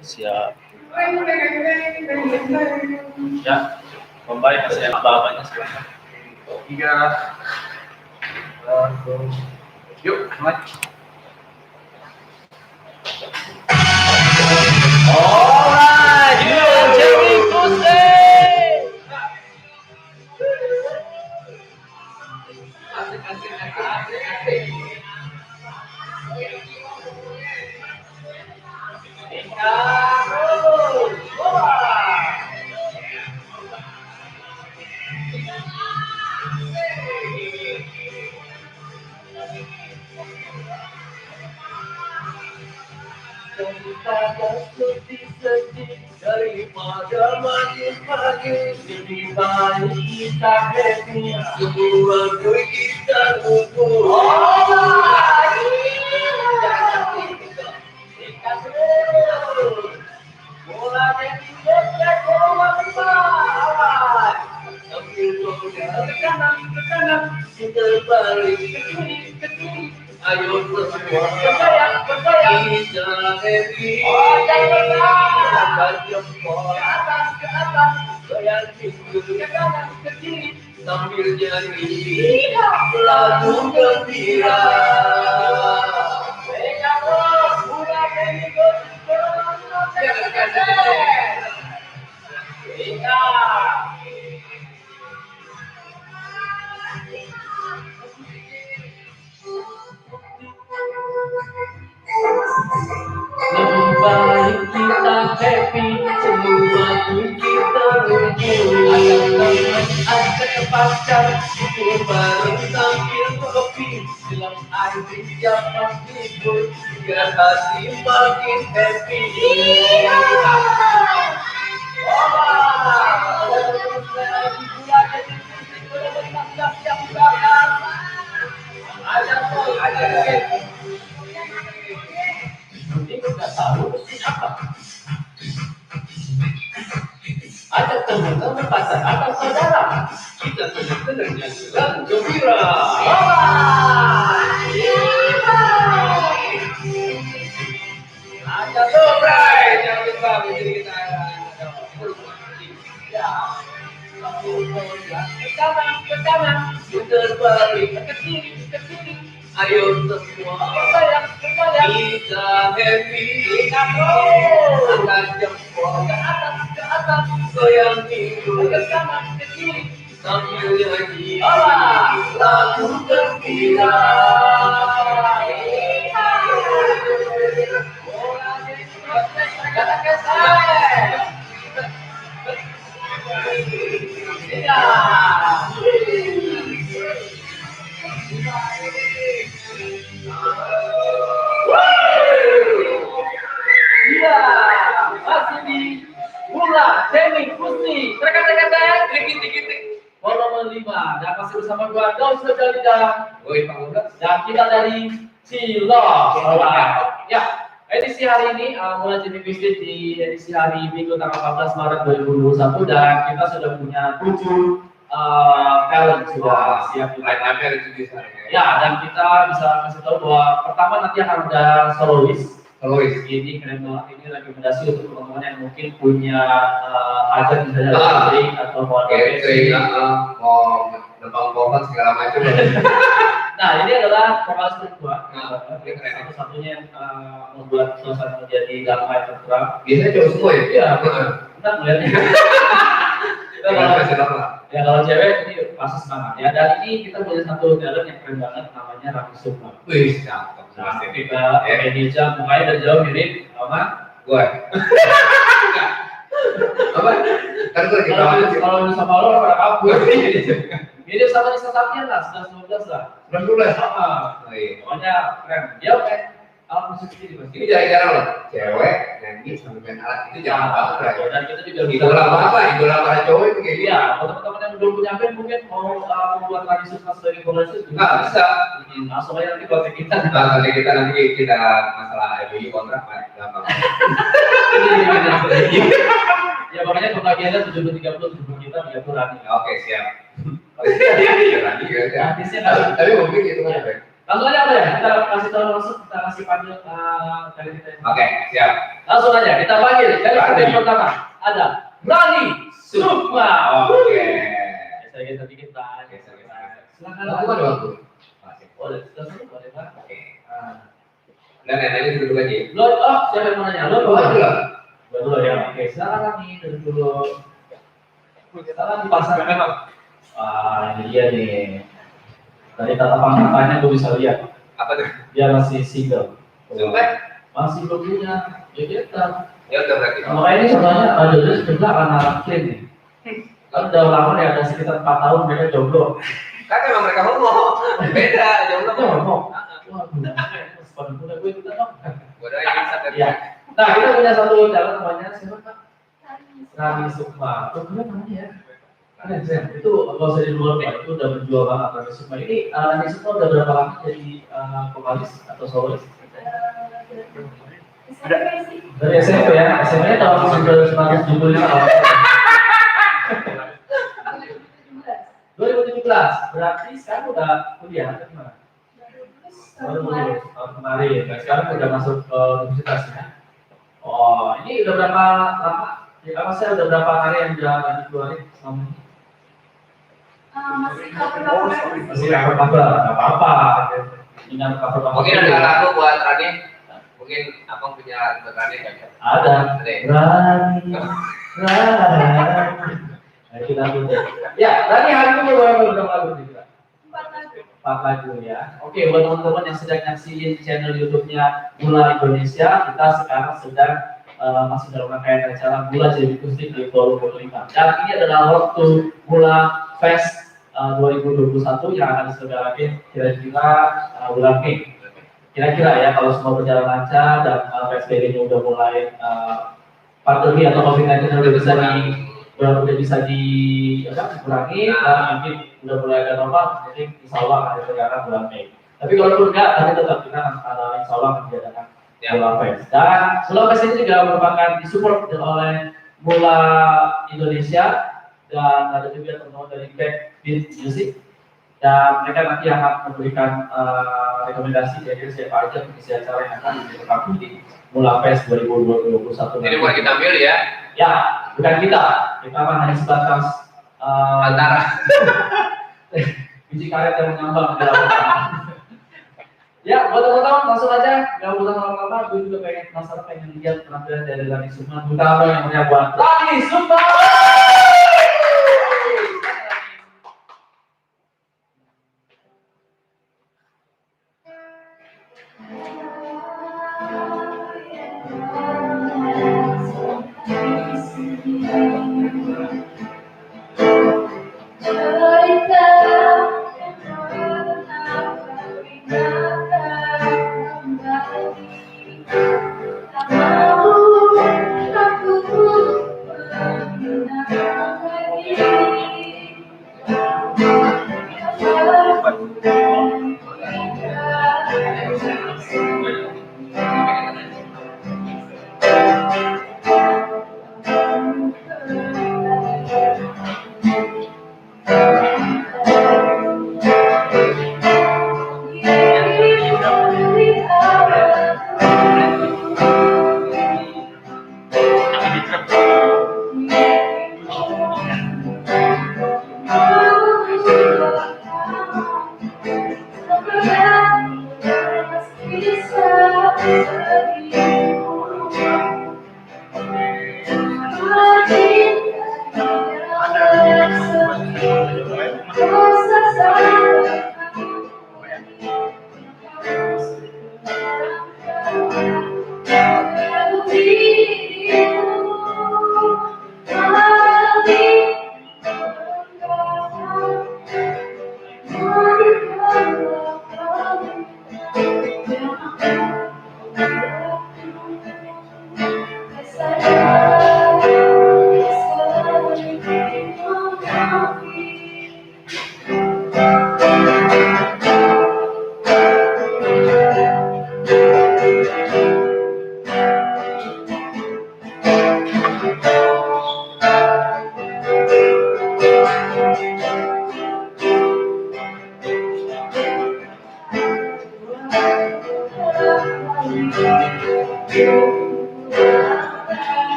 Siap. Ya, pembaik masih apa-apanya sekarang. 3, 2, yuk, mulai. Alright, you are Jerry Kuste. Daripada manis-manis lebih baik kita happy semua duit kita kumpul. Bola dari dekat bola besar. Sambil bola ke kanan kita balik ke kiri. Ayo semua bergoyang kita happy. Angkat jempol ke atas, goyang pinggul ke kanan ke kiri sambil nyanyi lagu gembira. Lebih baik kita happy, semua duit kita kumpul. Ada pacar, kumpul bareng sambil kopi. Dalam air siapa tidur, biar hati makin happy. Nggak tahu apa. Ada teman-teman pacar atau saudara, kita senang-senang jalan gembira. Ada dobrai, jangan lupa menjadi kita. Ke kanan, putar balik ke kiri. Ayo semua bergoyang, kita happy, kita angkat jempol ke atas, goyang pinggul ke kanan ke kiri sambil nyanyi lagu gembira. Iya, masih di Bola Jerry Kuste. Rekan-rekan, kritik. Volume 5. Dan masih bersama gua Daus Jalida. Dan kita dari Cilok. Ya, edisi hari ini mulai jadi visit di edisi hari Minggu tanggal 14 Maret 2021 dan kita sudah punya 7 talent sudah siap di ya, dan kita bisa kasih tahu bahwa pertama nanti akan ada solois. Ini keren banget, ini rekomendasi untuk teman-teman yang mungkin punya hajat misalnya catering atau mau mau nembang pohon segala macam. Nah, ini adalah vokalis perempuan. Satu-satunya yang membuat suasana menjadi damai terang. Biasanya cowok semua ya? Iya, benar melihatnya. Kalau cewek ini pasti semangat ya. Dan ini kita punya satu talent yang keren banget, namanya Raffi Sukma. Wih, cakep. Nah, kita Indonesia mukanya dari jauh mirip sama gue. Apa? Kan gue kalau sama lo pada kabur. Mirip sama Nisa Sapian lah, 19 lah. 19. Pokoknya keren. Dia kayak alat musik ini pasti. Ini jarang-jarang loh. Cewek nyanyi sambil main alat itu jarang banget. Dan kita juga idola para cowok itu kayak gitu. Iya, kalau teman-teman yang belum punya band mungkin mau membuat Raffi Sukma sebagai vokalis juga nggak bisa. Langsung aja nanti kontak kita. Nanti kita masalah MOU kontrak gampang. Ya makanya pembagiannya 70-30 kita 30 Rani. Oke, siap. Artisnya tapi mungkin itu kan Langsung aja apa ya? Kita kasih tahu langsung, kita kasih panggil kali kita. Oke, siap. Langsung aja kita panggil. Dari Panggil. yang pertama ada Rani Sukma. Oke. Geser dikit Pak. Silakan. Lakukan waktu. Boleh, boleh Pak. Oke. Dan nanya dulu aja. Lo, siapa yang mau nanya? Lo Dulu. dulu ya. Oke, silakan Rani dulu. Silakan dipasang. Ini dia nih. Dari tatapan matanya gue bisa lihat. Apa tuh? Dia masih single. Sampai? Masih belum punya gebetan. Ya udah berarti. Makanya ini sebenarnya jodoh sebelah anak clean nih. Kan udah lama ya, ada sekitar 4 tahun mereka jomblo. Kan emang mereka ngomong. Beda, jomblo Kita ngomong. ngomong. Wah, sepatu muda gue kita dong. Gua doain bisa tadi. Iya. Nah, kita punya satu calon namanya siapa Kak? Rani Sukma. Oh, keren namanya ya. Keren. Itu kalau saya di luar Pak, itu udah menjual banget Rani Sukma. Ini Rani Sukma udah berapa lama jadi vokalis atau solois? Dari SMP ya. SMP-nya tahun 1970-nya apa? 2017. Berarti sekarang udah kuliah atau gimana? Baru lulus tahun kemarin. Nah, sekarang udah masuk ke universitas ya. Oh, ini udah berapa lama? Ya, apa saya udah berapa hari yang udah dikeluarin selama ini? Masih cover. Masih cover, nggak apa-apa. Dengan cover. Mungkin ada lagu buat Rani. Mungkin abang punya lagu buat Rani kan? Ada. Rani. Nah, kita dulu. Ya, Rani hari ini berapa lagu nih? 4 lagu ya. Oke, buat teman-teman yang sedang nyaksiin channel YouTube-nya Mula Indonesia, kita sekarang sedang masih dalam rangkaian acara Mula Jadi Akustik di volume 5. Dan ini adalah waktu Mula Fest 2021 yang akan diselenggarakan kira-kira bulan Mei. Kira-kira ya, kalau semua berjalan lancar dan PSBB-nya udah mulai pandemi atau COVID-19 udah bisa dikurangi dan mungkin udah mulai ada normal, jadi insya Allah akan diselenggarakan bulan Mei. Tapi kalau enggak, nanti tetap kita insya Allah akan diadakan Mula Fest. Dan Mula Fest ini juga merupakan disupport oleh Mula Indonesia dan ada juga teman-teman dari Backbeat Music. Dan mereka nanti akan memberikan rekomendasi dari siapa aja pengisi acara yang akan dilengkapi di Mula Fest 2021. Ini bukan kita ambil ya? Ya, bukan kita. Kita kan hanya sebatas Antara. biji karet yang mengambang di dalam. Ya, buat teman-teman langsung aja. Nggak usah lama-lama. Gue juga penasaran pengen lihat penampilan dari Rani Sukma. Bukan yang punya buat Rani Sukma.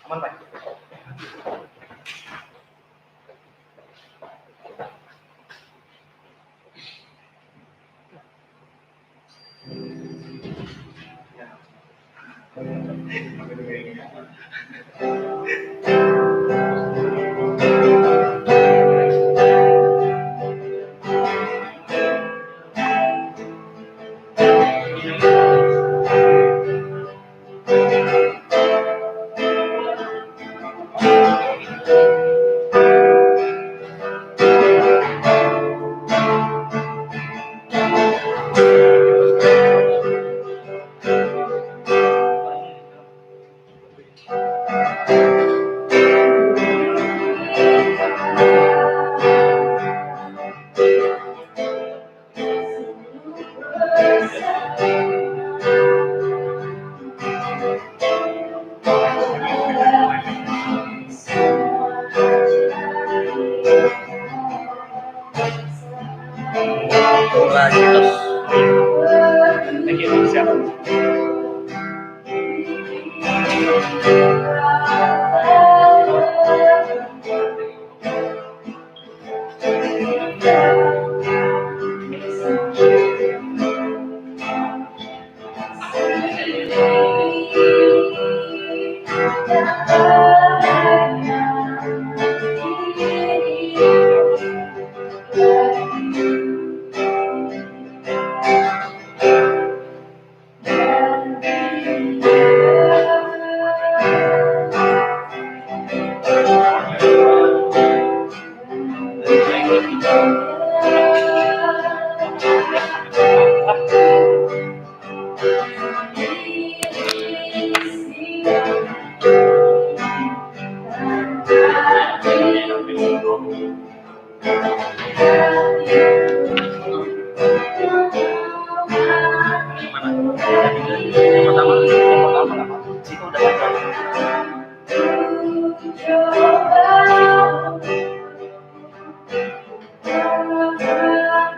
Aman, Pak.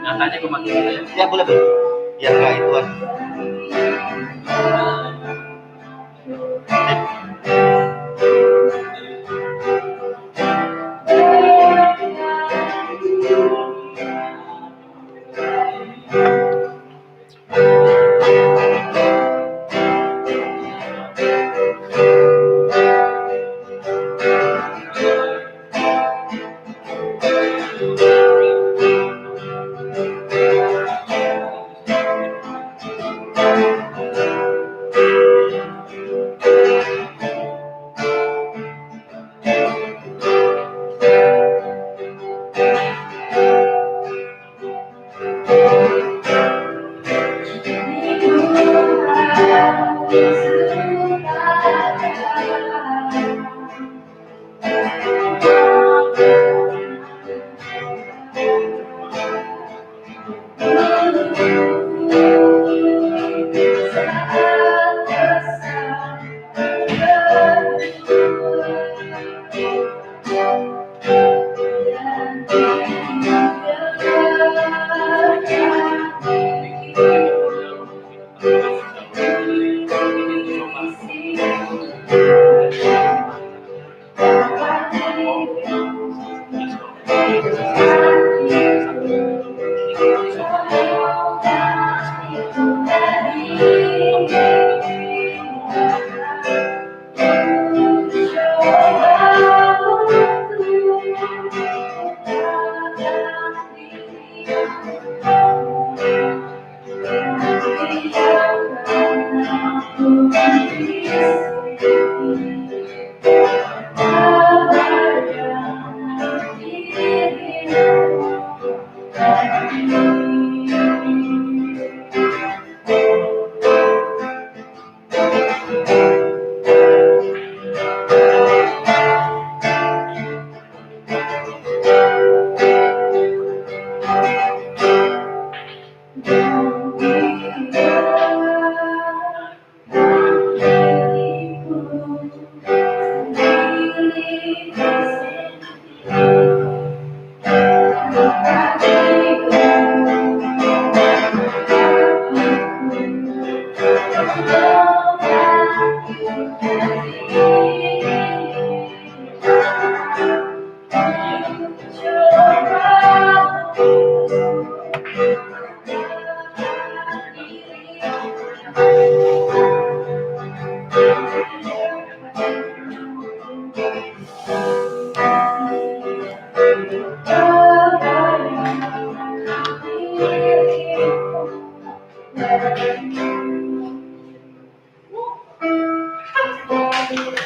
Nyatanya gue makin ya boleh tuh biar nggak ituan.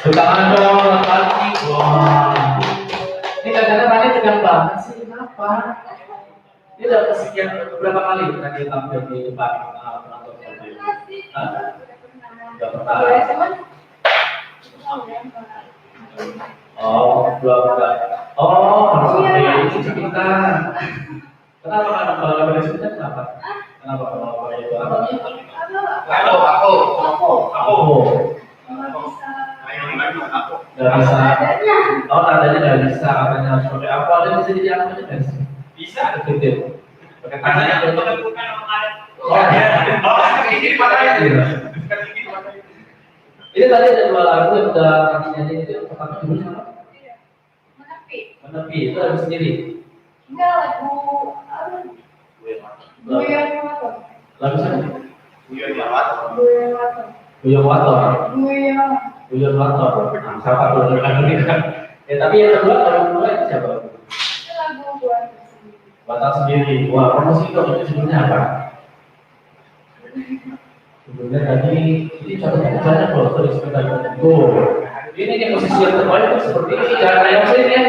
Tangan dong, lagi. Wah. Ini kadang-kadang tadi tegang banget sih, kenapa? Ini udah kesekian berapa kali tadi tampil di depan penonton? Udah pernah. Oh, belum pernah. Oh, harus sampai cerita. Kenapa kalau boleh cerita kenapa? Kenapa kalau boleh itu apa? Aku. Gak bisa. Oh, tandanya gak bisa. Katanya harus pakai apa? Ada bisa dijalankan aja guys. Bisa. Betul. Pakai tandanya betul. Oh, ya. Oh, ini makanya gitu. Ini tadi ada dua lagu yang udah kami nyanyi itu. Pertama judulnya apa? Menepi. Itu lagu sendiri. Enggak, lagu Buyan Waton. Lagu siapa? Buyan Buyan Waton. Nah, siapa tuh lagu ini kan? Ya tapi yang kedua lagu kedua itu siapa? Itu lagu Waton sendiri. Wah, promosi dong itu judulnya apa? Judulnya tadi ini contohnya banyak loh tulis sepeda itu. Ini nih posisi yang terbaik itu seperti ini. Jangan kayak saya ya.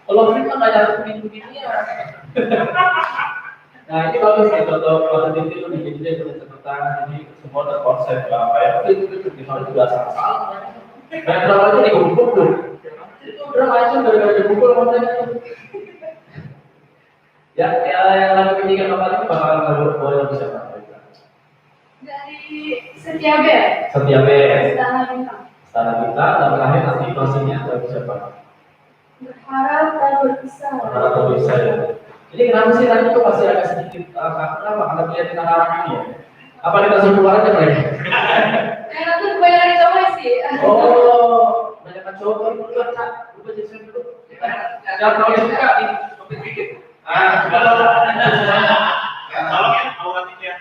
Kalau film kan banyak begini ya. Nah ini bagus nih kalau itu bikin dia punya catatan ini semua terkonsep apa ya itu misalnya juga salah. Dan kalau itu dikumpul tuh itu udah macam gara-gara dikumpul kontennya tuh. Ya yang lagu ketiga keempat itu bakalan kalau boleh lebih siapa? dari Setiabe. Istana Bintang dan terakhir nanti pastinya lagu siapa? Berharap tak berpisah. Berharap tak berpisah ya. Ini kenapa sih tadi tuh masih agak sedikit kenapa? Karena melihat anak ini ya. Apa kita suruh keluar aja mereka? Enak tuh kebanyakan cowok sih. Oh, banyak cowok itu dulu tak, lupa jadi dulu. Jangan tahu yang suka ini topik dikit. Kalau yang awal ini ya.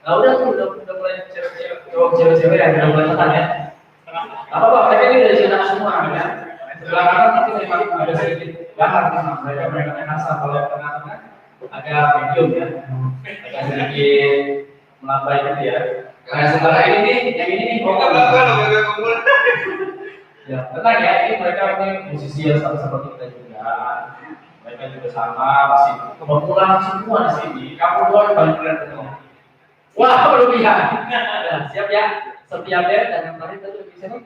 Nah udah mulai cewek-cewek yang udah mulai tekan ya. Apa mereka ini udah siap semua kan? Sebelah kanan nanti memang ada sedikit bahar di sana. Mereka nasa kalau yang tengah-tengah agak medium ya, agak sedikit melambai gitu ya. Nah setelah ini nih, yang ini nih vokal kumpul. Ya tenang ya, ini mereka ini musisi yang sama seperti kita juga. Mereka juga sama, masih kebetulan semua di sini. Kamu doang yang paling keren ketemu. Wah berlebihan. Siap ya, setiap dan yang terakhir itu bisa nih.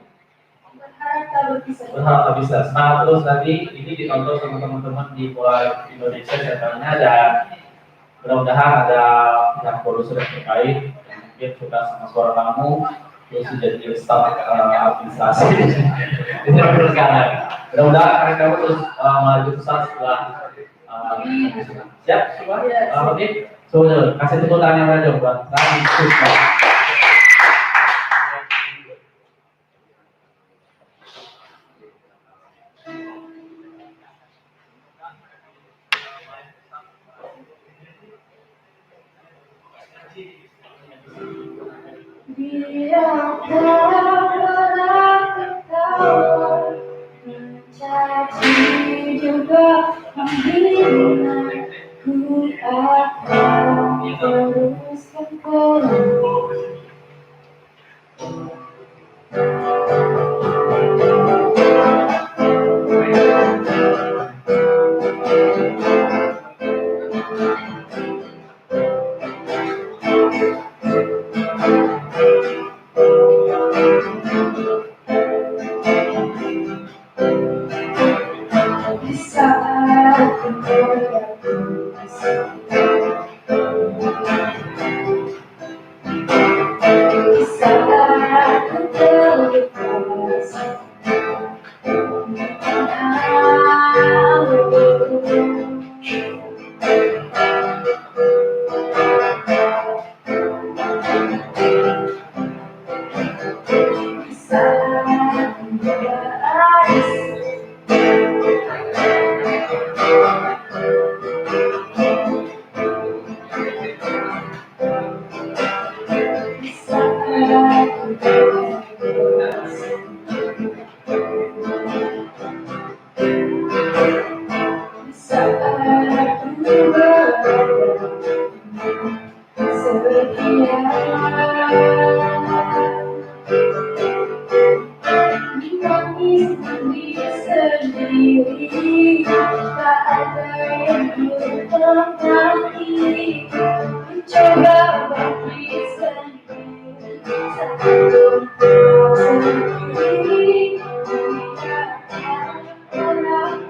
Berharap tak bisa. Semangat terus nanti ini ditonton sama teman-teman di mulai Indonesia contohnya dan mudah-mudahan ada pihak produser yang terkait yang mungkin suka sama suara kamu terus jadi staff administrasi itu terus kan. Mudah-mudahan karya kamu terus melaju besar setelah siap semuanya. Oke, so kasih tepuk tangan aja buat Rani Susma. mencaci juga menghina, ku akan teruskan kembali. Di saat kemuliaan di saat ku terlepas, di saat menangis sendiri, tak ada yang mengerti, mencoba bagi sendiri, sendiri, tidak pernah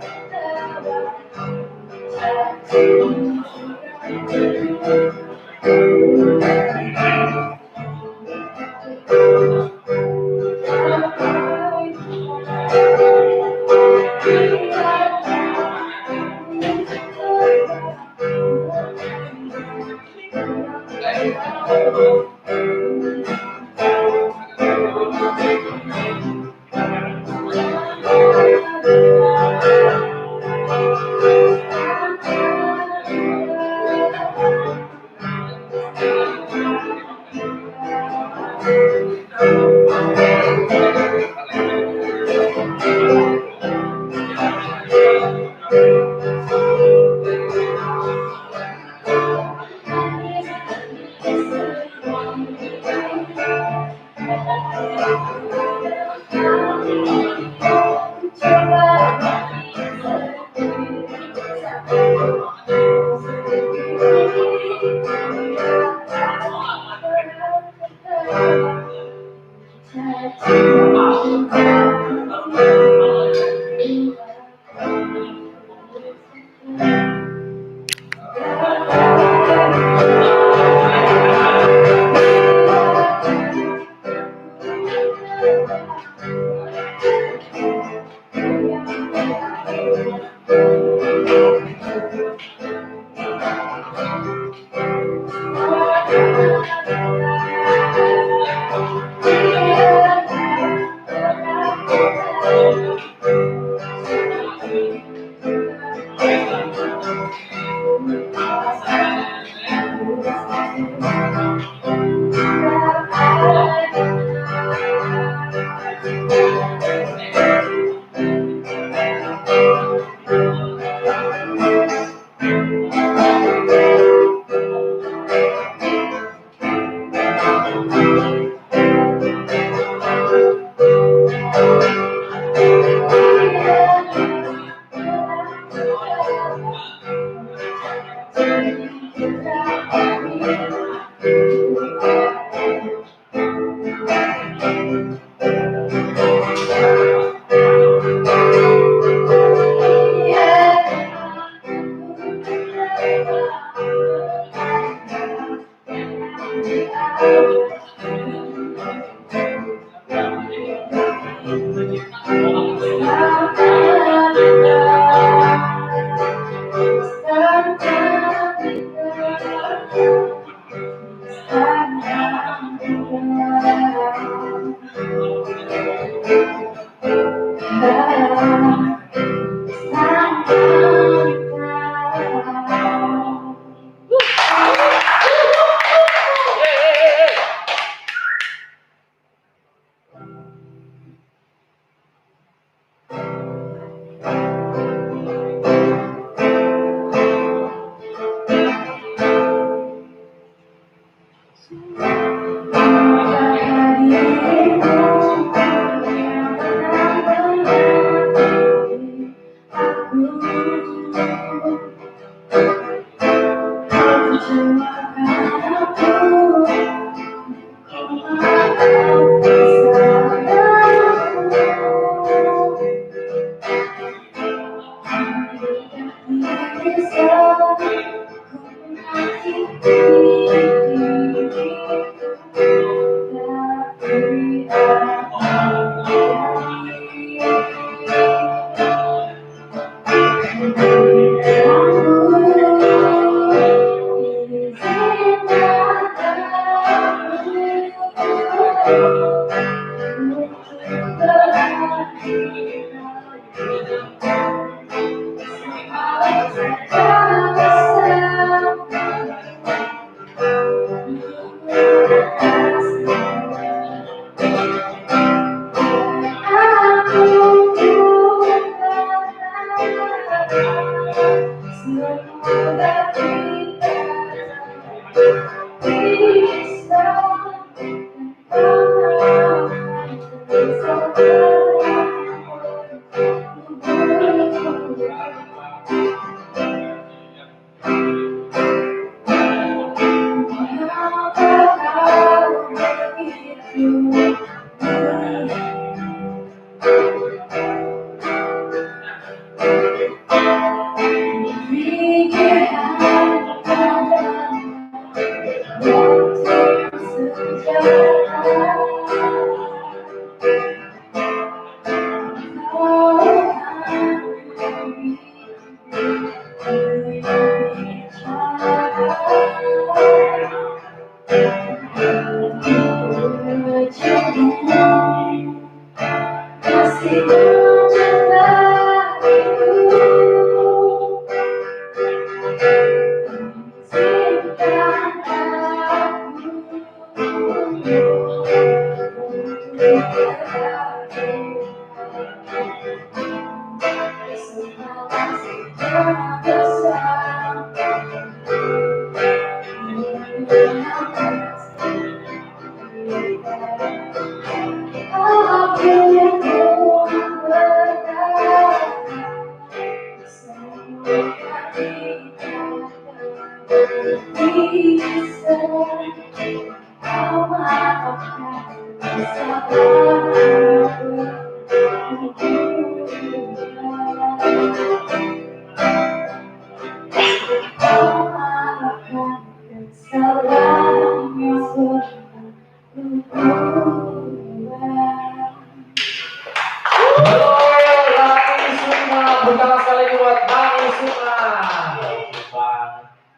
Rani Sukma, pertama sekali buat Rani Sukma.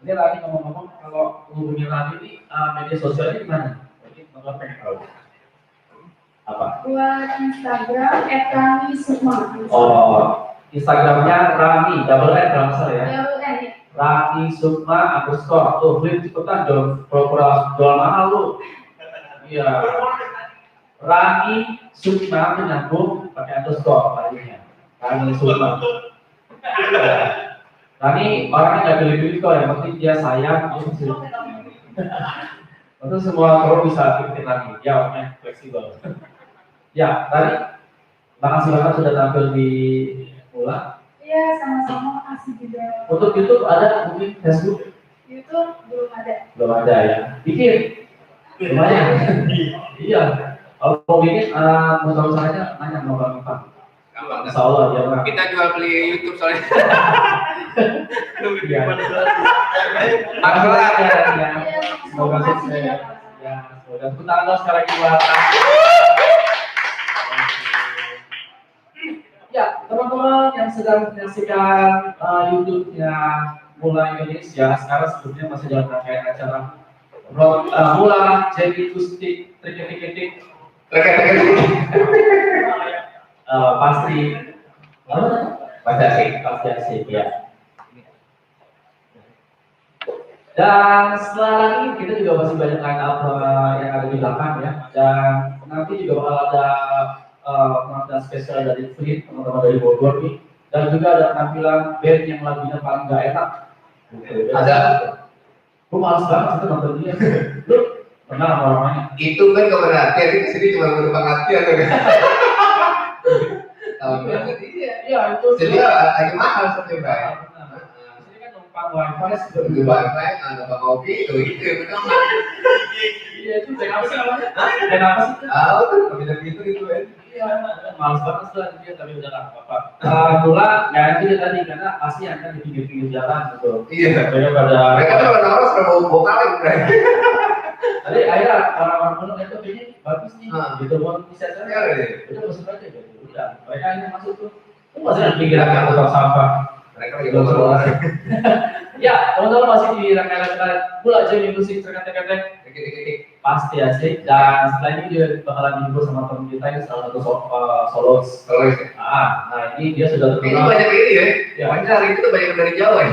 Ini Rani ngomong-ngomong, kalau hubungi Rani ini media sosialnya gimana? Jadi teman pengen tahu. Apa? Buat Instagram @rani_sukma. Oh, Instagramnya Rani, double N kalau nggak salah ya. Double N ya. Rani Sukma _ tuh, beli cepetan dong, pura-pura jual mahal lu. Iya. Rani Sukma menyambung pakai underscore tadinya. Rani Sukma. Rani orangnya nggak pilih-pilih kok, yang penting dia sayang, dia masih. Tentu semua kru bisa ikutin lagi, dia orangnya fleksibel. Ya, Rani, makasih banget sudah tampil di Mula. Iya, sama-sama, makasih juga. Untuk YouTube ada, mungkin Facebook YouTube belum ada. belum ada ya. Bikin, lumayan. Iya. Kalau mau bikin, usaha-usahanya nanya sama Bang Ivan. Gampang. Insya Allah dia mah. Kita jual beli YouTube soalnya. Iya. Masalah. Ya. Iya, Semoga makasih sukses. juga. Ya, semoga tepuk tangan dong sekali lagi buat. Ya, teman-teman yang sedang menyaksikan YouTube-nya Mula Indonesia, sekarang sebelumnya masih dalam rangkaian acara Mula jadi Kustik Trik-Trik pasti apa? Pasti asik ya. Dan setelah ini kita juga masih banyak line up yang ada di belakang ya. Dan nanti juga bakal ada penampilan spesial dari Fleet, teman-teman dari Bogor nih. Dan juga ada penampilan band yang lagunya paling gak enak. Ada. Gue males banget itu nonton dia. Lu pernah sama orangnya? Itu kan keberhatian, ini kesini cuma menumpang latihan kan. Tahu banget iya. Iya itu. Jadi lagi mahal sebenarnya. Ini kan Pak wifi Itu wifi, nambah kopi, itu benar. iya itu band apa sih namanya? Band apa sih? Tahu tuh, kabinat itu kan. Iya, males banget lah dia tapi udah lah apa. Mula nggak itu dia tadi karena pasti akan di pinggir-pinggir jalan gitu. Iya. Banyak pada. Mereka tuh orang-orang sudah mau vokalin, Bray. Tadi akhirnya orang-orang penuh itu ini bagus nih, gitu mau bisa Iya, saya. iya. Itu masuk aja gitu. Udah, mereka ini masuk tuh. Itu masih di pinggiran yang tukang sampah. Mereka lagi bawa Ya, teman-teman masih di rangkaian kita pula jadi musik terkait-kait dikit-dikit. pasti asik dan setelah ini dia bakalan dihibur sama teman kita yang salah satu solos. Kalau itu. Nah ini dia sudah Ini terkenal. banyak ini ya. Ya. Banyak hari itu banyak dari Jawa ya.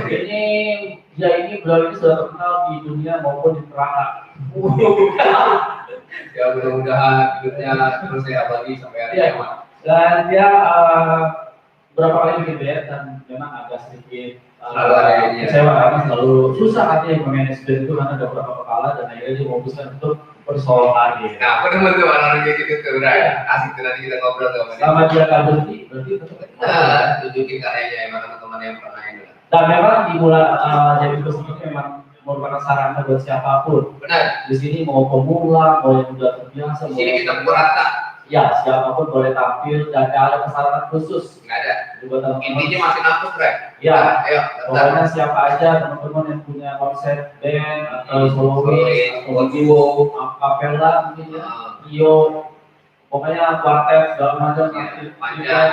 Beliau ini sudah terkenal di dunia maupun di perangkat. Ya mudah-mudahan hidupnya terus ya abadi sampai hari Iya. kiamat. Dan dia berapa kali bikin band dan memang agak sedikit Selalu ada ini ya. kecewa karena selalu susah katanya memanage band itu karena ada beberapa kepala dan akhirnya dia memutuskan untuk bersolo lagi. Nah, aku demen tuh orang kayak gitu tuh, Bray. Iya. Asik tuh nanti kita ngobrol tuh sama dia. Sama dia gak berarti tetap Nah, tunjukin karyanya emang teman-teman yang pernah ini. dan memang di bulan jadi bus ini memang merupakan sarana buat siapapun. Benar. Di sini mau pemula, mau yang udah terbiasa, Di sini kita pukul rata. ya siapapun boleh tampil dan gak ada persyaratan khusus. Nggak ada. Buat teman-teman. Intinya masih nafas, Bray. Ya, Ayo, daftar. pokoknya siapa aja teman-teman yang punya konsep band atau solois Solois, atau duo, acapella mungkin ya, trio, pokoknya kuartet segala macam Panjang.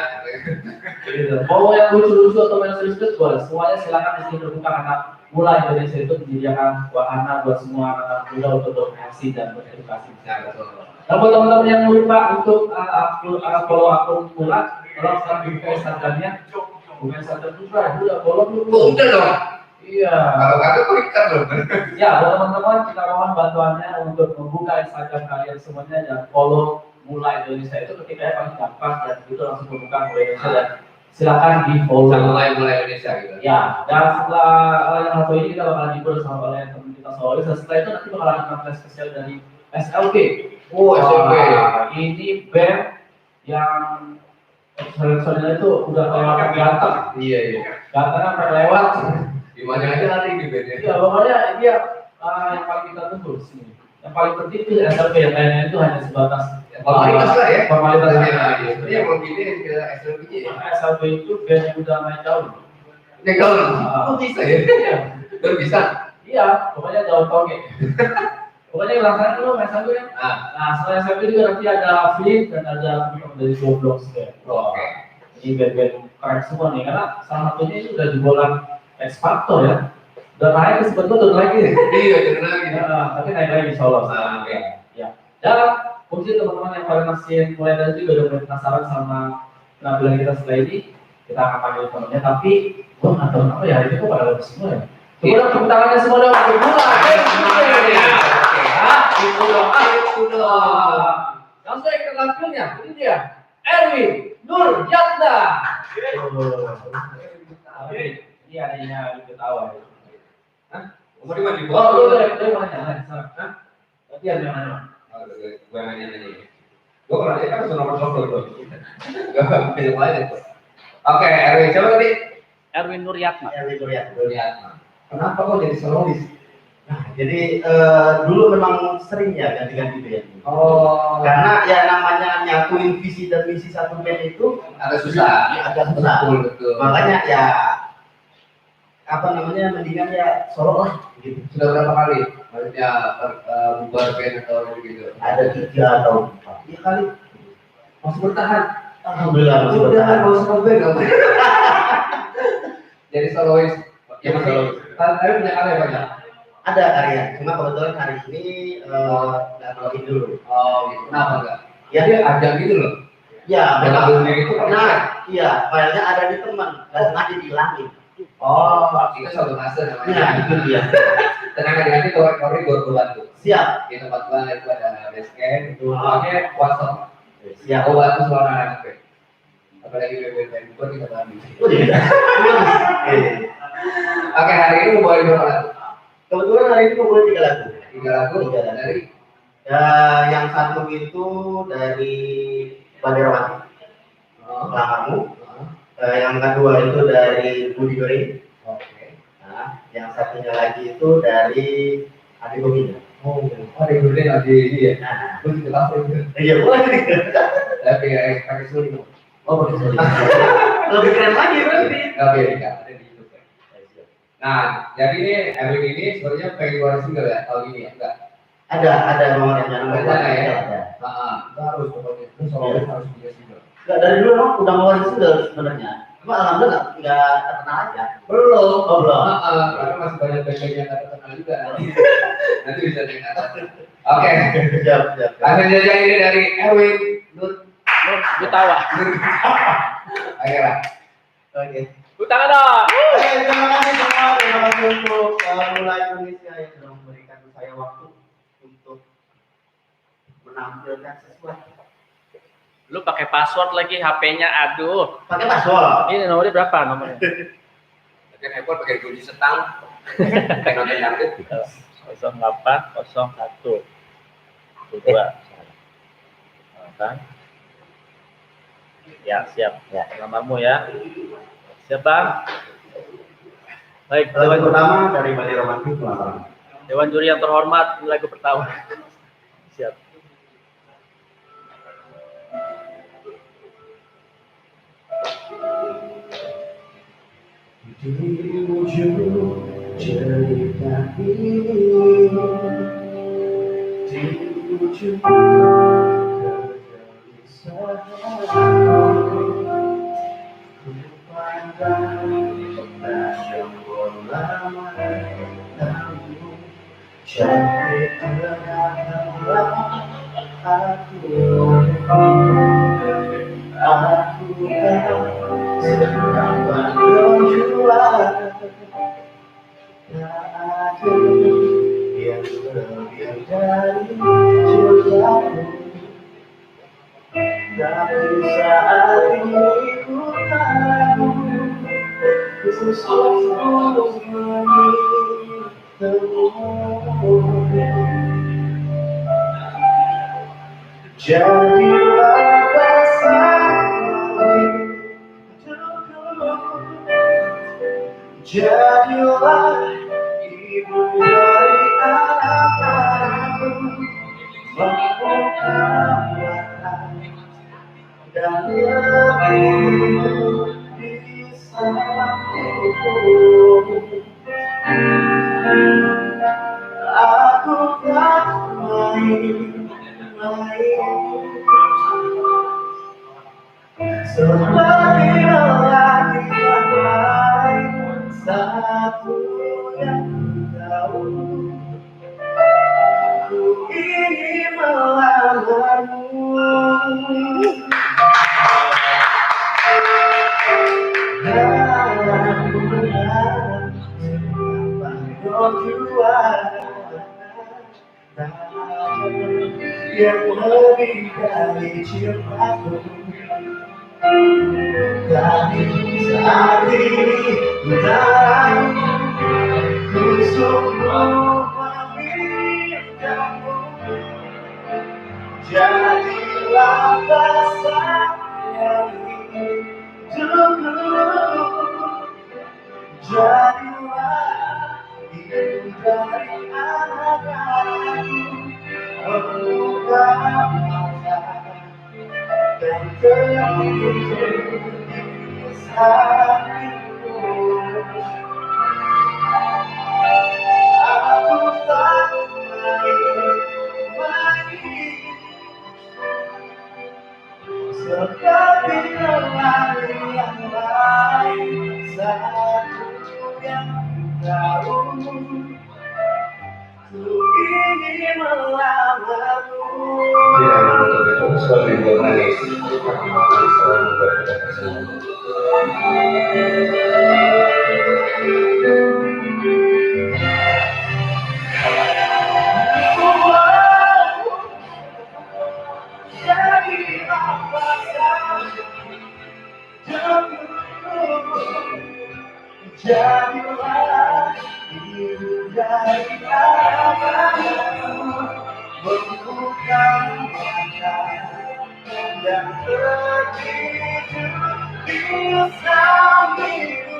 gitu. Mau yang lucu-lucu atau yang serius-serius boleh, semuanya silakan di sini terbuka karena mulai Indonesia itu menyediakan wahana buat semua anak muda untuk berkreasi dan beredukasi. Ya, betul. Nah, buat teman-teman yang lupa untuk follow akun Mula, tolong sekarang dibuka Instagramnya. Bukan Instagram juga, udah follow dulu. Oh, udah dong. Iya. Kalau kagak tuh ikan loh. Ya, buat teman-teman kita mohon bantuannya untuk membuka Instagram kalian semuanya dan follow Mula Indonesia itu ketika yang paling gampang dan itu langsung membuka Mula Indonesia dan silakan di follow. Mulai Indonesia gitu. Ya, dan setelah yang satu ini kita bakalan dihibur sama oleh teman kita solois dan setelah itu nanti bakalan ada konten spesial dari SLB. Oh, SMP. Ini band yang personil itu udah kelewatan ganteng. Iya, iya. Ganteng sampai lewat. Di mana aja hari di bandnya. Iya, pokoknya dia yang paling kita tunggu di sini. Yang paling penting itu SLB, yang lainnya itu hanya sebatas Formalitas lah ya. Formalitas Iya, aja. iya. Ini yang mau gini ke SLB ya. SLB itu band yang udah main jauh. Ya kalau kok bisa ya? Iya. Baru bisa. Iya, pokoknya jauh toge. Pokoknya langsung dulu main satu ya. Nah, setelah SLB juga nanti ada Flip dan ada teman dari Roblox ya. Oke. Ini band-band keren semua nih, karena salah satunya itu udah di bola X Factor ya. Udah naik ke sebetulnya turun lagi. Iya, jangan lagi. Tapi naik lagi insya Allah. Oke. Ya. Dan mungkin teman-teman yang pada masih mulai dari juga udah mulai penasaran sama penampilan kita setelah ini, kita akan panggil temennya. Tapi gua nggak tahu apa ya hari ini kok pada bagus semua ya. Coba dong tepuk tangannya semua dong untuk Mula. Itu dong. Itu dong. Langsung yang tampilnya, ini dia. Erwin Nur Yatna. Ini adanya ketawa. Umur di mana? Oh, lu mana? Hah? Berarti ada yang mana? Gue nanya nih. Gue kalau dia kan nomor telepon bro. Gak pilih lain itu. Oke, Erwin coba tadi. Erwin Nuryatna. Lihat. Kenapa kok jadi solois? Nah, jadi dulu memang sering ya ganti-ganti band. Oh, Karena ya namanya nyatuin visi dan misi satu band itu agak susah. ya, agak susah. Betul, betul. Makanya ya apa namanya mendingan ya solo lah gitu. Sudah berapa kali? Maksudnya bubar band atau gitu? Ada 3 atau 4. Iya kali. Masih bertahan. Alhamdulillah masih Udah bertahan. kalau sama band nggak? Jadi solois. Ya masih. Tapi punya karya banyak. Ada karya. Cuma kebetulan hari ini nggak ngeluarin dulu. Oh, gitu. Kenapa enggak? Ya Dia ajang gitu loh. ya Yang memang. ambil diri itu pernah. Nah, iya, filenya ada di teman. Nggak sengaja dihilangin. Oh, itu satu fase Nah, namanya. itu dia. Tenang hati-hati korek-korek gue bantu. Siap. Di tempat gua itu ada basecamp, itu Ah. pakai kuasa. Siap. Aku bantu selama anak gue. Apalagi BBM gua kita bantu. Oh, iya. Oke. Oke, hari ini mau bawain berapa lagu? Kebetulan hari ini kumpul 3 lagu. 3 lagu Tiga lagu. dari Ya, yang satu itu dari Banderawati, oh, Pelamarmu. oh, Yang kedua itu dari Budi Goreng. oke. Nah, yang satunya lagi itu dari adik Bobina. Oh, ada yang berbeda lagi ini ya. Nah, Gue juga tahu itu. iya boleh. Tapi ya pakai suling. Oh, boleh sorry. Lebih keren lagi berarti. Tapi ya enggak ada di YouTube ya. Nah, jadi ini Erwin ini sebenarnya pengen keluar single ya tahun ini ya? Enggak? Ada mau rencana mau Rencana ya? Ada. Nah, itu harus pokoknya. Itu selalu harus punya single. Enggak dari dulu emang udah ngeluarin single sebenarnya. Cuma alhamdulillah nggak terkenal aja. Belum. Oh, belum. Karena masih banyak band yang nggak terkenal juga. Nanti bisa dengar. Oke. Siap. Langsung saja ini dari Erwin Nur Gutawa. Ayo lah. Oke. Tangan dong. Oke, terima kasih semua. Terima kasih untuk Mula Indonesia yang sudah memberikan saya waktu untuk menampilkan sesuatu. Lu pakai password lagi HP-nya, aduh. Pakai password. Ini nomornya berapa nomornya? Pakai handphone pakai kunci setang. Kayak nonton dangdut. 0801 2 kan? Ya, siap. Ya, nomormu ya. Siap, Bang. Baik, Lagu pertama dari Bali Romantik Melawan. Dewan Juri yang terhormat, lagu pertama. Siap. Di ujung cerita ini, di ujung kegelisahan, ku pandang tajam bola matamu, cantik ternyatalah aku tahu seberapa berjuang. Tak ada yang lebih dari cintamu, tapi saat ini ku tahu ku sungguh memintamu. Jadilah bersama hidupku, jadilah ibu dari anakku, membuka mata dan lebih di sampingku. Aku tak main-main seperti lelaki yang lain, satu yang tahu ku ingin melamarmu. Dan bulan berjuang yang lebih dari cintaku. Tapi saat ini ku tahu ku sungguh memintamu. Jadilah pasangan hidupku, jadilah ibu dari anak-anakku, membuka mata dan tertidur di sampingku. Aku tak main-main seperti lelaki yang lain, satu yang tahu ku ingin melamarmu. Jadilah ibu dari anak-anakku, membuka mata dan tertidur di sampingku.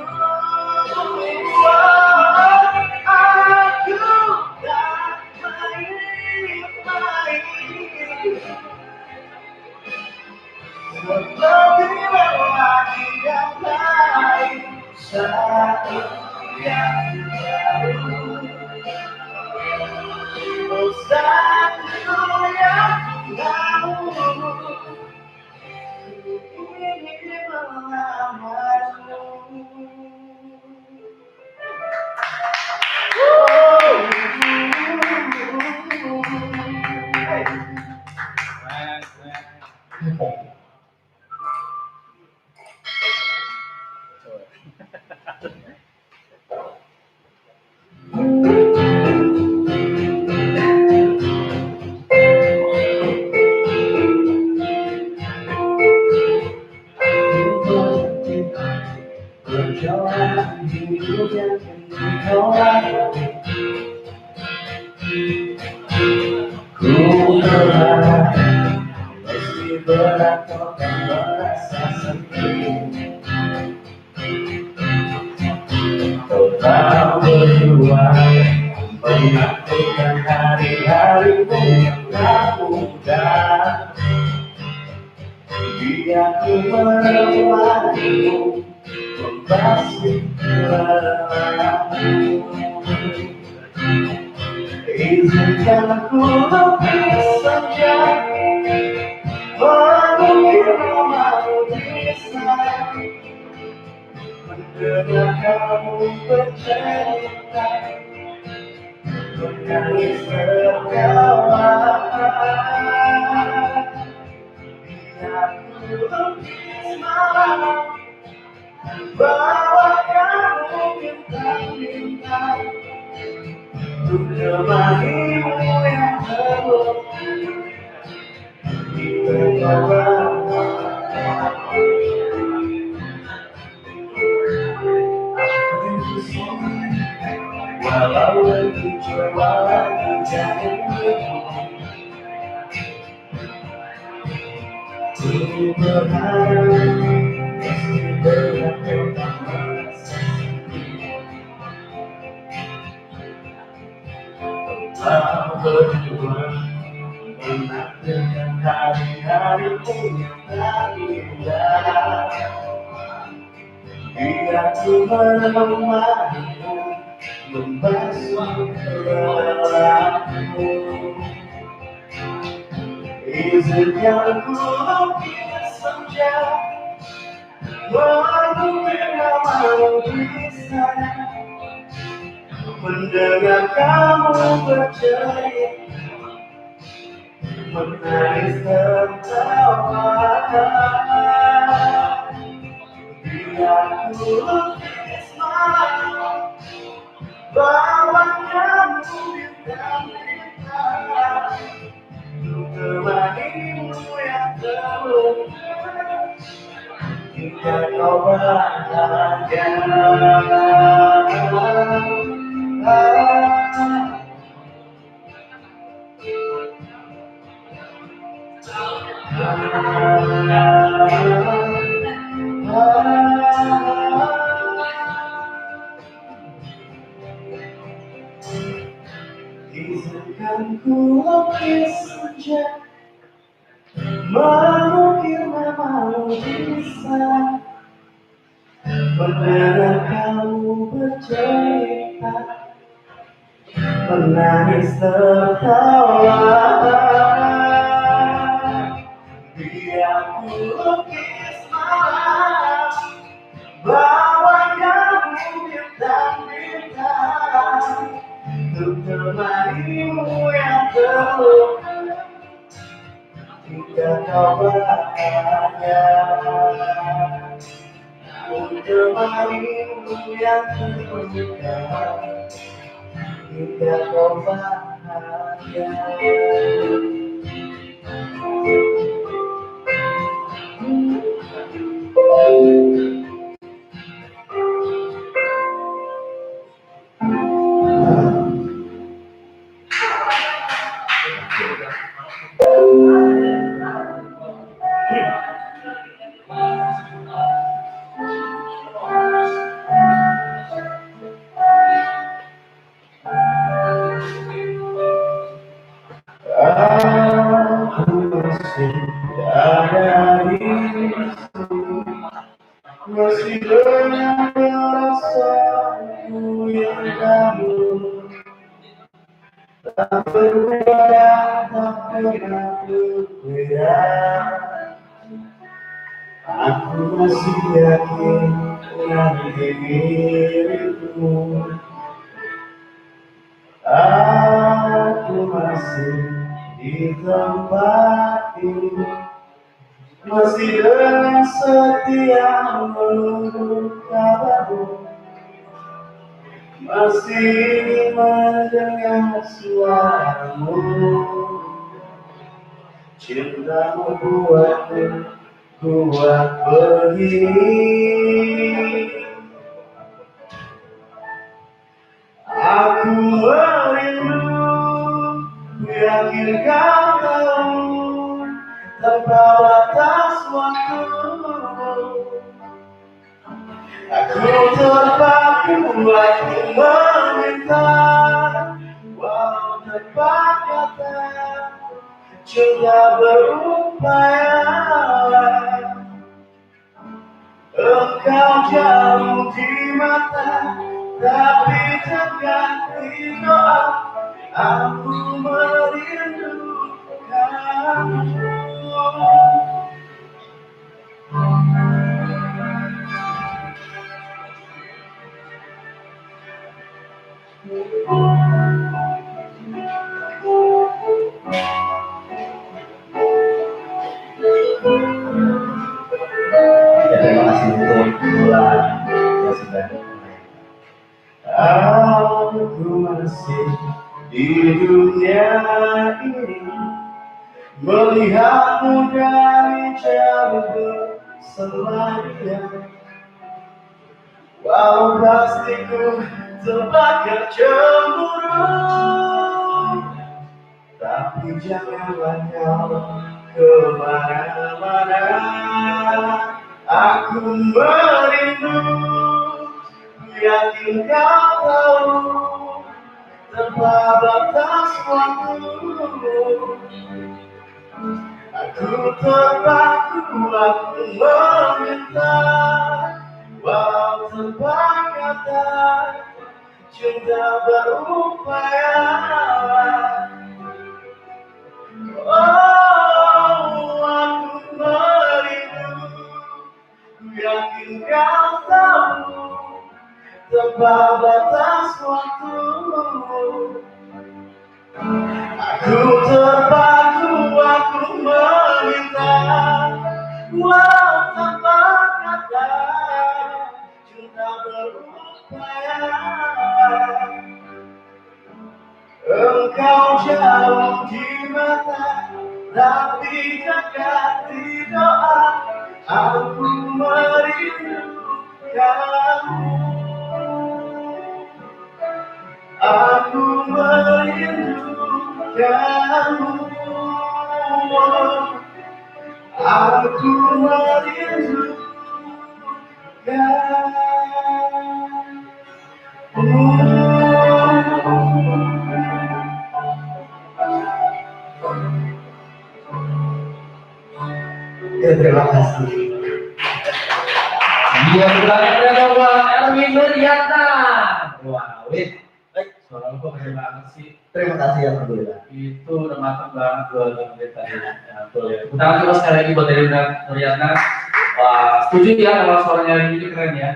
menantikan hari-harimu yang tak mudah. Biar ku menemanimu, membasuh lelahmu. Izinkan ku lebih saja mengukir namamu di sana, mendengar kamu bercerita, menangis tertawa. Biar ku lebih malam bawa kamu bintang-bintang untuk temanimu yang terluka di tengah walau lebih coba jangan ku berharap meski berat memaksa kita berdua menantikan hari-harimu yang tak indah. Biar ku menemanimu, membasuh lelahmu. Izinkan ku lukis senja, mengukir namamu di sana, mendengar kamu bercerita, menangis tertawa. Biar ku lukis malam, bawa kamu bintang-bintang untuk temanimu yang terluka hingga kau bahagia. Izinkan ku lukis senja, mengukir namamu di sana, mendengar kamu bercerita, menangis tertawa. Biar ku lukis malam, bawa kamu bintang-bintang untuk temanimu yang terluka hingga kau bahagia. Untuk temanimu yang terluka hingga kau bahagia. Aku masih ada di sini, masih banyak perasaanku yang kamu tak berbeda, tak pernah berbeda. Aku masih yakin dengan dirimu. Aku masih di tempat ini, masih dengan setia menunggu kabarmu, masih ingin mendengar suaramu. Cintamu buatku kuat begini. Aku merindu, yakin kau tahu, tanpa batas waktu. Aku terpaku, aku meminta Cinta berupaya, engkau jauh di mata, tapi dekat di doa. Aku merindukanmu. Ya, terima kasih untuk bulan yang sudah dimulai. Aku masih di dunia ini, melihatmu dari jauh bersama dia. Walau pastiku terbakar cemburu, tapi janganlah kau kemana-mana. Aku merindu, yakin kau tahu, tanpa batas waktu. Aku terpaku, aku meminta, walau tanpa kata, cinta berupaya. Oh, aku merindu, yakin kau tahu, tanpa batas waktu. Aku terpaku, aku meminta, walau tanpa kata, cinta berupaya. Engkau jauh di mata, tapi dekat di doa. Aku merindukanmu. Aku merindukanmu. Aku merindukanmu. Ya, terima kasih. Dia berangkat dari Bang Erwin Nuriana. Wah, wih. Suara lu kok keren banget sih. Terima kasih ya, alhamdulillah. Itu udah matang banget gua dengerin tadi. Ya, betul ya. Kita coba sekali lagi buat dari Nuriana. Wah, setuju ya kalau suaranya ini keren ya.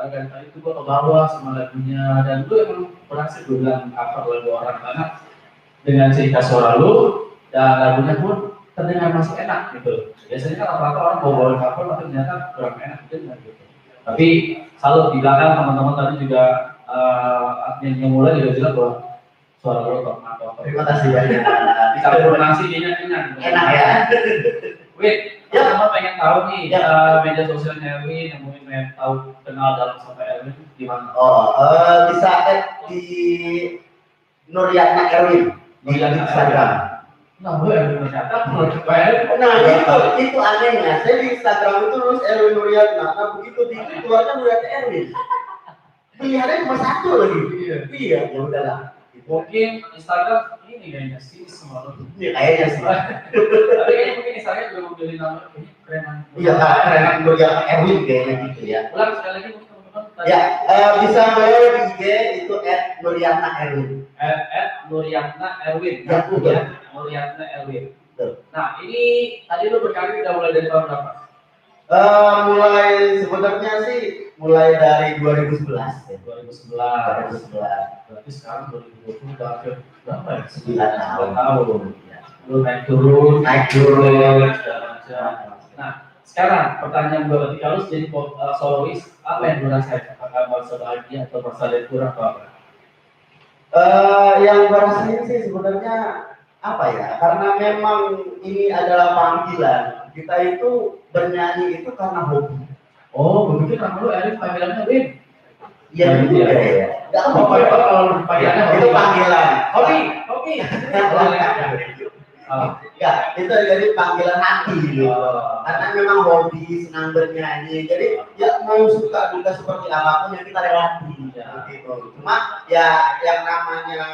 Dan tadi itu gua kebawa sama lagunya dan lu emang berhasil gue bilang cover lagu orang banget dengan cerita suara lu dan lagunya pun terdengar masih enak gitu. Biasanya kan rata-rata orang bawa cover tapi ternyata kurang enak gitu. Tapi salut di belakang teman-teman tadi juga yang mulai juga jelas bahwa suara lo kok mantap. Terima kasih banyak. Bisa koordinasi dia kenyang. Enak ya. Wait, Ya. sama pengen tahu nih Ya. media sosialnya Erwin yang mungkin pengen tahu kenal dalam sampai Erwin gimana? Oh, bisa add di Nuriana Erwin di Nuriana Instagram. Nah, gue Erwin ternyata menurut gue Erwin. Nah, itu anehnya. Saya di Instagram itu terus Erwin Nuriana. Nah, begitu di keluarnya Nuriana Erwin. Pilihannya cuma satu lagi. Iya, ya udahlah. Mungkin Instagram ini kayaknya sih semua lo. Iya, kayaknya sih. Tapi kayaknya mungkin Instagram juga mau beli nama ini keren. Iya, keren Nuriana Erwin kayaknya gitu ya. Ulang sekali lagi mungkin teman-teman. Ya, bisa bayar di IG itu @Nuriana Erwin. @Nuriana Erwin. Ya, betul. Nuriana Erwin. Betul. Nah, ini tadi lu berkarir udah mulai dari tahun berapa? Mulai sebenarnya sih mulai dari 2011 ya. 2011. 2011. Berarti sekarang 2020 udah hampir berapa ya? 9 tahun. 9 tahun. Ya. Lu naik turun. Naik turun. segala macam. Nah, sekarang pertanyaan gue ketika lu jadi solois, apa yang lu rasain? Apakah merasa bahagia atau merasa ada kurang atau apa? Yang gue rasain sih sebenarnya apa ya? Karena memang ini adalah panggilan. Kita itu bernyanyi itu karena hobi. Oh, begitu nama lu Erwin panggilannya Win. Iya gitu ya. Enggak Oh, kalau panggilannya itu panggilan. Hobi. Ya, itu jadi panggilan hati gitu. Karena memang hobi, senang bernyanyi. Jadi ya mau suka duka seperti apapun yang kita lewati gitu. Cuma ya yang namanya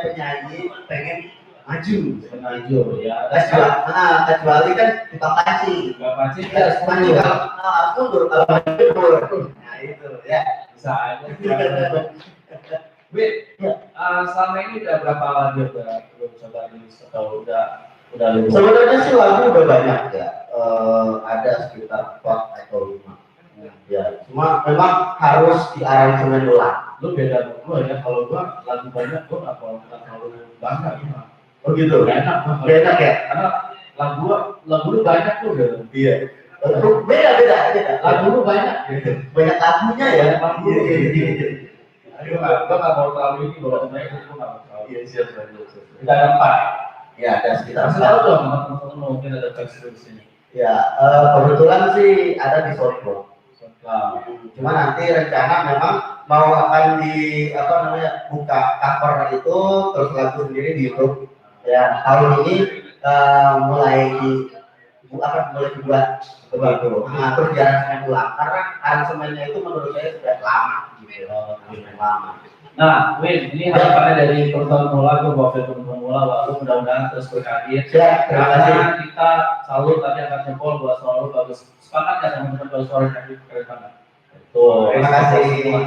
penyanyi pengen maju. maju ya. Kecuali kan kita pancing. Nggak pancing ya, Maju kalau mundur, kalau maju mundur. Nah itu ya. bisa aja. Wit, selama ini udah berapa lagu udah belum coba rilis atau udah lulus? Sebenarnya sih lagu udah banyak ya. Ada sekitar 4 atau 5. Ya, cuma memang harus diaransemen ulang. Lu beda sama gua ya, kalau gua lagu banyak gua nggak terlalu bangga cuma. Oh gitu. Gak enak, Gak enak ya? karena lagu lu banyak tuh udah. Iya. Beda. Lagu lu banyak. Banyak lagunya ya. Banyak lagu. Iya. Gua nggak mau terlalu ini kalau sebenarnya gua nggak mau terlalu. Iya, siap. Kita ada 4. Ya, ada sekitar Kasih tahu dong teman-teman mungkin ada teks di sini. Ya, kebetulan sih ada di SoundCloud. Nah, Cuma nanti rencana memang mau akan buka cover itu terus lagu sendiri di YouTube. Ya, tahun ini mulai dibuat begitu. Nah, terus diaransemen ulang karena aransemennya itu menurut saya sudah lama gitu. Lama. Nah, Win, ini harapannya dari Pertuan Mula, gue bawa Pertuan Mula, lalu mudah-mudahan terus berkarir. Ya, terima kasih. Karena kita selalu tadi akan jempol buat selalu bagus. Sepakat ya teman-teman kalau suara yang keren banget. Tuh, Terima kasih.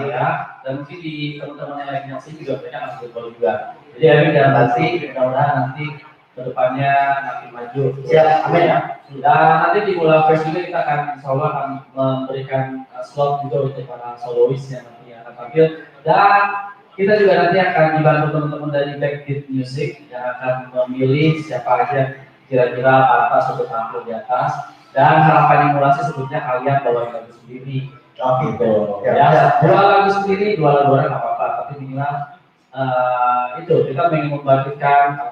ya. Dan mungkin di teman-teman yang lain ngasih juga mereka masih jempol juga. Jadi Amin dan Basi, mudah-mudahan nanti kedepannya makin maju. Siap, amin ya. Dan nanti di Mula Fest juga kita akan insya Allah akan memberikan slot juga untuk para solois yang nanti akan tampil. Dan kita juga nanti akan dibantu teman-teman dari Backbeat Music yang akan memilih siapa aja kira-kira pantas untuk tampil di atas. Dan harapan emulasi sebetulnya kalian bawain lagu sendiri. Oh gitu. Ya, 2 lagu sendiri, 2 lagu orang nggak apa-apa. Tapi minimal itu kita ingin membangkitkan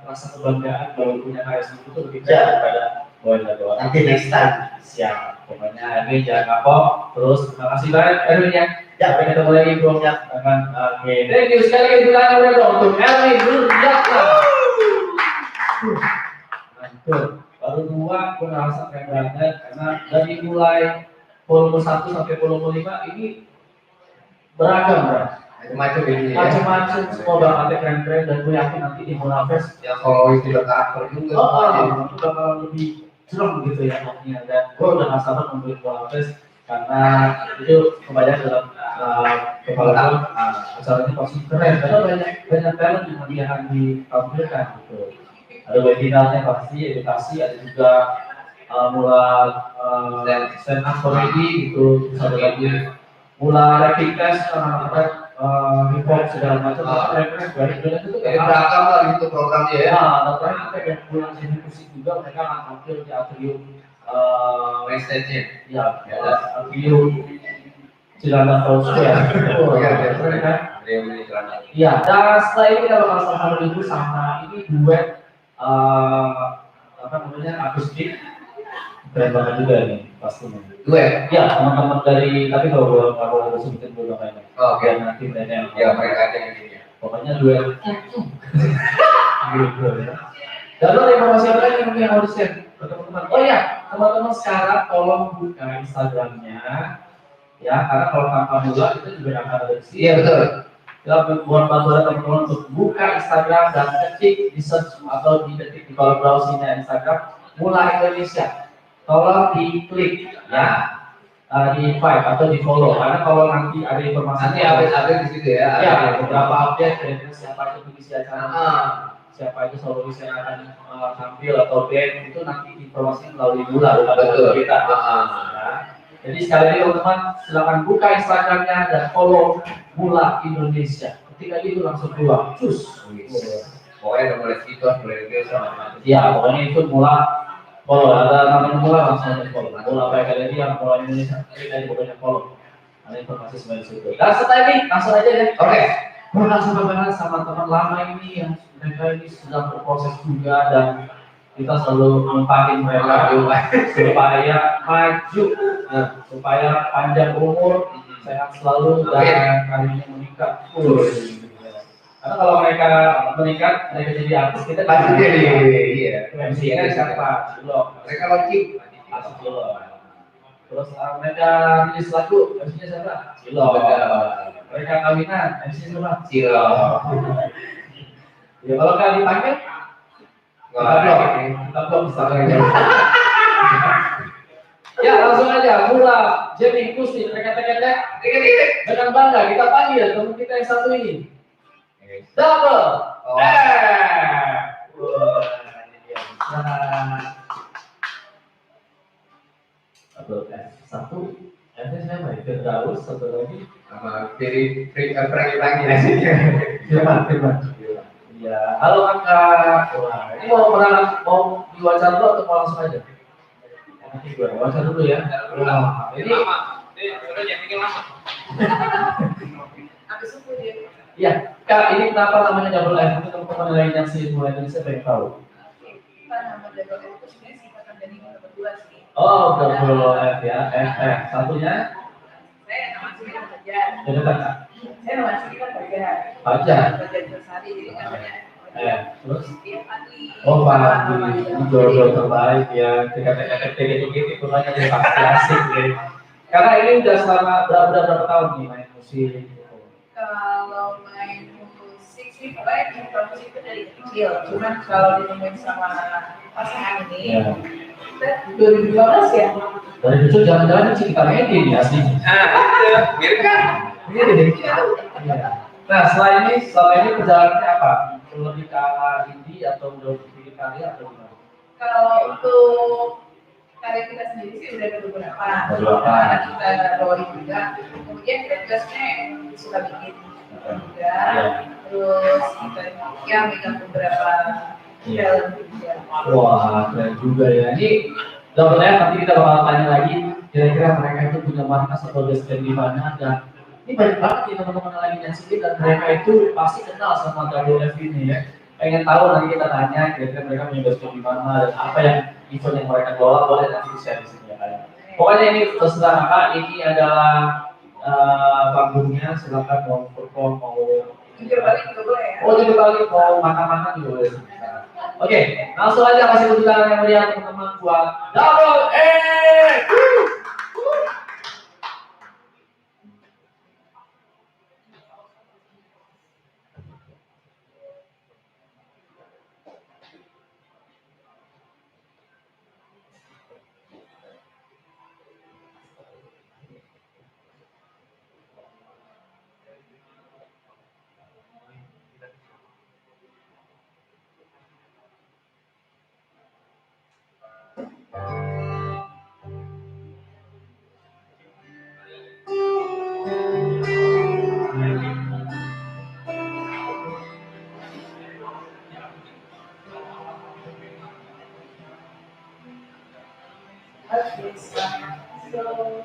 rasa kebanggaan bahwa punya karya sendiri itu lebih baik daripada bawain lagu orang. Nanti next time. Siap. Pokoknya Erwin jangan kapok. Terus terima kasih banyak Erwin ya. Sampai ketemu lagi bro. Oke. Thank you sekali lagi bilang udah dong untuk Erwin Nurjatna. Mantul. Baru 2 gue ngerasa keren banget karena dari mulai volume 1 sampai volume 5 ini beragam bro. Macam-macam ini ya. Macam-macam semua bakatnya keren-keren dan gue yakin nanti di Monafest Yang solois juga karakter juga. itu bakal lebih jerem gitu ya pokoknya. Dan gue udah gak sabar nungguin Monafest karena itu kebanyakan dalam kepala gue acaranya pasti keren karena banyak talent yang akan ditampilkan gitu. Ada webinarnya pasti, edukasi, ada juga stand up comedy gitu, terus ada lagi rapid test anak-anak hip hop segala macam, keren-keren banyak itu Jadi beragam lah gitu programnya ya. Nah, terakhir kita kayak bulan sini musik juga mereka akan tampil di atrium Main stage-nya. ya atrium Cilanda Town Square. Keren kan? Iya, dan setelah ini kita bakal sama-sama dulu sama ini duet akustik keren banget juga nih pastinya. Duet. Ya teman-teman dari tapi kalau gue sebutin dulu namanya. Oke. Nanti bandnya. Ya mereka aja yang ini. Pokoknya duet. Gitu ya. Dan lo informasi apa lagi yang harus share ke teman-teman? Oh ya, teman-teman sekarang tolong buka Instagramnya ya, karena kalau tanpa Mula itu juga akan ada di sini. Iya betul. Kita buat bantuan teman-teman untuk buka Instagram dan ketik di search atau diketik di kolom browsingnya Instagram Mula Indonesia. Tolong diklik ya, di invite atau di follow karena kalau nanti ada informasi Nanti update di situ ya. ya beberapa update kira-kira siapa itu pengisi acara, siapa itu solois yang akan tampil atau band itu nanti informasi melalui Mula Betul. kita. Ya. Jadi sekali lagi teman-teman silakan buka Instagramnya dan follow Mula Indonesia. Ketika itu langsung keluar, cus. Pokoknya udah mulai fitur, mulai biasa macam-macam. Ya pokoknya itu Mula. Follow, ada namanya Mula langsung follow. Mula apa kali ini yang Mula Indonesia, kita pokoknya follow. Ada informasi semuanya di situ. Dan setelah ini langsung aja deh. Oke. Gue langsung berbicara sama teman lama ini yang mereka ini sedang berproses juga dan kita selalu mempahin mereka supaya maju, supaya panjang umur, sehat selalu dan karirnya meningkat. Karena kalau mereka meningkat, mereka jadi artis kita Pasti jadi, iya. MC-nya siapa? Belum. Mereka launching. Masuk dulu. Terus mereka rilis lagu, MC-nya siapa? Silo. Mereka kawinan, MC-nya siapa? Silo. Ya kalau nggak dipanggil, kita belum bisa. Ya langsung aja, Mula, Jenny, Kusti, tek-tek-tek, dengan bangga kita panggil teman kita yang satu ini. Double. Wah, ini dia. Satu, siapa ya? Firdaus, satu lagi. Sama Frankie lagi. Firman. Iya, halo kakak. Wah, ini mau diwawancara dulu atau mau langsung aja? Nanti gue wawancara dulu ya. Nah, ini Udah jangan bikin lama. Habis itu dia. Iya, Kak, ini kenapa namanya double F? Itu teman-teman lain yang sih mulai Indonesia pengen tahu. Kita nama double F itu sebenarnya singkatan dari kita berdua sih. Oh, double F ya, F. Satunya? Saya nama asli kan Fajar. Jadi Kak, Saya nama asli kan Fajar. Fajar. Fajar Bersari, jadi namanya. Terus? Dia Fadli. Oh, Fadli, ini jodoh terbaik ya. Tek-tek gitu, pokoknya dia pasti asik ya. Kakak ini udah selama berapa tahun nih main musik? Kalau main musik sih, pokoknya kita musik itu dari kecil. Cuman kalau ditemuin sama pasangan ini, kita 2015 ya. Dari kecil jangan-jangan cinta Medi nih aslinya. Mirip kan? Iya. Nah, selama ini perjalanannya apa? Lebih ke arah indie atau udah bikin karya atau gimana? Kalau untuk karya kita sendiri sih udah ada beberapa. Karena kita bawain juga. Kemudian kita juga sebenarnya suka bikin juga. Terus kita ya megang beberapa film juga. Wah, keren juga ya. Ini double F, nanti kita bakal tanya lagi kira-kira mereka itu punya markas atau base camp di mana, dan ini banyak banget nih teman-teman lagi yang sini dan mereka itu pasti kenal sama double F ini ya. Pengen tahu, nanti kita tanya kira-kira mereka punya base camp di mana dan apa yang event yang mereka kelola, boleh nanti di-share di sini ya kalian. Pokoknya ini terserah kakak, ini adalah panggungnya, silakan mau perform, mau Jujur balik juga boleh ya. oh jadi balik mau makan-makan juga boleh. Oke, langsung aja kasih tepuk tangan yang meriah teman-teman buat double A.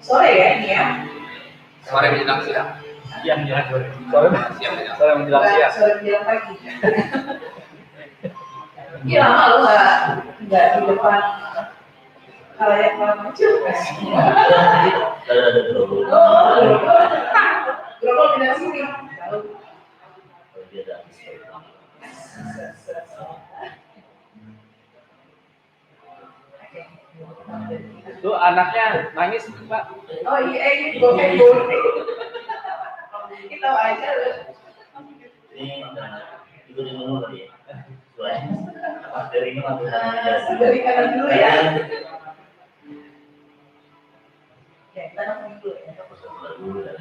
Sore ya ini ya. Sore menjelang siang. Yang jelas sore. Siang menjelang. Sore menjelang siang. Sore menjelang pagi. Iya lama lu nggak di depan halayak macam. Ada gerobak. Gerobak pindah sini. Itu anaknya nangis Pak. Oh iya ini gue kita aja. Ini itu di mana tadi? Dari ini masuk Dari kanan dulu ya. Ya kita nongkrong dulu ya.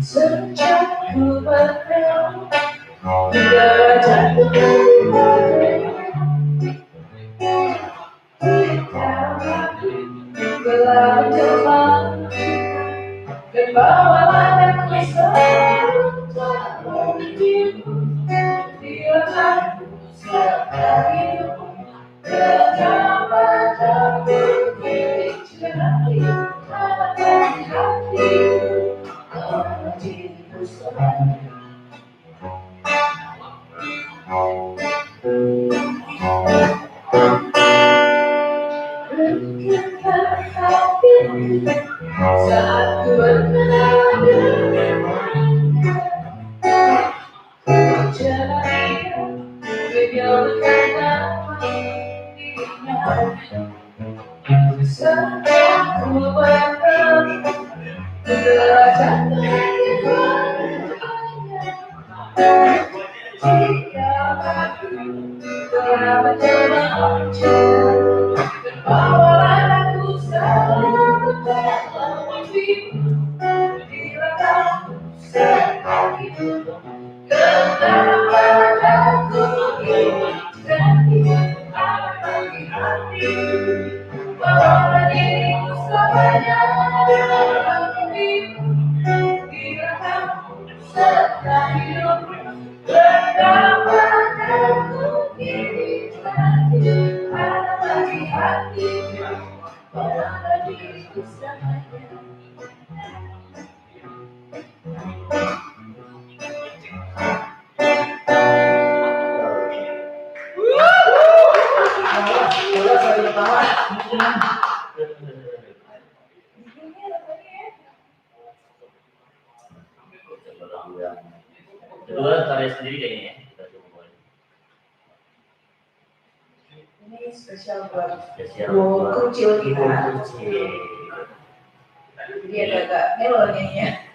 Sejak ku bertemu hingga jatuh belajar dan bawalah aku selalu dirimu bila aku sekali kenapa tak berdiri jari hati hati. Saat ku berada Kedua karya sendiri kayaknya ya. Kita coba mulai. Ini spesial buat Spesial duo buat krucil kita. krucil. Jadi agak melo nyanyinya.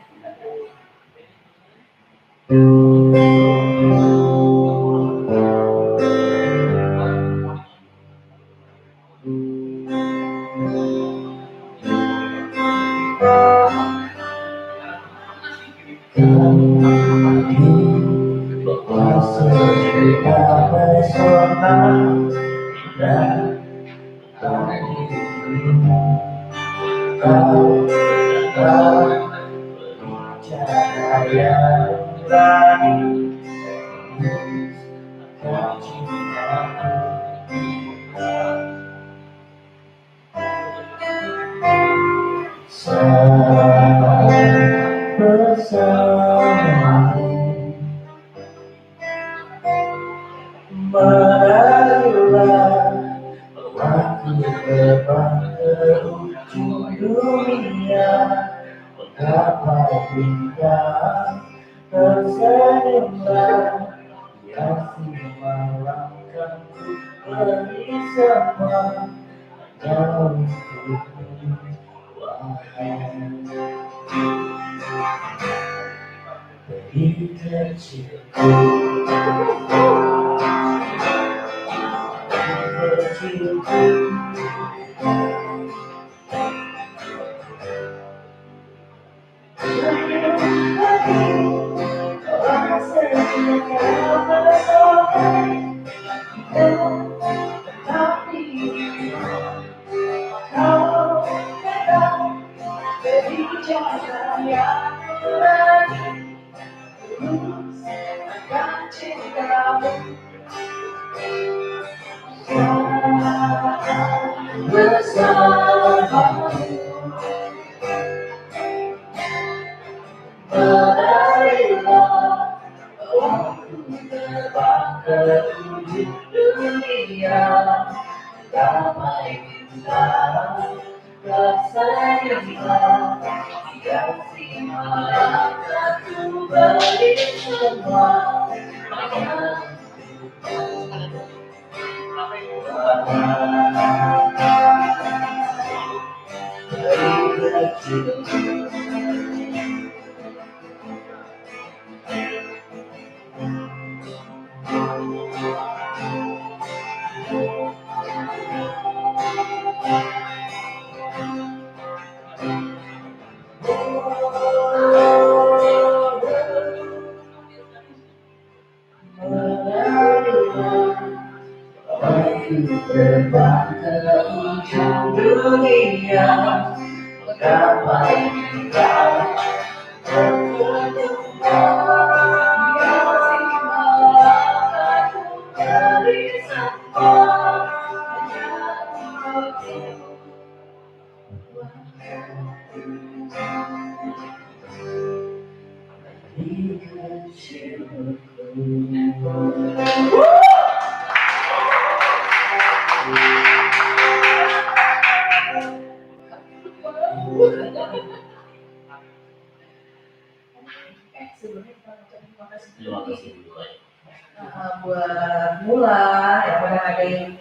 ngadain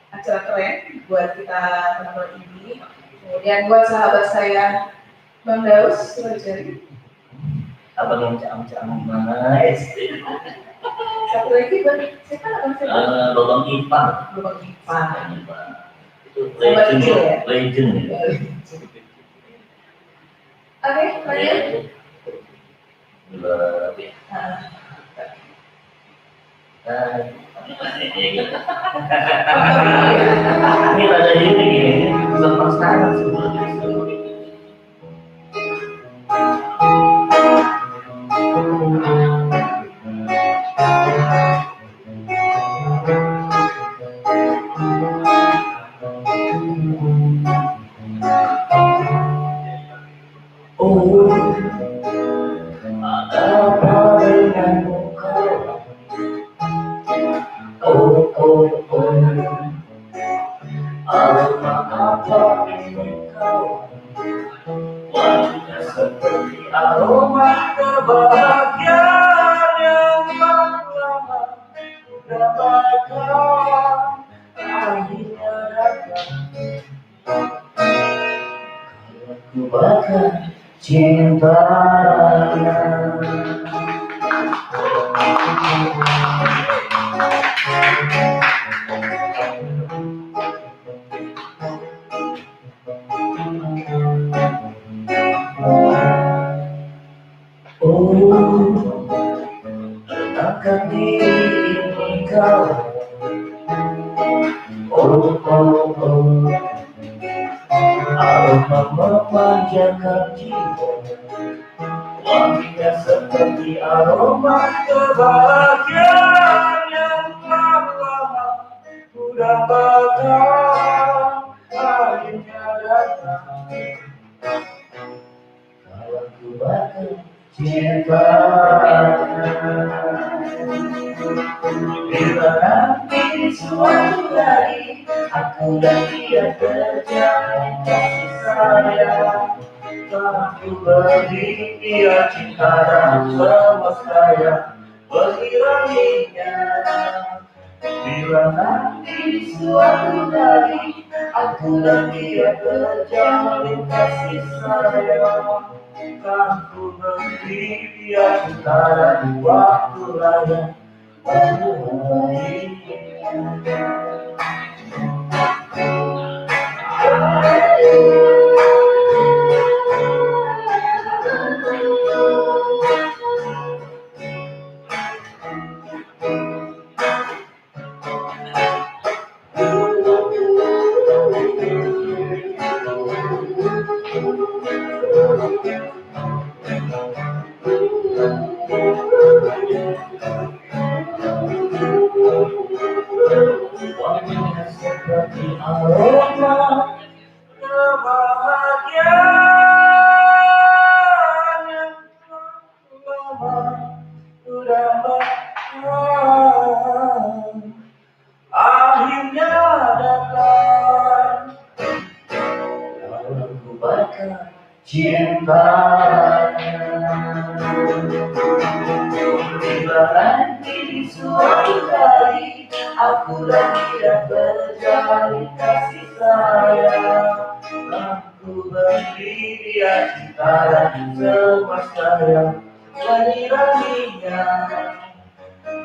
acara keren buat kita teman-teman ini. Kemudian buat sahabat saya Bang Daus, Rojari. Abang yang cam-cam nice. Satu lagi buat siapa abang siapa? Lubang Ipang. Lubang Ipang. Itu legend ya. Legend. Oke, lanjut. Lebih. Ini ada ini gini, lepas tangan sebenarnya. Oh, ada apa denganmu kau? Oh, oh, oh, aroma apa ini kau? Wanginya seperti aroma kebahagiaan yang lama udah bakal akhirnya datang. Kalau ku bakal cintanya. Tenangkan diri ini kau. Oh, oh, oh, aroma memanjakan jiwa. Wanginya seperti aroma kebahagiaan yang lama udah bakal akhirnya datang. Kalau ku bakal cinta, bila nanti suatu hari aku dan dia terjalin kasih sayang, aku beri dia cinta dan semesta yang mengiranginya. Bila nanti suatu hari aku dan dia terjalin kasih sayang, aku beri dia cinta dan waktu layak mengiranginya. Wanginya seperti aroma kebahagiaan yang lama sudah bakal akhirnya datang. Kalau ku bakal cintanya, bila nanti suatu hari aku dan dia berjalin kasih sayang, aku beri dia cinta dan semesta yang mengiranginya.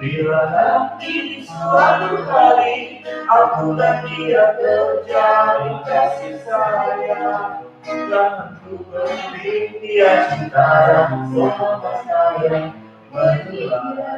Bila nanti suatu hari aku dan dia berjalin kasih sayang, aku beri dia cinta dan semesta yang mengiranginya.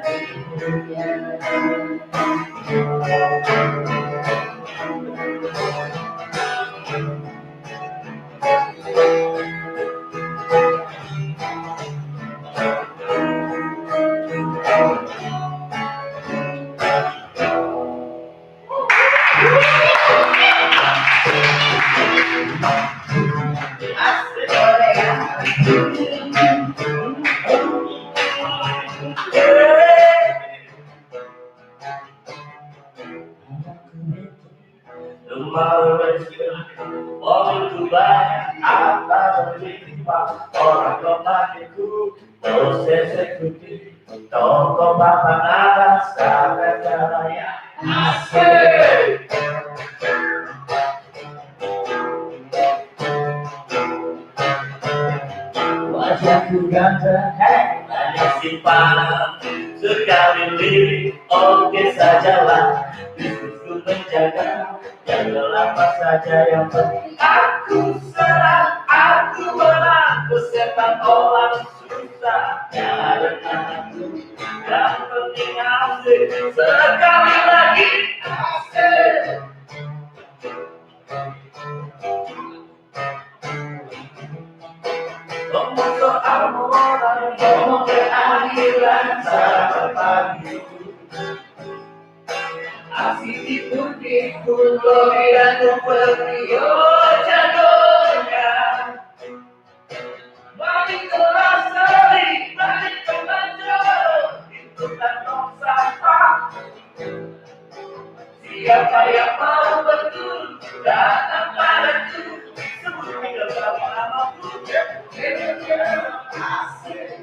Mobilku banyak, apa berlimpah, orang pemakiku terus eksekutif, toko papan atas, kakak caranya asik. saja. Hanya simpanan sekali lirik, oke sajalah. Bisnisku menjaga, jagalah apa saja yang penting. Aku serang, aku menang, kesetan orang susah. Karena aku yang penting asik, sekali lagi asik. Ngomong soal moral, ngomong keakhiran sampai pagi. Asik tipu-tipu, lobby dan seperti jagonya. Mari kelas seri, mari kelanjut, itu kan tong sampah. Siapa yang mau betul, datang padaku, sebut beberapa namaku. Asik.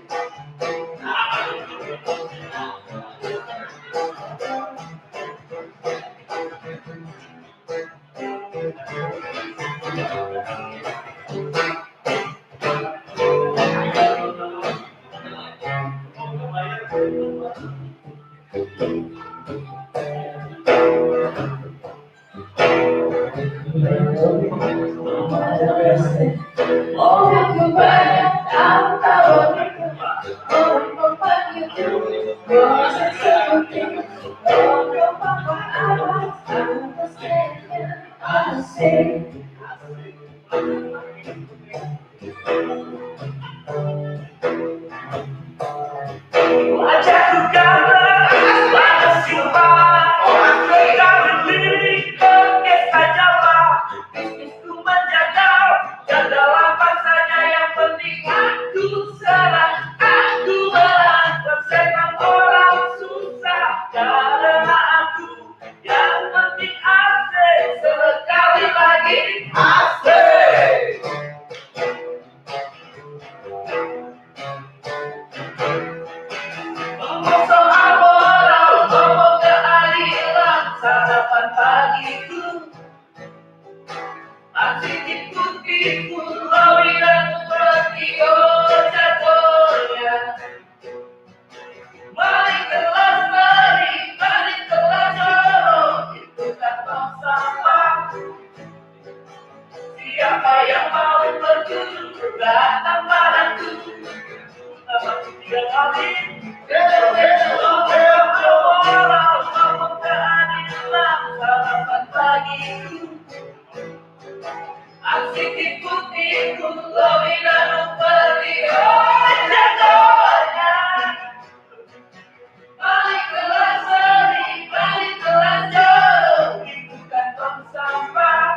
Orang kembali, aku tahu orang kembali itu proses seperti orang papa awas, aku setia, asik. Wajahku gambar, wajah simpan, orang sekali lirik, oke sajalah. Bisnisku menjaga, jagalah apa saja yang penting. Aku serang, aku menang, tersenyum orang susah. Karena aku yang penting asik, sekali lagi asik. Ngomong soal moral, ngomong keadilan, sarapan pagiku. Asik tipu-tipu, lobby dan seperti jatuhnya. Mari kelas lari, mari kelas jorok, itu kan tong sampah. Siapa yang mau berguru, datang padaku. Nama tiga kali. Ngomong keadilan, sarapan pagiku. Asik tipu-tipu, lobby dan seperti jatuhnya. Balik kelas seri, balik kelas jorok, itu kan tong sampah.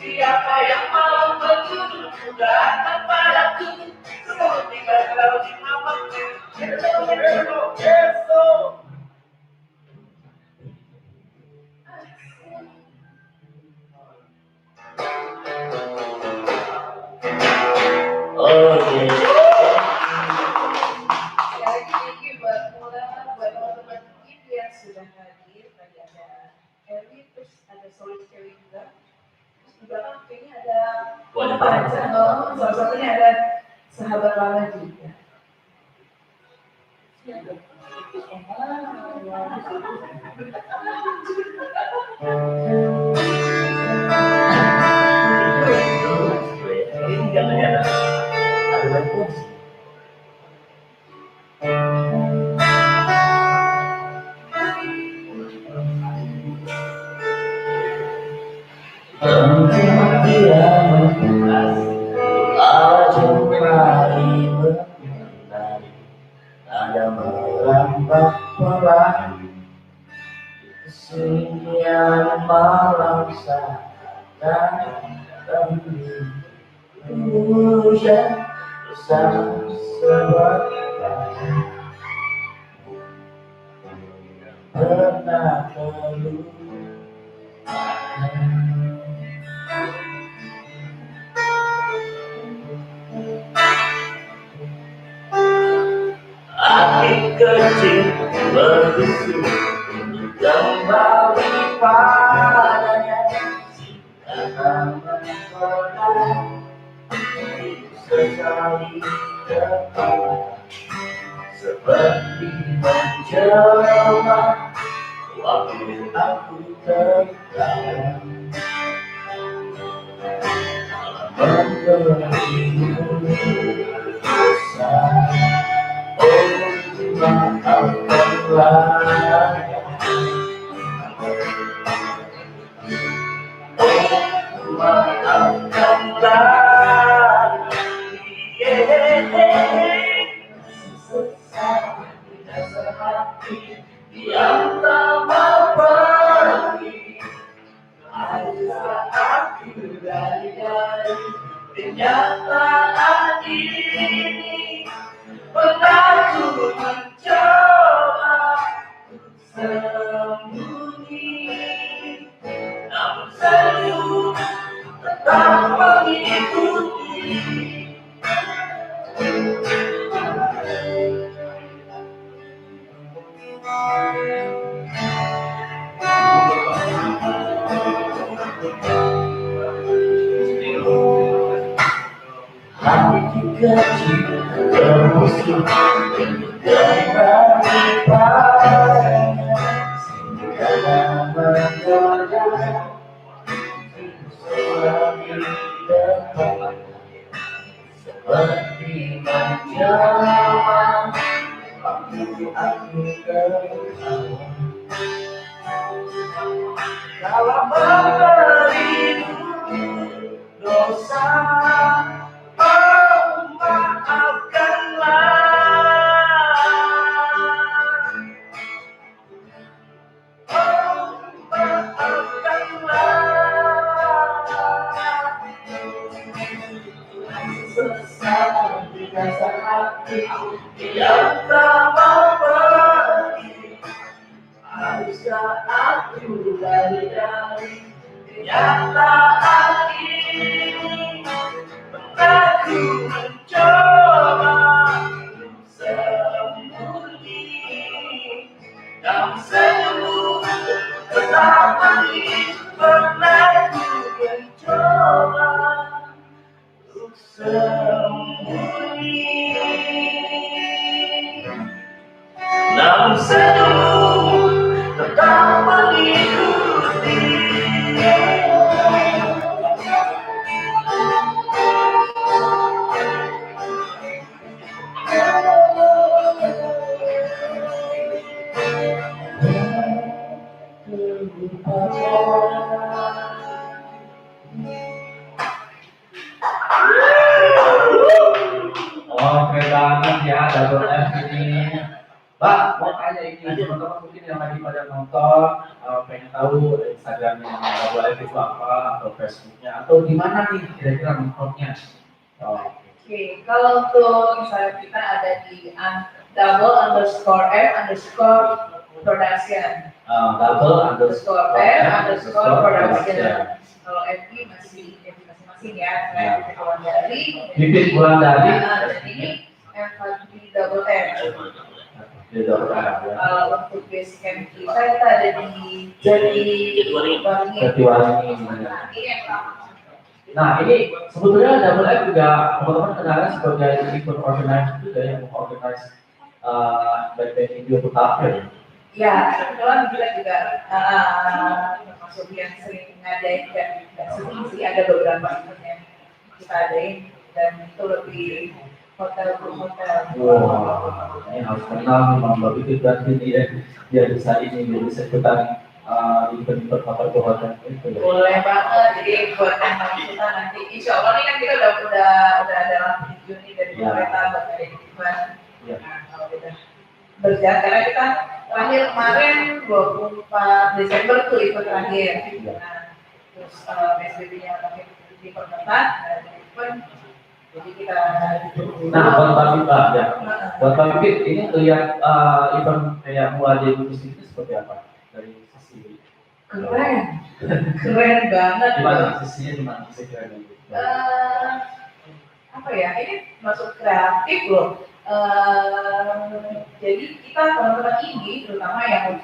Siapa yang mau berguru, datang padaku. Semua tinggal kalau di namaku. Esok. Oke. Sekali lagi thank you buat Mula, buat teman-teman kita yang sudah hadir. Tadi ada Erwi, terus ada Solid Cherry juga. Terus di belakang kayaknya ada salah satunya ada sahabat lama juga. Ini katanya ada bantuan sih. Entah dia mengulas, laju mari menari, ada melambat pelan, kesunyian malam saat kami hujan bersama sebatang pernah terluka. Hati kecil berbisu kembali padanya, cinta menggoda. saling dekat, seperti menjelma waktu aku tertawa, memberimu rasa. Oh, maafkanlah, maafkanlah, sesat dasar hati yang tak mau pergi. Ada aku dari kenyataan ini, pernah ku mencoba sembunyi, namun selalu tetap mengikuti. Hati kecil terusik kembali padanya, karena menggoda selalu dekat, seperti menjelma waktu aku tertawa. Kalau memberimu dosa, oh maafkanlah, oh maafkanlah, sesat di dasar hati yang tak mau pergi. Haruskah aku lari-lari kenyataan ini, pernah ku mencoba sembunyi, namun selalu tetap manis. Pernah ku mencoba untuk sembunyi, namun selalu tetap mengikuti. Oh, keren banget ya, double F ini. Pak, mau tanya ini, teman-teman mungkin yang lagi pada nonton, pengen tahu Instagramnya double F itu apa, atau Facebooknya, atau di mana nih kira-kira nontonnya? Oh. Oke, kalau untuk Instagram kita ada di double_f_production. double_f_production. Kalau FB masih masing-masing ya, saya kawan dari. Bibit bulan dari. Dan ini FB double F. Kalau untuk base camp kita ada di Jatiwangi. Nah, ini yang pertama. Nah, ini sebetulnya double F juga teman-teman kenalnya sebagai event organizer juga yang mengorganize baik-baik video untuk tampil. Ya, kebetulan kita juga termasuk yang sering ngadain dan tidak sering sih, ada beberapa event yang kita adain dan itu lebih hotel. Wow, ini harus kenal memang Mbak Bibit berarti dia bisa ikutan event hotel ke hotel itu. Boleh banget, jadi buat yang kita nanti, insya Allah nih kan kita udah ada video nih dari pemerintah buat ada event. Nah, kalau kita berjalan, karena kita terakhir kemarin 24 Desember tuh event terakhir. Nah, terus PSBB-nya terakhir diperketat, ada event. Jadi kita Nah, buat Mbak Bibit, ini lihat event kayak Muade Industri itu seperti apa dari sisi keren banget. Gimana sisinya, gimana sisi keren? Apa ya? Ini masuk kreatif loh. Jadi kita teman-teman ini, terutama yang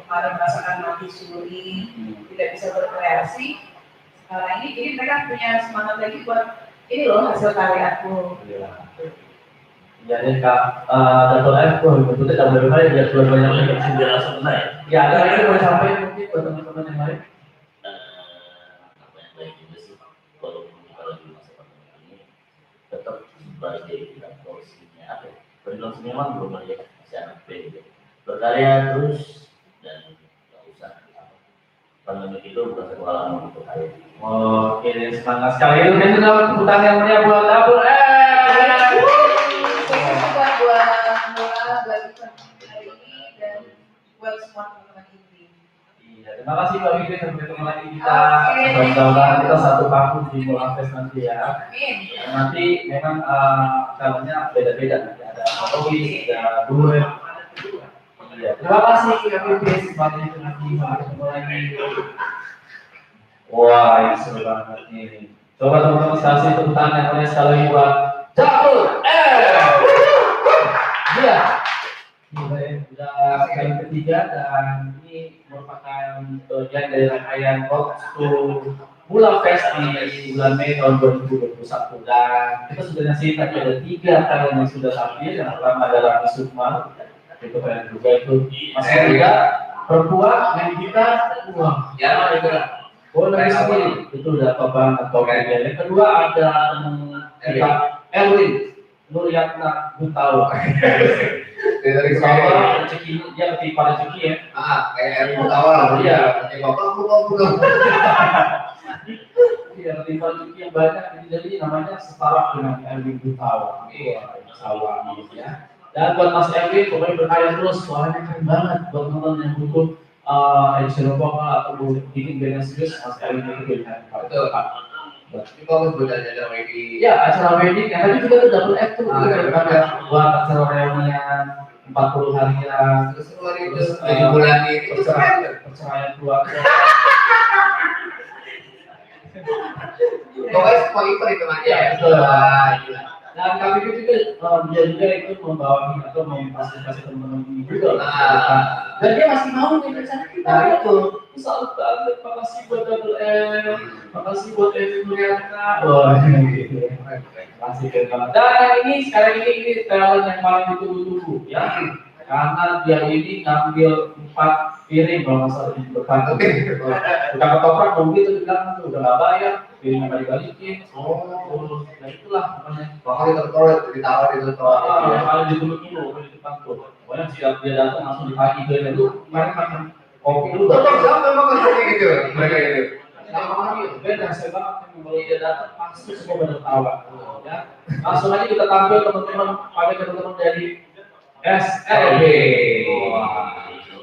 kemarin merasakan mati suri, tidak bisa berkreasi, sekarang ini jadi mereka punya semangat lagi buat ini loh hasil karyaku. Iya. Jadi Kak, Dato' F, bentuknya tak boleh kali biar keluar banyak lagi. Sudah selesai. Ya, ada lagi boleh sampaikan mungkin buat teman-teman yang lain. Apa yang baik juga sih, walaupun kalau di masa pandemi ini tetap sebagai kita porsinya apa ya? Berlangsung memang belum banyak masih anak gitu. Berkarya terus dan nggak usah. Pandemi itu bukan satu halangan untuk kalian. Oke, semangat sekali. Itu kan sudah tepuk yang meriah buat Dato' F. Juga buat Mula, buat hari ini dan buat semua teman-teman ini. Iya, terima kasih Mbak Vivi, sampai ketemu lagi kita. Oke. Mudah-mudahan kita satu paku di Bola Fest nanti ya. Amin. Nanti memang calonnya beda-beda nanti ada Owi, ada Duet. Iya, terima kasih Mbak Vivi, semuanya itu nanti sampai ketemu lagi. Wah, ini seru banget nih. Coba teman-teman kasih tepuk tangan yang meriah sekali buat Dato' F. Iya. Ini sudah kali ketiga dan ini merupakan bagian dari rangkaian Road to Bola Fest di bulan Mei tahun 2021 dan kita sudah ngasih tadi ada 3 kalian yang sudah tampil. Yang pertama adalah Sukma, itu kalian juga itu masih muda, perempuan, main gitar, wah, Ya, itu. oh dari sendiri itu udah top banget top banget. Yang kedua ada kita Erwin Nuryatna Gutawa. Dari Sama rezeki dia lebih pada rezeki ya. kayak air Gutawa. Iya. Bukan. Iya, lebih pada rezeki yang banyak. Jadi namanya setara dengan Erwin Gutawa. Iya, sawah ya. Dan buat Mas Erwin, pokoknya berkarya terus. Suaranya keren banget buat teman-teman yang butuh edition vokal atau bikin band yang serius. Mas Erwin itu pilihan. Betul. Itu bagus buat ada wedding. Ya, acara wedding yang tadi juga tuh double F tuh. Ah, Itu kan buat acara reunian 40 harian. Terus keluar itu 7 bulan ini. Itu Perceraian keluarga. pokoknya semua itu aja. Ya, betul. Gila. Dan kami juga dia juga itu membawahi atau memfasilitasi teman-teman ini juga. Ah. Dan dia masih mau nih rencana kita. Nah, itu. Salut banget, makasih buat Double M, makasih buat Evi Muriana. Wah, gitu. Masih keren banget. Dan yang ini sekarang ini talent yang paling ditunggu-tunggu ya. Karena dia ini ngambil 4 piring kalau nggak salah di depan. Bukan ketoprak, mungkin itu bilang tuh udah nggak bayar, piringnya nggak dibalikin. Oh, nah itulah pokoknya. Pokoknya terkorek, ditaruh di situ. Kalau ditunggu-tunggu di depan tuh. Pokoknya siap dia datang langsung dipagi ke itu. Kemarin makan kopi dulu. Siapa memang seperti gitu? Mereka itu. Beda, saya banget kalau dia datang pasti semua pada tawa. Ya, langsung aja kita tampil teman-teman, pada teman-teman dari SLB.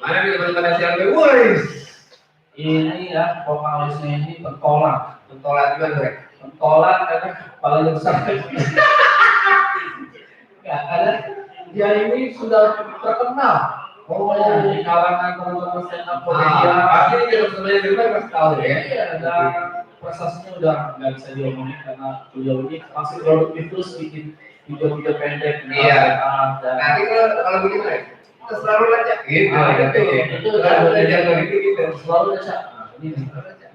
Mana nih teman-teman SLB? Woi. Ini ya vokalisnya ini pentolan. Pentolan gimana, Bre? Pentolan karena kepalanya besar. Ya, karena dia ini sudah terkenal. Pokoknya di kalangan teman-teman stand up komedian. Pasti ini juga sebenarnya di rumah pasti tahu ya. Iya, dan prestasinya udah nggak bisa diomongin karena beliau ini masih produktif terus bikin video-video pendek. Iya. Dan Nanti kalau begini, Bre, kita selalu aja. Gitu. itu Selalu aja gitu gitu. selalu aja. Ini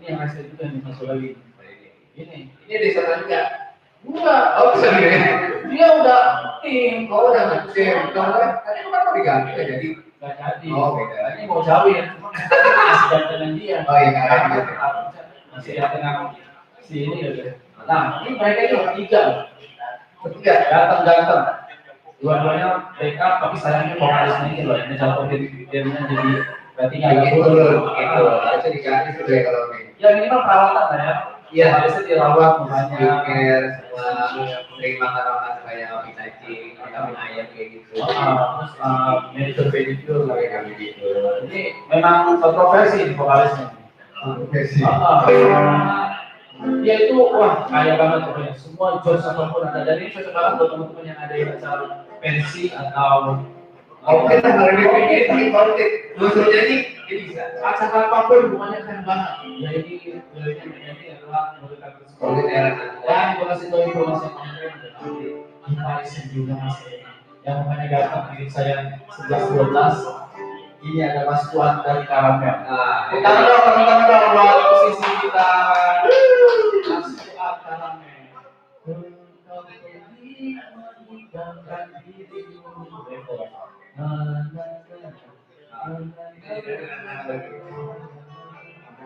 yang hasil juga yang masuk lagi. Ini Ini di sana juga. enggak. Oh, sendiri. Dia udah tim. Oh, udah ngecek. Kemarin tadi kan mau diganti nggak jadi. Nggak jadi. Oh, beda. Ini mau jauhin. Masih dengan dia. Oh iya, nggak ada. Masih dengan si ini ya. Nah, ini mereka itu bertiga. Ketiga. Ganteng-ganteng. Dua-duanya backup, tapi sayangnya vokalisnya ini loh. Ini jatuh filmnya jadi berarti nggak ada Gitu. turun. Gitu. Harusnya diganti sudah ya kalau ini. Ya minimal perawatan lah ya. Iya. Harusnya dirawat makanya. Skincare, semua sering makan kayak cacing, vitamin ayam kayak gitu. Terus manicure pedicure Kayak kayak kami gitu. ini memang kontroversi nih vokalisnya. Oke sih. Dia itu wah kaya banget pokoknya. Semua jokes apapun ada dari ini cocok banget buat teman-teman yang ada yang acara pensi atau Oke lah kalau dia pikir ini konten, musuh jadi dia bisa. acara apapun hubungannya keren banget. Ya ini adalah memberikan Konten era dan gue kasih tahu informasi yang keren dan nanti kita juga masih yang namanya ganteng milik saya 11-12. Ini ada Mas Tuan dari Karamel. Nah, Kita dong teman-teman dong buat posisi kita. Mas Tuan Karamel.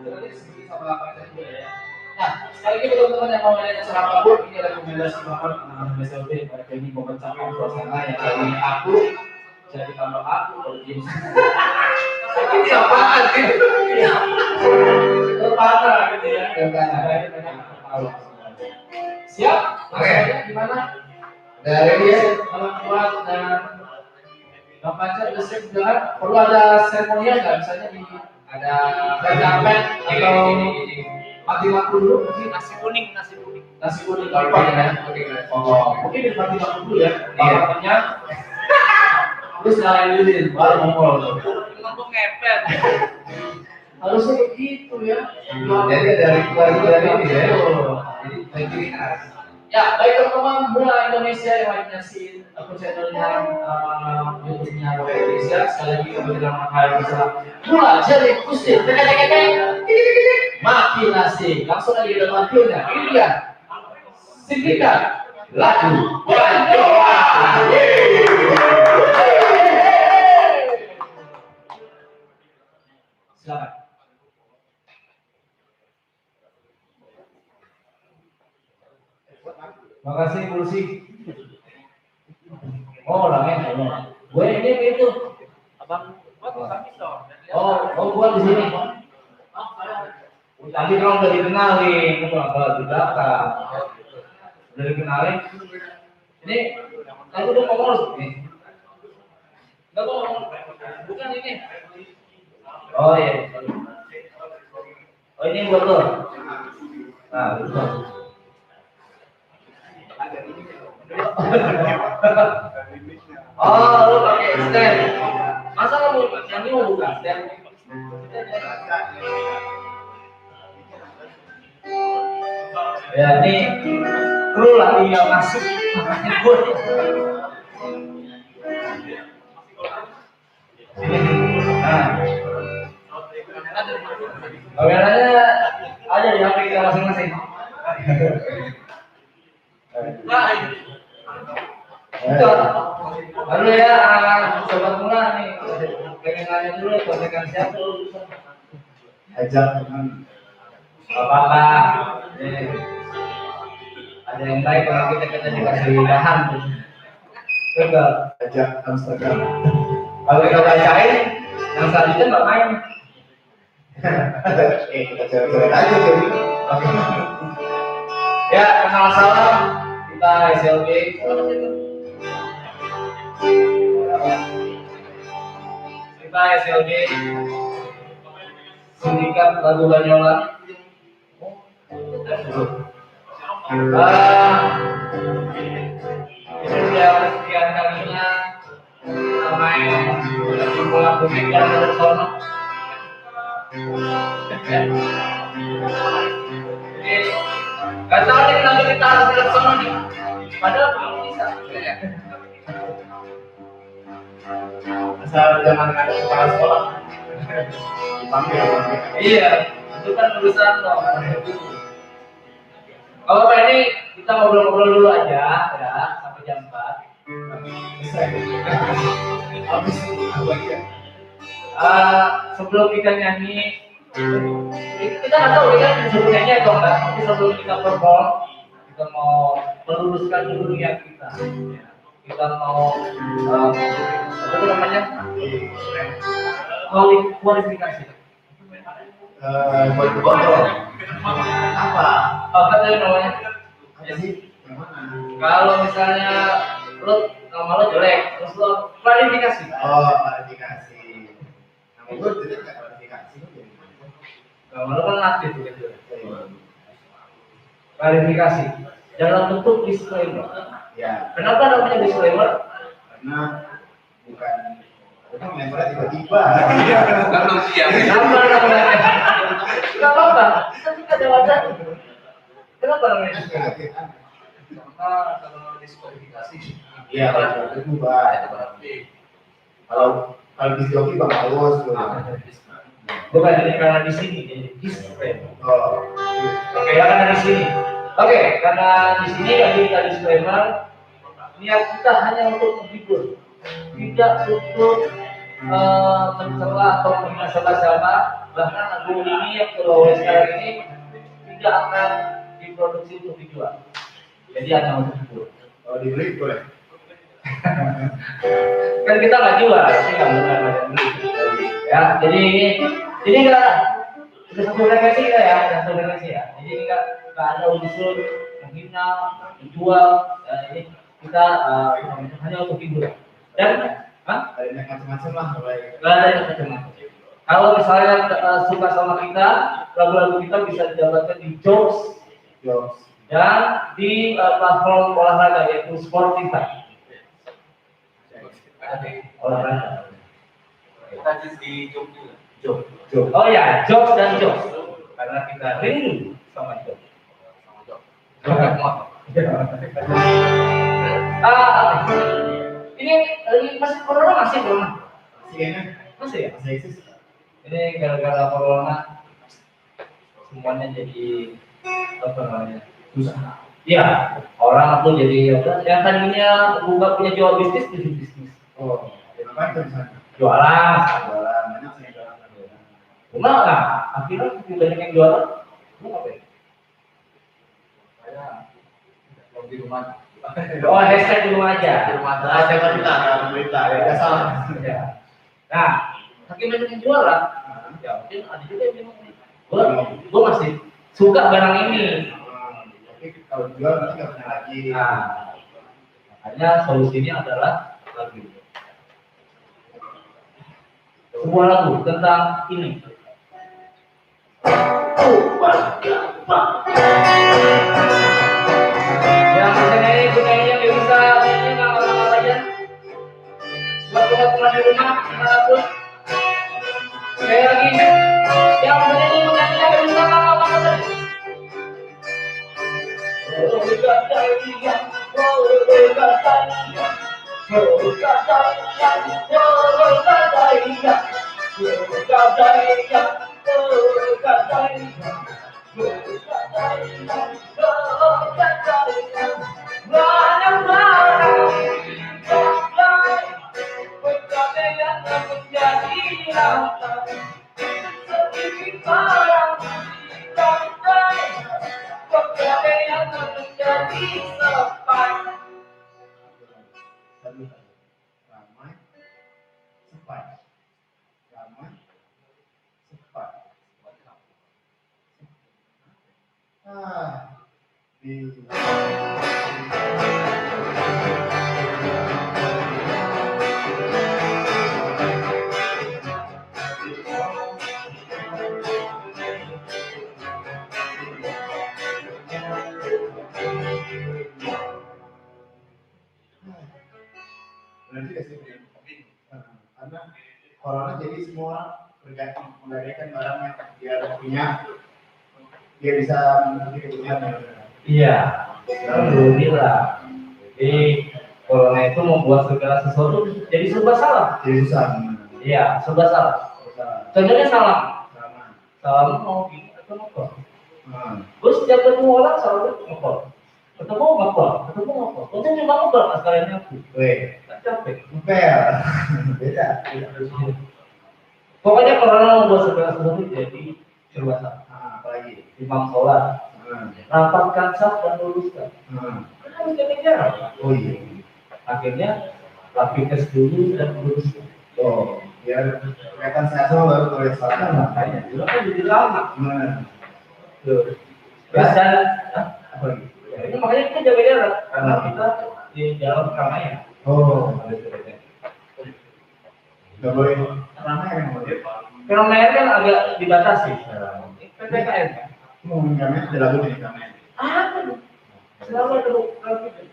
Nanti disebut sama apa saja ya. Nah, sekali lagi teman-teman yang mau nanya soal apapun, ini rekomendasi banget anak-anak SLB. Mereka ini memecahkan suasana yang dari aku jadi tambah aku pergi. Ini apaan gitu? Terpana gitu ya. Terpana. Tahu. Siap? Maksudnya gimana? Dari dia orang tua dan Bang Panca udah siap juga. Perlu ada seremonial nggak? Misalnya di ada pencapen atau mati maku dulu? Nasi kuning. Nasi kuning gampang ya. Oh, mungkin di mati maku dulu ya. Pakarnya. Terus lain baru ngomong. Ngomong ngepet. Harusnya begitu ya. Jadi dari keluarga ini ya. Jadi ciri khas. Ya, baik teman-teman Mula Indonesia yang lagi nyaksiin akun channelnya YouTube-nya Mula Indonesia. Sekali lagi kami dalam hal bersama Mula jadi kusir. Makin asik. Langsung aja ke tampilnya. Ini dia. Sindikat lagu Pancoa. Silakan. Makasih kursi. Oh, orangnya gue ini itu. Abang, kami dong. Oh, gua di sini. Tadi kalau udah dikenalin, itu apa di belakang. Udah dikenalin. Ini, aku udah ngomong nih. Enggak ngomong. Bukan ini. Oh iya. Oh ini buat lo. Nah, betul. Oh, lu pakai stand. Masa kamu nyanyi mau buka stand? Ya ini kru lagi yang masuk. Nah, kameranya ada di HP kita masing-masing. Lalu ya, sobat Mula nih, pengen nanya dulu kontekan siapa dulu? Ajak teman. Apa-apa, ada yang baik kalau kita dikasih bahan. Enggak, Ajak Amsterdam. kalau kita bacain, yang selanjutnya nggak main. Kita cewek-cewek aja jadi. Ya, kenal salam kita SLB. Kita SLB Sindikat Lagu Banyola. Ini dia sekian kalinya main bola bumi dan bersono. Jadi gak tahu nih kenapa kita harus bersono nih. Padahal belum bisa. Asal jangan ada kepala sekolah. Dipanggil. Iya, itu kan urusan loh. Kalau Pak ini kita ngobrol-ngobrol dulu aja ya sampai jam 4. Habis apa ya? Sebelum kita nyanyi, kita nggak tahu kan sebelum nyanyi atau enggak. Tapi sebelum kita perform, kita mau meluruskan dulu niat kita. Kita mau apa itu namanya? Kualifikasi. Buat kontrol. Apa? Apa tadi namanya? Apa sih? Yang mana? Kalau misalnya lo nama lo jelek, terus lo klarifikasi. Oh, klarifikasi. Nama gue jadi nggak klarifikasi. Nama lo kan aktif gitu. Klarifikasi. Dalam bentuk disclaimer. Ya, Kenapa namanya disclaimer? karena bukan membernya tiba-tiba. Belum siap. Kenapa namanya? Gak apa-apa. Kita ada wadah. Kenapa namanya disclaimer? Kalau diskualifikasi. Iya, kalau itu bukan. Kalau di joki bang Alus tuh. Bukan ini karena di sini jadi disclaimer. Oh, Oke, ya karena di sini. Oke, karena di sini lagi kita disclaimer. Niat kita hanya untuk menghibur, tidak untuk mencela atau menghina siapa. Bahkan lagu ini yang keluar sekarang ini tidak akan diproduksi untuk dijual. Jadi hanya untuk hibur. Oh, dibeli boleh. Kan kita nggak jual, sih nggak benar beli. Ya, jadi ini nggak ada satu frekuensi ya, ada satu frekuensi ya. Jadi ini nggak ada unsur menghina, dijual. Ya, ini kita hanya untuk hibur. Dan Ada yang macam-macam lah. nggak ada yang macam-macam. Kalau misalnya suka sama kita, lagu-lagu kita bisa didapatkan di Jobs dan di platform olahraga yaitu Spotify. Olahraga. Kita di Jogja. Oh ya, Jobs dan Jobs. Karena kita rindu sama Jobs. Ini masih corona masih corona. Masih ya? Masih eksis. Ini gara-gara corona semuanya jadi apa namanya susah. Iya, orang tuh jadi apa? Yang tadinya buka punya jual bisnis jadi bisnis. Oh, apa itu misalnya? Jualan. Jualan, banyak sih jualan. Cuma lah, akhirnya banyak yang jualan. Lu ngapain? Saya mau di rumah. Oh, hashtag di rumah aja. Di rumah Nah, aja. saya alhamdulillah, ya nggak salah. Ya. Nah, makin banyak yang jualan. Ya, mungkin ada juga yang bilang, gua masih suka barang ini. Tapi kalau jual nanti nggak punya lagi. Nah, makanya solusinya adalah lagu. Sebuah lagu tentang ini. Yang bisa nyanyi, penyanyinya nggak bisa nyanyi nggak aja. Buat teman-teman di rumah, dimanapun. Sekali lagi, yang menyanyi penyanyinya nggak bisa apa-apa aja. Ramai, sepai. Ramai, sepai. Di berarti gak sih karena corona jadi semua orang berganti menggadaikan barang yang dia punya, dia bisa memenuhi kebutuhannya. Iya, alhamdulillah. Jadi corona itu membuat segala sesuatu jadi serba salah. Jadi susah. Iya, serba salah. Contohnya salam. Salam mau gini atau ngokol. Terus setiap ketemu orang selalu ngokol. Ketemu ngokol. Terus juga ngokol sekalian aku. Weh, Tak capek. ngepel. Beda. Pokoknya corona membuat segala sesuatu jadi serba salah. Apalagi. Imam sholat, rapatkan saf dan luruskan. Kan harus jaga jarak. Oh iya. Akhirnya rapid test dulu dan luruskan. Oh, biar kelihatan sehat semua baru boleh Nah, sholat. makanya juga kan jadi lama. Tuh. Terus dan apa lagi? Ya, ini makanya kita jaga jarak karena kita di dalam keramaian. Oh, nggak boleh ramai kan boleh. Keramaian kan agak dibatasi sekarang. PPKM kan. Mau ngomongin ada lagu nih kamen. Apa tuh? Selalu ada lagu itu.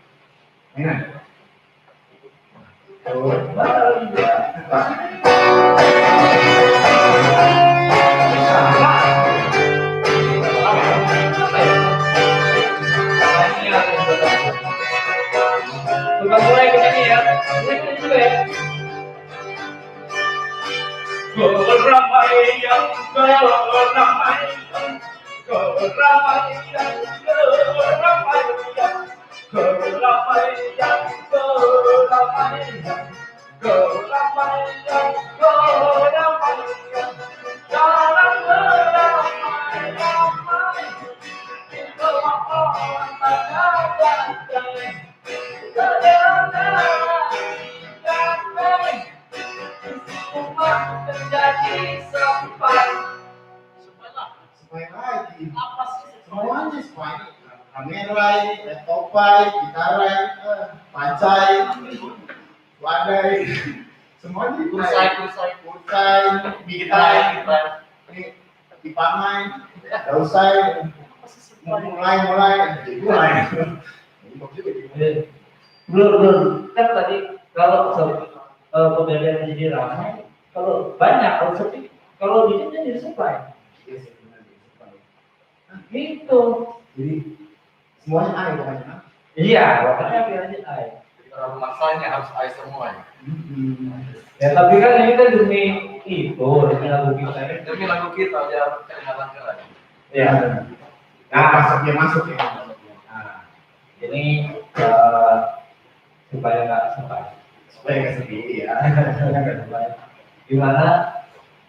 Enak. Oh, Baru juga. Pak. Suka mulai begini ya. Ini juga ya. Keramaian, keramaian, Main lagi. Apa sih? Semuanya main. Kamerai, topai, gitarai, pancai, wadai, semuanya kursai, bitai, ini dipangai, dausai, mulai. Belum kan tadi kalau pembelian jadi ramai, kalau banyak kalau sepi, kalau dikit jadi supply. Gitu. Jadi semuanya ada pokoknya. Iya, makanya biar air. Terlalu maksanya harus air semua ya. Ya tapi kan ini kan demi itu, demi lagu kita ini. Demi lagu kita biar kedengaran keren. Iya. Nah, masuk ya. Nah, ini supaya nggak sampai. Supaya nggak sedih ya. Gimana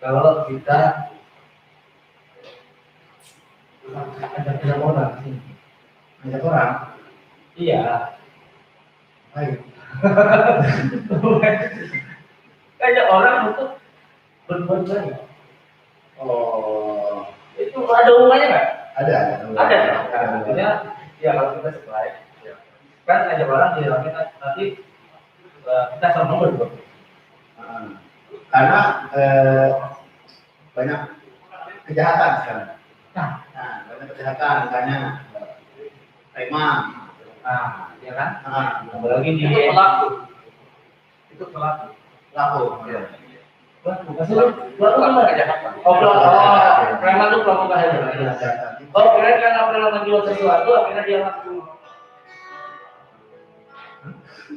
kalau kita ada orang sih? Banyak orang. Iya. Ayo. Kayak orang untuk berbuat baik. Oh, Itu ada hubungannya nggak? ada. Ada. Artinya ya kalau kita supply, kan ada orang di dalamnya nanti kita sama berdua. Karena banyak kejahatan sekarang. Nah, Banyak kejahatan, misalnya preman. ya kan? Apalagi Apalagi di Itu pelaku. Itu pelaku. laku. pelaku kejahatan. Oh, pelaku. Preman itu pelaku kejahatan. Oh, kira karena preman menjual sesuatu, akhirnya dia laku.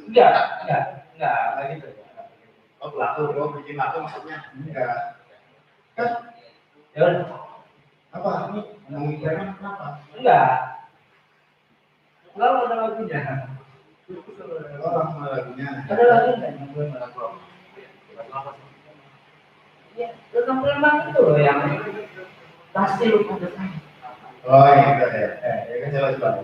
Enggak gitu. Oh, pelaku, bikin laku maksudnya enggak. Ya udah. Apa? Ini ngomongin preman kenapa? Enggak. Kalau ada lagunya. Oh, langsung ada lagunya. Ada lagunya yang gue lagu. Ya, tentang preman itu loh yang pasti lu pada tahu. Oh, iya, ya. Ya kan coba.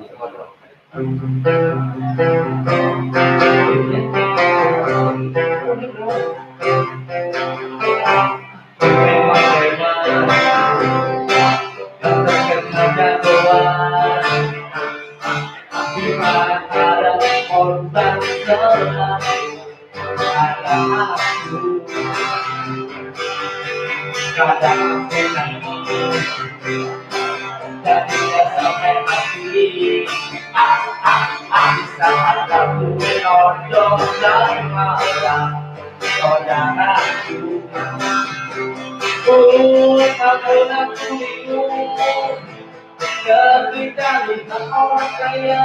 Ketika lihat orang kaya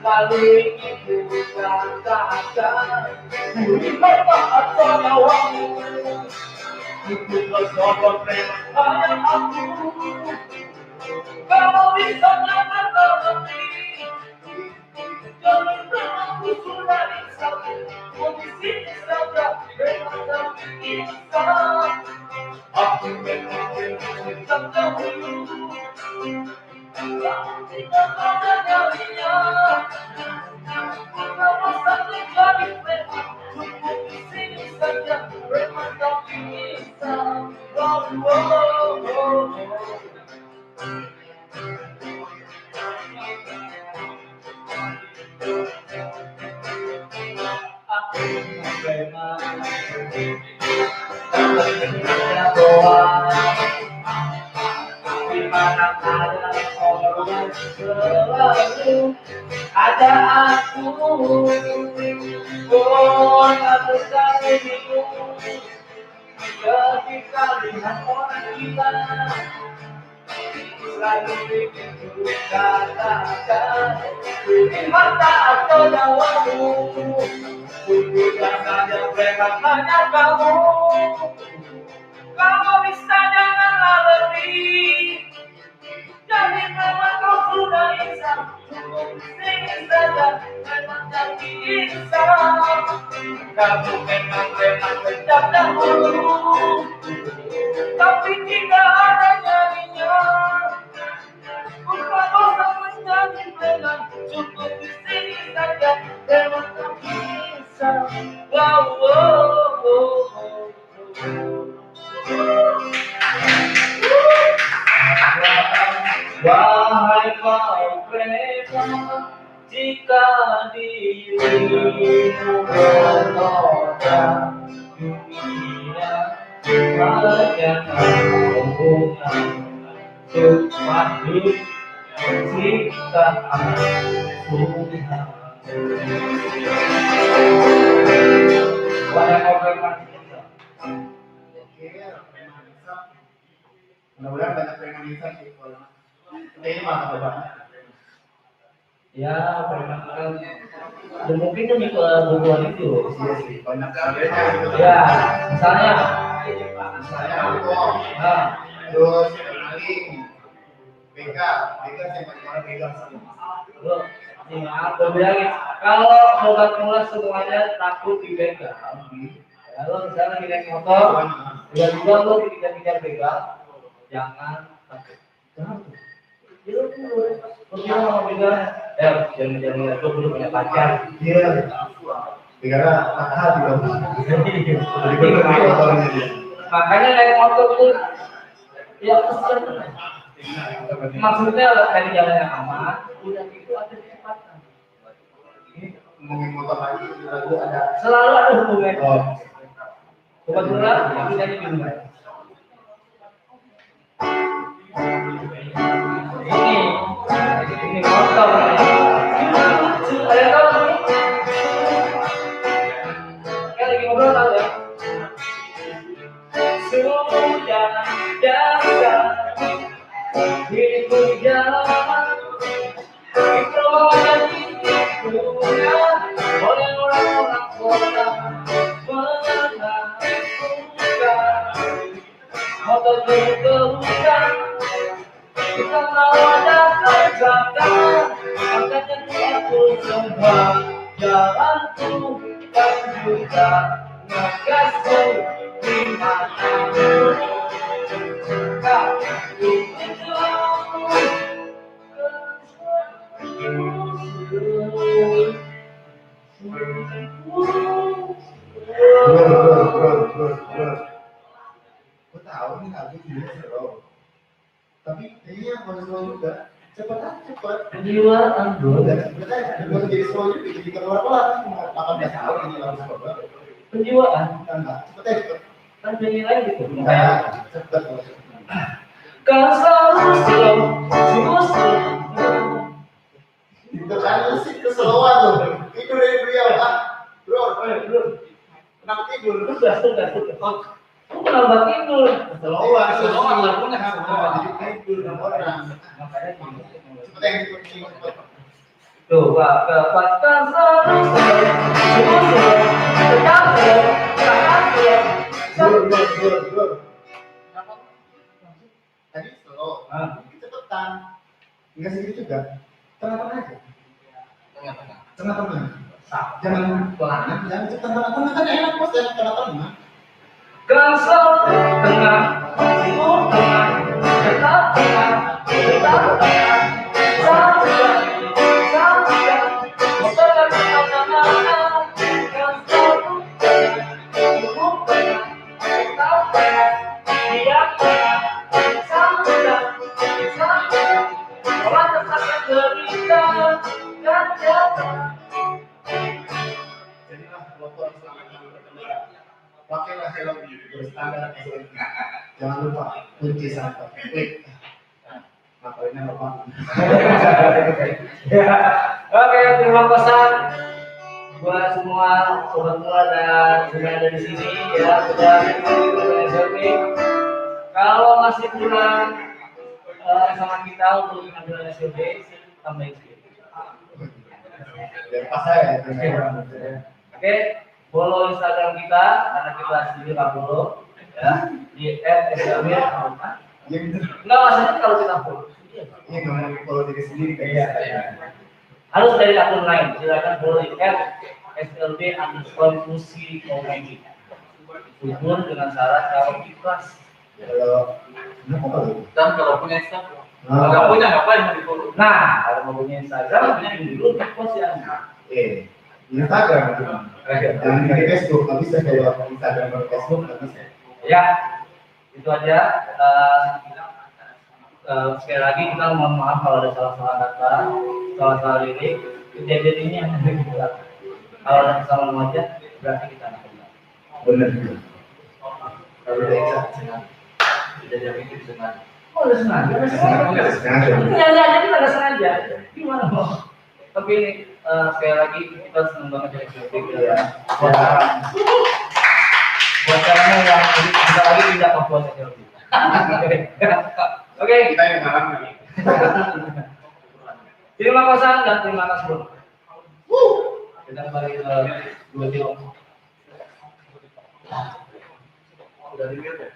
lalu ingin berkata-kata budi harta atau nyawamu itu kesombong hanya aku kalau bisa jangan berhenti jangan aku sudah bisa kondisi saja memang bisa aku memang tak tahu tidak ada nyalinya kalau satu jadi preman cukup di sini saja preman tak bisa aku preman di mana ada orang selalu ada aku pun aku selalu bingung ketika lihat orang gila selalu bikin katakan budi harta atau nyawamu bukan saja preman hanya kamu kalau bisa janganlah lebih jadi memang kau sudah insaf cukup sini saja memang jadi insaf kamu memang preman sejak dahulu tapi tidak ada nyalinya bukan bosan menjadi preman cukup di sini saja memang jadi insaf wow. Wahai kau prema, jika dirimu menolak dunia, hanya hubungan untuk hidup ciptaan Tuhan. Wahai kau prema, mudah-mudahan banyak preman sih kalau ini mah apa banget. ya preman kan dan mungkin itu hubungan itu Iya sih, banyak sebenarnya gitu. ya misalnya Misalnya rokok, nah, terus maling, begal sih banyak orang begal sih. lo nih aku bilangin kalau sobat mula semuanya takut dibegal ya, lo misalnya di naik motor tiba-tiba lo dikejar-kejar begal jangan takut jangan tuh ya lo bilang sama begalnya jangan gue belum punya pacar Iya, begalnya patah hati dong. Jadi bener motornya dia. makanya naik motor tuh ya kesian maksudnya dari jalan yang aman udah gitu ada kecepatan Ngomongin motor lagi, itu ada. selalu ada hubungan Oh, kebetulan aku jadi di rumah ini motor ada yang tahu nih kan lagi ngobrol tahu ya sudah datang itu jalan itu jadi punya oleh orang-orang kota mengakukan motor ditemukan kita mau ada kecelakaan makanya aku semua jalanku dan juga ngegasku di mana kau bro. Gue tahu nih lagu ini seru. Tapi kayaknya mau seru juga. Cepet. penjiwaan bro Dan sebenarnya gue jadi seru juga. Jadi keluar pelan. 18 tahun ini lagu seru banget. penjiwaan Cepet. kan penyanyi lain gitu Cepet. kau selalu slow slow Itu kan musik keseluan tuh. Tidur dari beliau kan. Bro. Kenapa tidur? tugas aku kenapa tidur Keseluan lagunya keseluan. Jadi tidur sama orang. makanya Cepet yang dikunci. tuh kepatkan selalu slow tetap Bro. Tadi slow. Cepetan. Enggak segitu juga. Tengah-tengah aja. Tengah-tengah. Jangan pelan, jangan cepat tengah-tengah kan enak bos, jangan tengah-tengah. kau selalu tengah timur tengah tetap tengah motor dan kemana-mana kau selalu tengah timur tengah tetap tengah diam tengah samudra orang tersakat derita dan jatuh. Jadilah motor selama kamu berkendara. Pakailah helm berstandar SMK. Jangan lupa kunci sampai. Klik. Ngapainnya lupa. Oke, terima pesan buat semua sobat mula dan yang ada di sini ya sudah mengikuti SLB. Kalau masih kurang sama kita untuk mengambil SLB, tambahin sedikit. Biar pas saya. Oke, follow Instagram kita karena kita sendiri nggak follow ya di @SLB. Enggak maksudnya kalau kita follow. Ini ngomongin follow diri sendiri kayak Harus dari akun lain, silakan follow di @slb_musi_komedi. Tujuan dengan syarat kalau ikhlas. Kalau kenapa kalau itu? Dan kalau punya Instagram, nggak punya ngapain mau di follow? Nah, kalau mau punya Instagram, punya dulu post ya. Instagram cuma. Jangan di Facebook, nggak bisa kalau Instagram atau Facebook nggak bisa. Ya, itu aja. sekali lagi kita mohon maaf kalau ada salah-salah kata, salah-salah lirik. Kejadian ini hanya kita. Kalau ada kesalahan wajah, berarti kita anak benar. Benar juga. Kalau tidak jadi itu sengaja. Oh, udah sengaja. Sengaja. Sengaja aja kita nggak sengaja. Gimana mau? Tapi sekali lagi kita senang banget dari Filipina ya. Buat caranya yang kita lagi tidak Papua saja. Oke. Kita yang ngarang nih. Terima kasih dan terima kasih bro. Kita kembali ke 2 kilo. Udah di mute ya?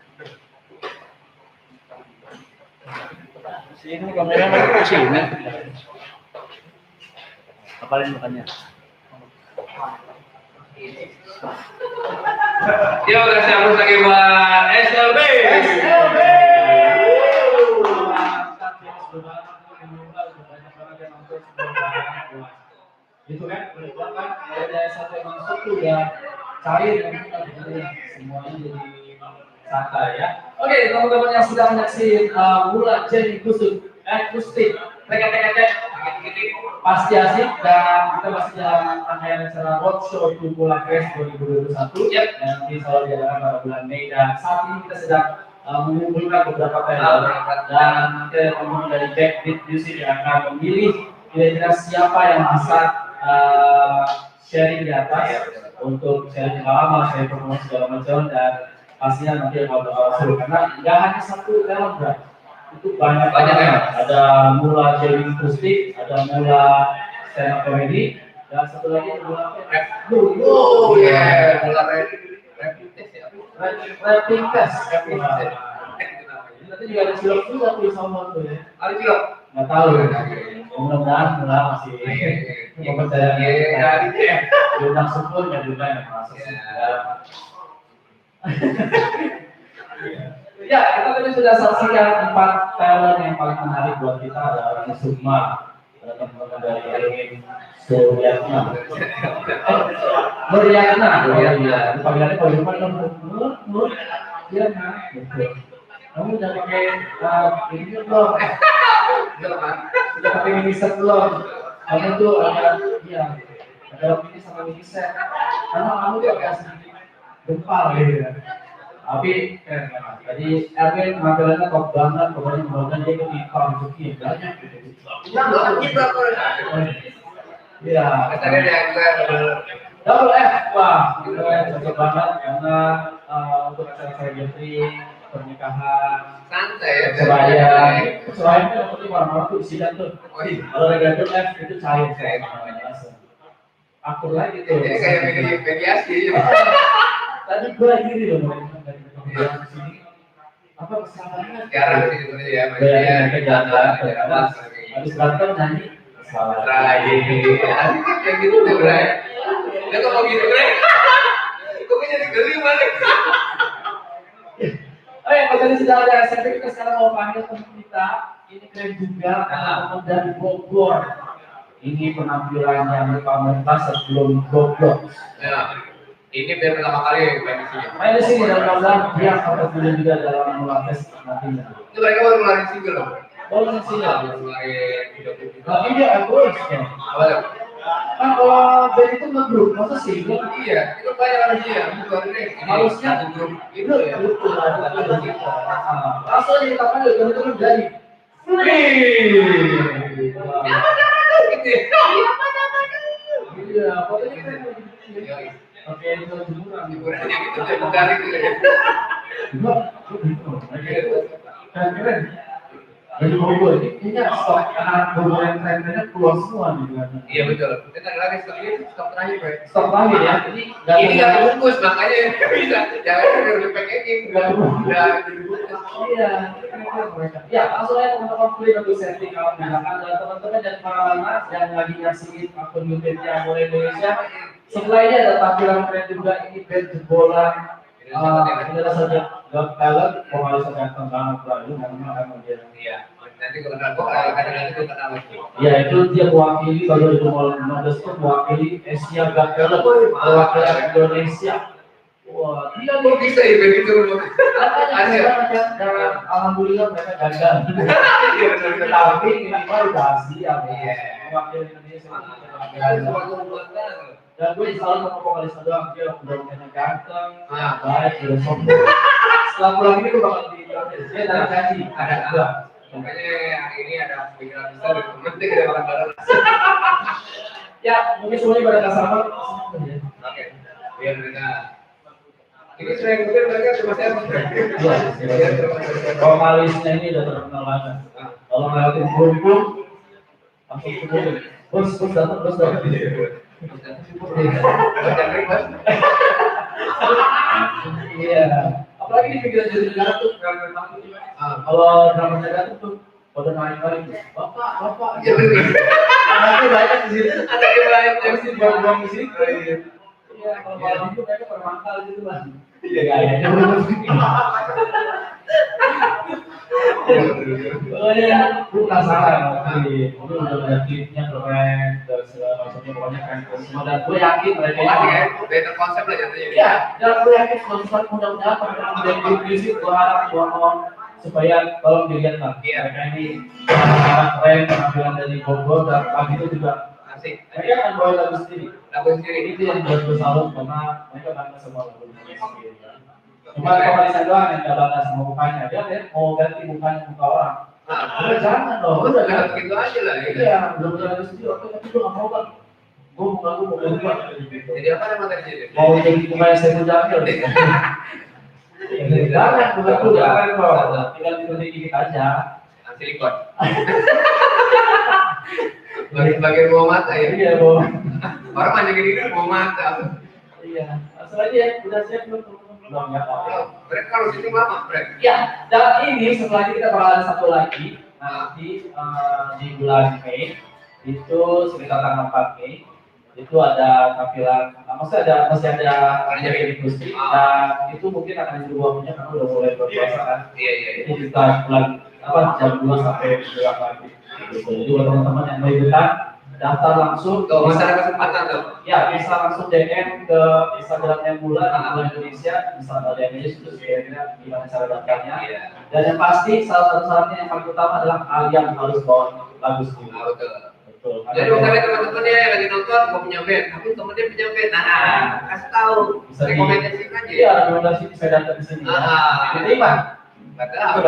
Sini kamera mau sini. Apalin makannya. Yuk kita sambut lagi buat SLB. Itu kan berubah ada satu yang masuk tuh ya cair semuanya jadi santai ya. Oke teman-teman yang sudah menyaksikan Mula Jenny Kusut akustik tek pasti asik dan kita masih dalam rangkaian acara roadshow to Mula Fest 2021 yang nanti selalu diadakan pada bulan Mei dan saat ini kita sedang mengumpulkan beberapa talent dan nanti teman-teman dari Backbeat Music yang akan memilih kira-kira siapa yang bisa sharing di atas untuk sharing pengalaman, sharing performance segala macam dan pastinya nanti bakal seru karena nggak hanya satu talent bro, itu banyak ya. Ada Mula Jamming Acoustic, ada Mula stand up comedy dan satu lagi Mula rapping test. Nanti juga ada silap juga tuh sama tuh ya. Ada juga nggak tahu ya. Mudah-mudahan Mula masih kepercayaan diundang syukur nggak diundang yang masuk ya kita tadi sudah saksikan 4 talent yang paling menarik buat kita. Ada Rani Sukma, ada teman-teman dari Erin Suryatna Meriana panggilannya kalau di depan Nur dia nah kamu udah pakai ini belum? Udah pakai mini set belum? Kamu tuh ada mini sama mini set karena kamu tuh agak sedikit gempal gitu ya. Tapi tadi Erwin tampilannya top banget, pokoknya dia ikut iklan rezeki banyak gitu. Iya. Katanya dia Double F, wah, itu cocok banget karena untuk acara celebrity pernikahan santai ya. Sebaya itu yang penting orang-orang tuh isinya tuh. Kalau double F itu cair. Akur lagi tuh. Jadi kayak mediasi. Tadi gue gini loh, dari kemudian sini. Apa kesalahannya? Jarang sih itu ya. Mereka jalan. Habis berantem nyanyi. Salah. Asik kayak gitu tuh, Bray. Dia kok mau gitu, Bray? Kok jadi geli balik? Kalau tadi sudah ada SMP, kita sekarang mau panggil teman kita. Ini keren juga, teman dari Bogor. Ini penampilan yang berkomentar sebelum Bogor. Ya, ini biar pertama kali main di sini. Main di sini dan mudah-mudahan dia akan terpilih juga dalam Mulates nantinya. Itu mereka baru ngeluarin single loh. Baru di sini. Baru ngeluarin video klip. Tapi dia egois kan. Apa tuh? Kan kalau band itu nge-group, masa sih? Iya, itu banyak harusnya ya. Harusnya grup itu ya. Langsung aja kita panggil teman-teman dari Iya, pokoknya kan oke, itu jemuran. Jemuran yang itu saya mencari gitu ya. Keren. Dari Bogor ini kayaknya stok anak Bogor yang keren-kerennya keluar semua nih. Iya betul. Kita lagi stok terakhir, Bro. Stok terakhir ya. Jadi ini nggak dibungkus makanya bisa. Jangan udah packaging. Udah dibungkus. Iya. Ya, langsung aja teman-teman pilih untuk setting kalau menggunakan dan teman-teman dan para lama yang lagi nyaksiin akun YouTube-nya Mula Indonesia. Setelah ini ada tampilan keren juga, ini band jebolan. Ini adalah saja Got Talent, vokalis ganteng banget Bayu, namanya akan menjadi. Iya. Nanti kalau kadang-kadang itu kenal lagi. Ya itu dia mewakili tahun 2015 itu mewakili Asia Got Talent, perwakilan Indonesia. Wah, iya Kok bisa ya begitu? dan alhamdulillah mereka gagal. Tapi minimal udah siap ya. Mewakili Indonesia. Dan gue selalu sama vokalis doang, dia udah punya ganteng, baik, udah sombong. Setelah pulang ini gue bakal dia dari gaji, ada dua. Makanya hari ini ada pikiran besar dari temen, kita bareng-bareng. Ya, mungkin semuanya pada dasar apa? Oke, biar mereka. Ini sering mungkin mereka cuma saya. Iya, vokalisnya ini udah terkenal banget. Kalau ngeliatin bum-bum, langsung ketemu. Bos datang, bos datang. Iya, apalagi di pikiran jadi negara tuh kalau drama negara tuh pada naik-naik tuh, bapak, Iya benar. anaknya banyak di sini, Anaknya banyak. harus dibuang-buang di situ. Iya, kalau malam itu mereka bermangkal gitu lah. Iya, kayaknya pokoknya gue penasaran ini udah ada klipnya keren dan segala macamnya pokoknya keren semua dan gue yakin mereka Pasti ya, better konsep lah jatuhnya. ya dan gue yakin suatu saat mudah-mudahan mereka menjadi grup musik gue harap gue mohon supaya tolong dilihat lah mereka ini sangat keren penampilan dari Bogor dan pagi itu juga Asik. mereka akan bawa lagu sendiri Lagu sendiri. itu yang buat gue salut karena mereka bangga semua lagu sendiri cuma vokalisnya doang yang gak bangga sama mukanya dia mau ganti mukanya muka orang. Udah jangan dong, Udah udah kan? begitu aja lah. Ya. Iya, udah berjalan sendiri. Oke, tapi gue nggak mau kan. Gue mau berubah. Jadi apa yang materi jadi? Mau jadi pemain saya Jamil. Jangan, bukan jangan kok. Tinggal ikuti dikit aja. Silikon. Bagian bawah mata ya. Iya, mau. Orang banyak gini bawah mata. Iya, asal aja ya. Udah siap belum? Belum ya. Mereka kalau syuting lama, Brek. Ya, dan ini setelah ini kita bakal ada satu lagi nanti di bulan Mei itu sekitar tanggal 4 Mei itu ada tampilan, masih ada jadi musik dan itu mungkin akan diubahnya karena udah mulai berpuasa kan. Iya. Jadi kita bulan jam 2 sampai jam pagi. Gitu. Jadi buat teman-teman yang mau ikutan daftar langsung. Tuh, masih ada kesempatan tuh. Ya, bisa langsung DM ke Instagramnya Bulan Indonesia, bisa DM aja situ kira-kira gimana cara daftarnya. Iya. Dan yang pasti salah satu syaratnya yang paling utama adalah kalian harus bawa lagu sendiri. Nah, betul. Betul. Jadi misalnya teman-temannya yang lagi nonton mau punya band, tapi temennya punya band, nah kasih tahu, Bisa di- rekomendasikan aja. Iya, rekomendasi bisa datang di sini. Diterima. Nggak tahu.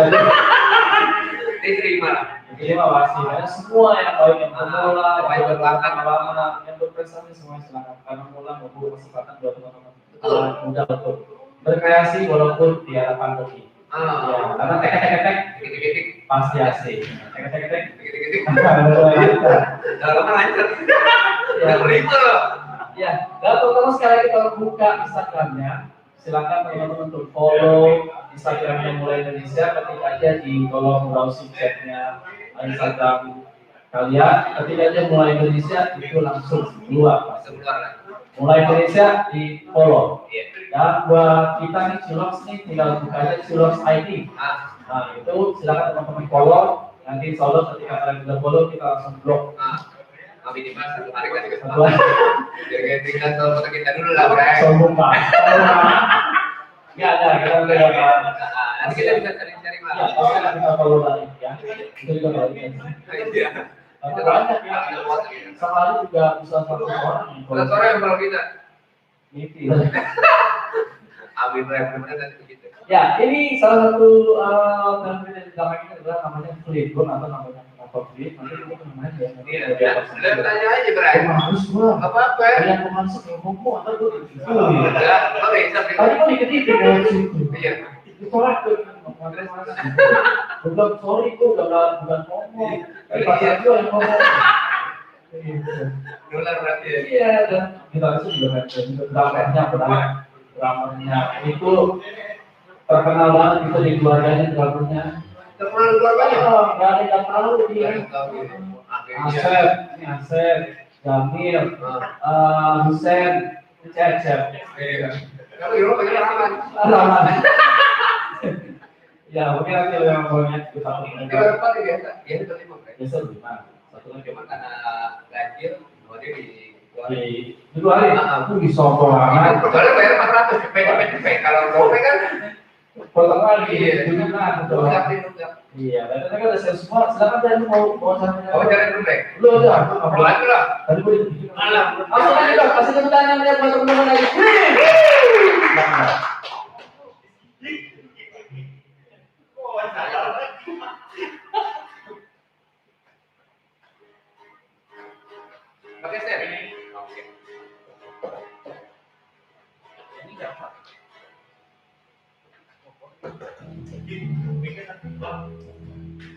Diterima lah. Diterima pasti. Karena semua yang baik yang pemula, baik yang berbakat, pengalaman, yang berprestasi semuanya silakan. Karena mula membuka kesempatan buat teman-teman. Betul. Mudah betul. Berkreasi walaupun tiada pandemi. Ya, karena tek Titik-titik, pasti asik. Tek. titik-titik. Ya, Dalam lancar. Udah terima loh. dan terutama sekali lagi kalau buka Instagramnya, silakan teman-teman untuk follow Instagramnya Mulai Indonesia, ketik aja di kolom browsing chatnya Instagram kalian, ketik aja Mulai Indonesia itu langsung keluar. Sebentar lah. Mulai Indonesia di follow. Iya. Dan buat kita nih Cilox nih tinggal buka aja Cilox ID. Nah itu silakan teman-teman follow. Nanti insya Allah ketika kalian sudah follow kita langsung blok. Minimal 1 hari kan juga. Satu hari. Biar kayak tinggal soal foto kita dulu lah, Brek. Sombong pak. Nggak, kita udah dapat. Nanti kita bisa cari-cari Ya, malah. pasti akan kita follow balik ya. Itu juga balik ya. Iya. Karena banyak ya. Sehari juga bisa 100 orang yang follow. 100 orang yang follow kita. Gitu. Amin, Brek. Bener-bener nanti begitu. Ya, ini salah satu film yang kita main adalah namanya Flipboard atau namanya Flip. Nanti kita kemana ya? Iya. Udah tanya aja, Brek. Harus gua. Apa apa? Yang pemasuk yang ngomong atau gua gitu. Ya, oke, sampai. Tadi gua dikit-dikit dari situ. Iya. Itu orang tuh. Bukan sorry gua bukan ngomong. Pacar gua yang ngomong. Dolar berarti ya. Iya, dan kita itu juga dramanya itu terkenal banget itu di keluarganya dramanya. Terkenal keluarganya. Nggak ada yang tahu dia. Asep, Jamil, Husen, Cecep. Iya. Kalau Euro pakai raman. Rahman. Ya, mungkin nanti yang banyak kita Dia berapa dia biasa? Dia itu 5, Brek. biasa 5. Satu lagi Cuma karena ganjil, dia di Itu hari aku disombong banget. Soalnya bayar 400 cepet kalau gope kan Potong lagi, benar betul. nunggak. Iya, dan tadi ada saya semua. Silakan dari mau sampai. Oh jalan dulu deh. Lu aja, aku nggak Lagi lah. Tadi gue bikin. Alah. Langsung aja dong, kasih tepuk tangan yang buat teman-teman lagi. Pakai share ini. Oke. Ini berapa?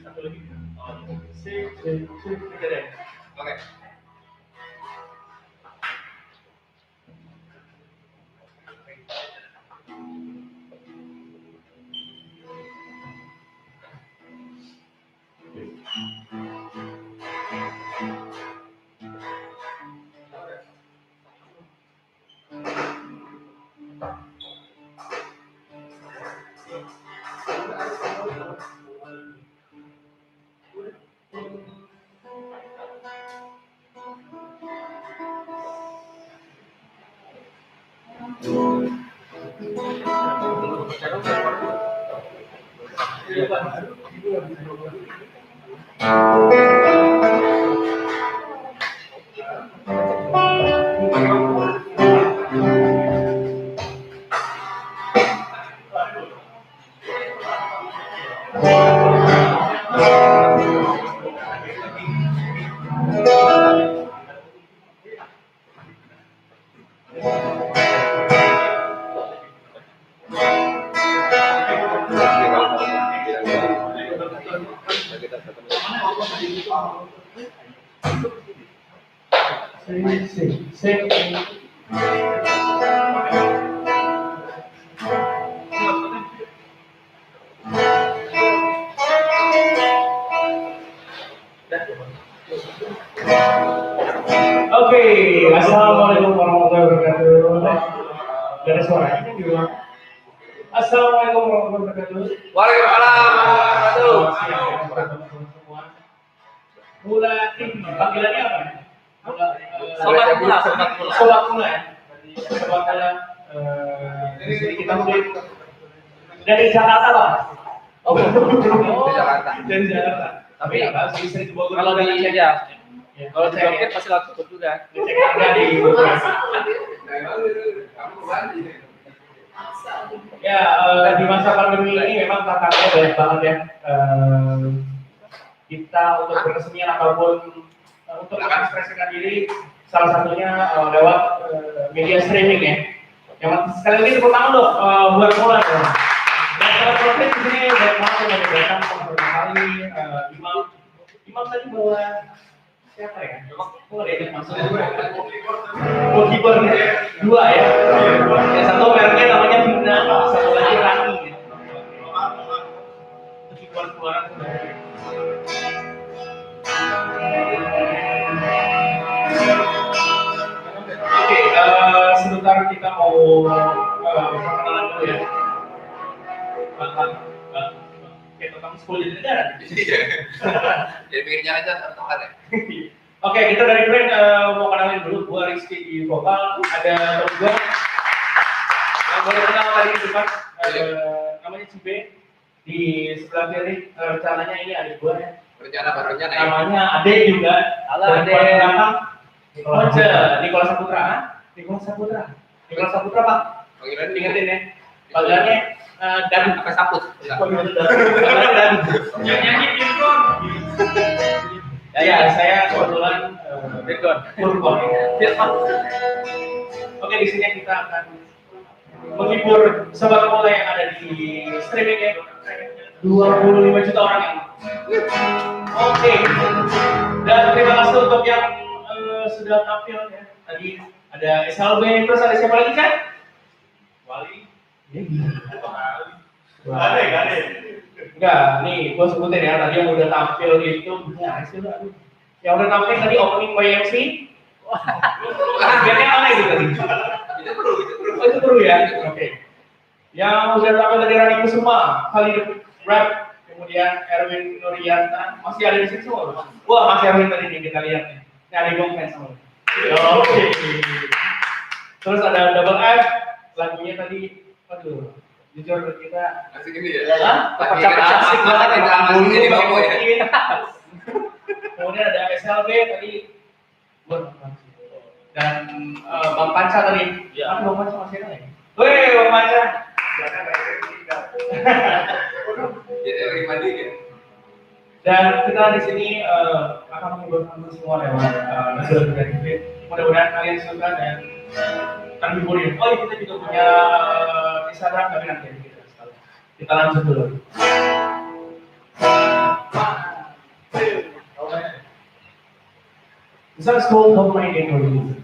Satu lagi. Oke. Oke, assalamualaikum warahmatullahi wabarakatuh. Ada suaranya kan di luar. Assalamualaikum warahmatullahi wabarakatuh. Waalaikumsalam warahmatullahi wabarakatuh. Mula ini panggilannya apa? Sobat mula, sobat mula. Sobat mula. Sobat mula. Di sini kita mulai dari Jakarta lah. Oh, Di Jakarta. Dari Jakarta. Tapi bisa di Bogor. kalau di ya, kalau di Joket pasti langsung tutup juga. Cek harga di Bogor. Ya, di masa pandemi ini memang tantangannya banyak banget ya. Kita untuk beresmian ataupun untuk mengekspresikan diri, salah satunya lewat media streaming ya. Yang sekali lagi tepuk tangan dong buat mulai ya. Dan kalau proses di sini banyak banget yang datang beberapa kali Imam tadi bawa siapa ya? Kok ada yang masuk? Oh, keyboard dua ya. Yang satu mereknya namanya Bina, satu lagi Rani. Itu keyboard keluaran. Oke, sebentar kita mau perkenalan dulu ya. Kayak tentang sekolah jadi negara. Jadi pikir jangan teman ya. Oke, kita dari brand mau kenalin dulu. Gua Rizky di vokal, ada temen gua yang baru kenal tadi di depan, namanya Cibe. Di sebelah kiri rencananya ini adik gua ya. Rencana ya. Namanya Ade juga. Halo, Dan Ade. paling belakang Nikola Saputra. Nikola Saputra Pak. Panggilan Ingetin ya. Panggilannya Dadu. apa saput? Panggilannya Dadu. Nyanyi Virgon. Ya, saya kebetulan Virgon. Virgon. Oke, di sini kita akan menghibur sobat bola yang ada di streaming ya. 25 juta orang yang. Oke. Dan terima kasih untuk yang sudah tampil ya. Tadi ada SLB, terus ada siapa lagi kan? Wali. Gade. Enggak, nih gua sebutin ya, tadi yang udah tampil itu ya, yang udah tampil tadi opening YMC. Kayaknya aneh gitu tadi. Itu perlu. Oh, itu perlu ya? Oke. Yang udah tampil tadi Rani Kusuma, Khalid Rap, kemudian Erwin Nurianta, masih ada di sini semua. Wah, masih Erwin tadi nih kita lihat nih. Ini ada Bong fans semua. Oke. Terus ada double F, lagunya tadi, aduh, jujur kita Asik ini ya. Hah? Lagi Pecah-pecah asik banget lagi makan asik bulu jadi pakai bapak ya. kopi. Kemudian ada SLB tadi buat apa sih? Dan Bang Panca tadi. Ya. Bang Panca masih ada ya? Wih, Bang Panca. Jadi lagi mandi ya. Dan kita di sini akan menghibur teman semua lewat Nazar Kreatif. Mudah-mudahan kalian suka dan terhibur ya. Oh iya, kita juga punya Instagram, tapi nanti aja kita lanjut dulu. Bisa school of my neighborhood.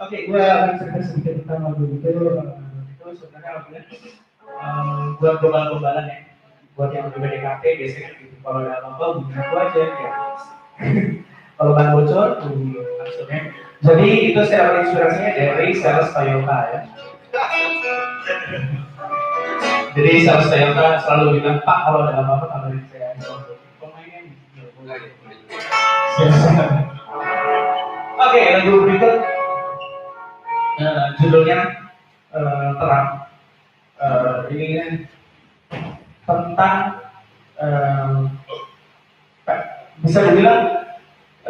Oke, gue akan cerita sedikit tentang lagu itu. Itu sebenarnya lagunya buat gombalan ya. Buat yang udah PDKT biasanya gitu. Kalau ada apa-apa bunyi aku aja ya. Kalau bahan bocor bunyi maksudnya. Jadi itu secara inspirasinya dari sales Toyota ya. Jadi sales Toyota selalu bilang, Pak kalau ada apa-apa kabarin saya. Pemainnya Oke, lagu berikut judulnya Terang. Ini tentang bisa dibilang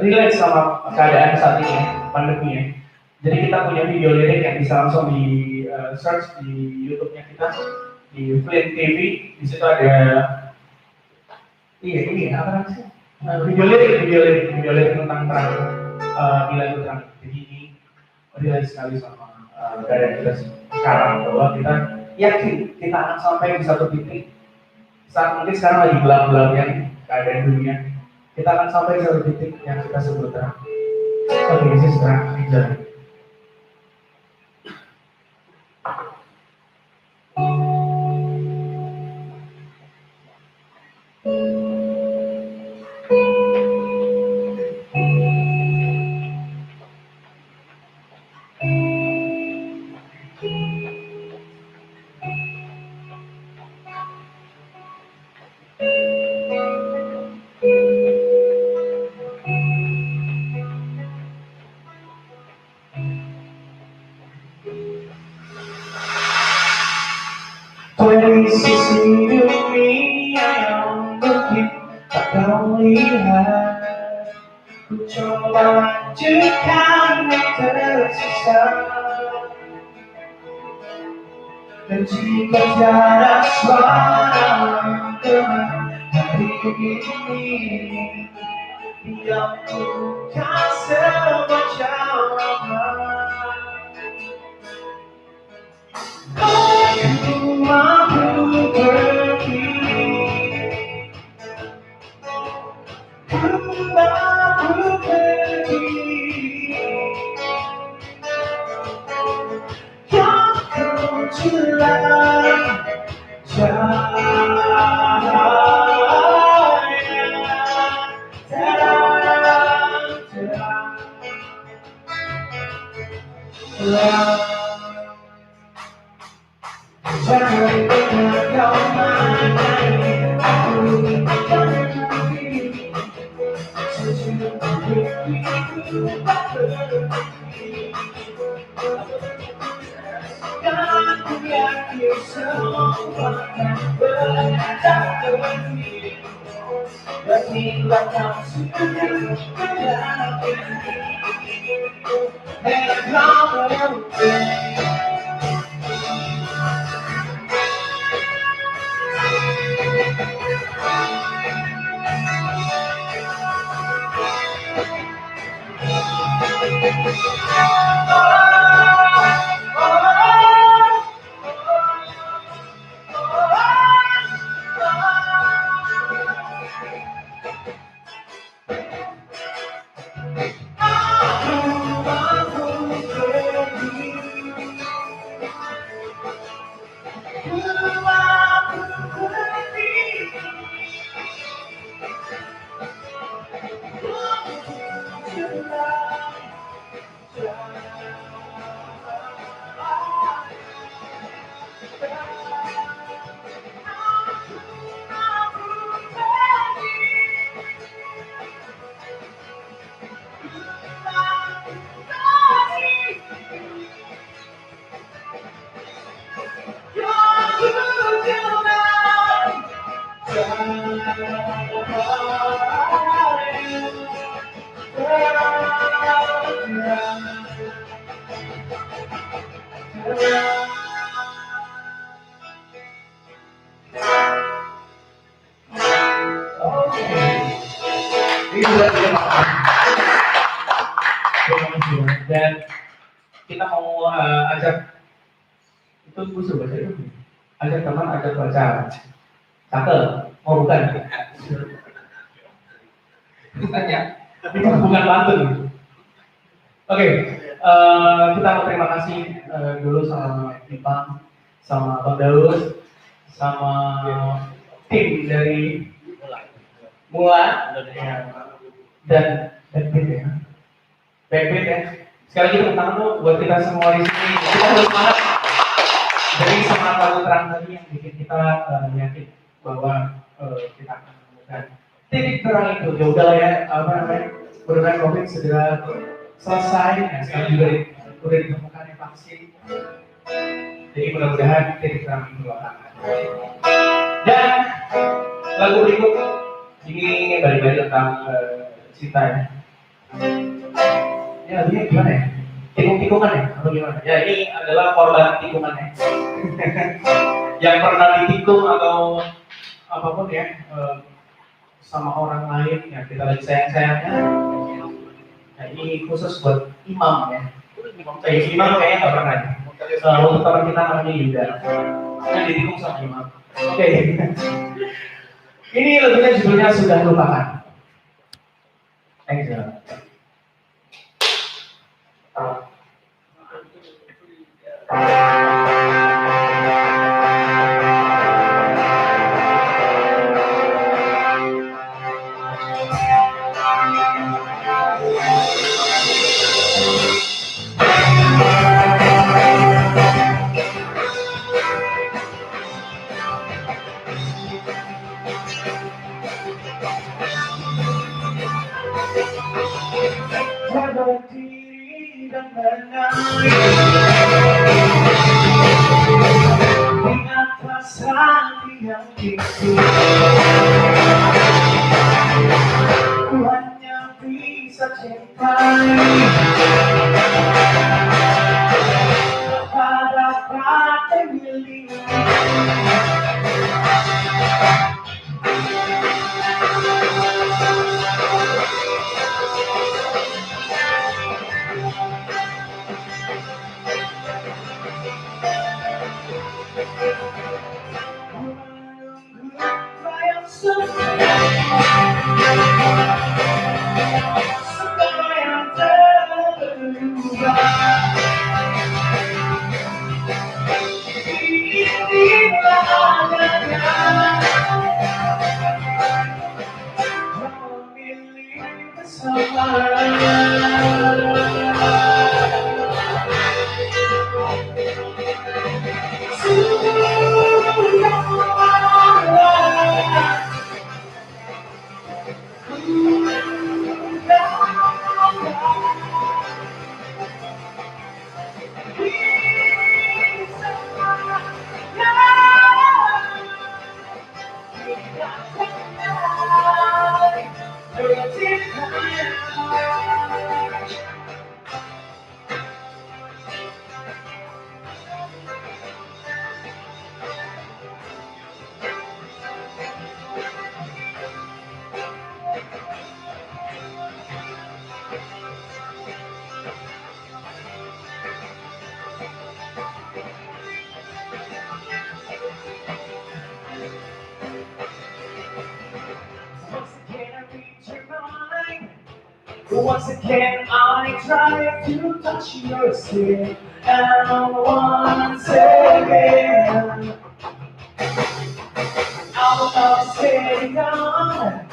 relate sama keadaan saat ini, pandemi ya. Jadi kita punya video lirik yang bisa langsung di search di YouTube-nya kita di Flint TV. Di situ ada apa sih? Video lirik tentang terang di lagu terang. Jadi ini relate sekali sama keadaan kita sekarang, bahwa kita yakin kita akan sampai di satu titik saat mungkin sekarang lagi gelap-gelapnya keadaan dunia, kita akan sampai di satu titik yang kita sebut terang. Oke, ini sekarang dijalan. Dari sisi dunia yang mungkin tak kau lihat, ku coba lanjutkan yang tersisa. Dan jika tiada suara teman hari ini, yang bukan sebuah jawaban. Aku mampu pergi, ku mampu pergi, yang kau jelas cahaya terang. Jangan pernah kau menangani aku, jangan pergi sejauh diriku tak pergi. Dan aku yakin semua akan berhenti. Bila kau sudah dalam ini, dan kau berhenti. Dan kita mau ajak itu musuh baca itu, ajak teman, ajak baca, cakep, mau bukan? Tanya, itu bukan pantun. Oke, Kita mau terima kasih dulu sama Ipang, sama Bang Daus, sama tim dari Mua dan Backbeat ya. Backbeat ya. Sekali lagi tepuk tangan tuh buat kita semua di sini. Kita harus semangat. Dari semangat lagu terang tadi yang bikin kita yakin bahwa kita akan menemukan titik terang itu. Ya udah ya, apa namanya, mudah-mudahan COVID segera selesai. Ya, sekarang juga udah ditemukan vaksin. Jadi mudah-mudahan titik terang itu akan ada. Dan lagu berikut ini balik-balik tentang cinta ya. Ya, dia gimana ya? Tikung-tikungan ya? Atau gimana? Ya, ini adalah korban tikungan ya. Yang pernah ditikung atau apapun ya, sama orang lain yang kita lagi sayang-sayangnya. Nah, ini khusus buat imam ya. Imam kayaknya nggak pernah ya. Untuk teman kita namanya Yuda. Yang ditikung sama imam. Oke. Ini lagunya judulnya Sudah Lupakan. Thank you. Berdiri dan menangis di atas hati yang bisu. Ku hanya bisa cintai pada partai milikmu. Once again I try to touch your skin, and once again out of staying on,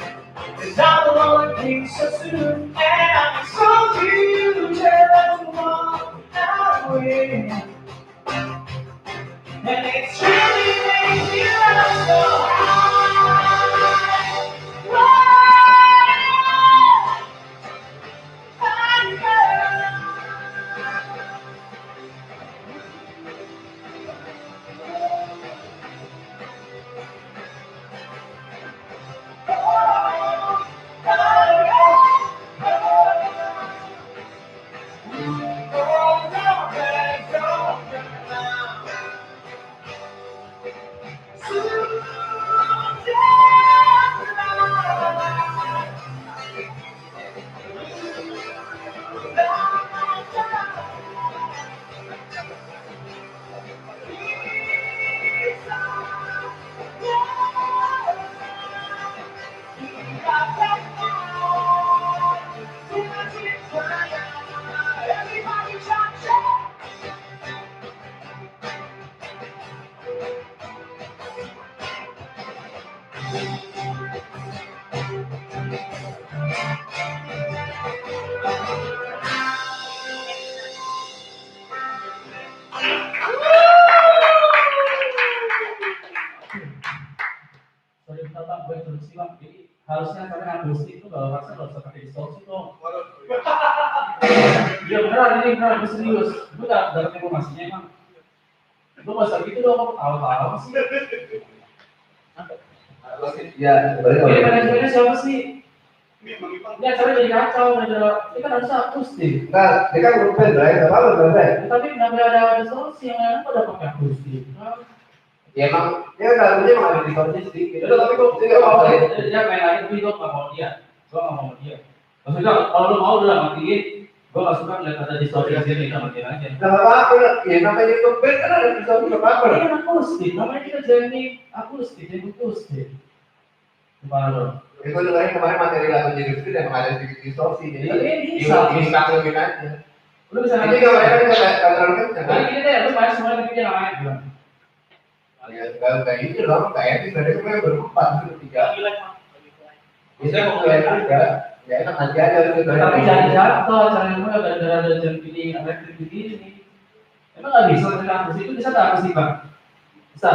and I will only think so soon, and I'm so you just walk away, and it's really makes me laugh so high. beneran, gue serius. Gue dapat informasinya emang. Lu masa gitu dong, tahu sih. Ya, Ini manajemennya siapa sih? Ini acara jadi kacau, ini kan harusnya akustik. Nah, dia kan grup band, nggak apa-apa, Bray. Tapi kenapa ada solusi yang lain pada pakai akustik? Ya emang, dia lagunya emang ada distorsi sedikit. Udah, tapi kok Dia nggak mau ya. dia main lagi, tapi gue nggak mau dia. Gue nggak mau dia. Maksudnya kalau lu mau udah matiin, gue nggak suka ngeliat ada distorsi di sini, kita matiin aja. Nah, apa-apa, ya namanya grup band kan ada distorsi, nggak apa-apa. Ini kan akustik, namanya kita jamming akustik. Gimana dong? Itu dengerin kemarin materi lagu jadi itu dan ada sedikit distorsi, jadi Tapi ini bisa. dimaklumin aja. Lu bisa Jadi kalau mereka nggak terlalu kencang. Jadi gini deh, lu main semua tapi dia nggak main gimana? Ya nggak kayak ini loh, kayak itu dari kemarin berempat, bertiga. Bisa mau kayak juga, ya enak aja aja gitu. Tapi jangan jatuh, caranya gue gara-gara ada jam pilih elektrik begini nih. Emang nggak bisa mereka akustik itu bisa tak akustik bang? Bisa.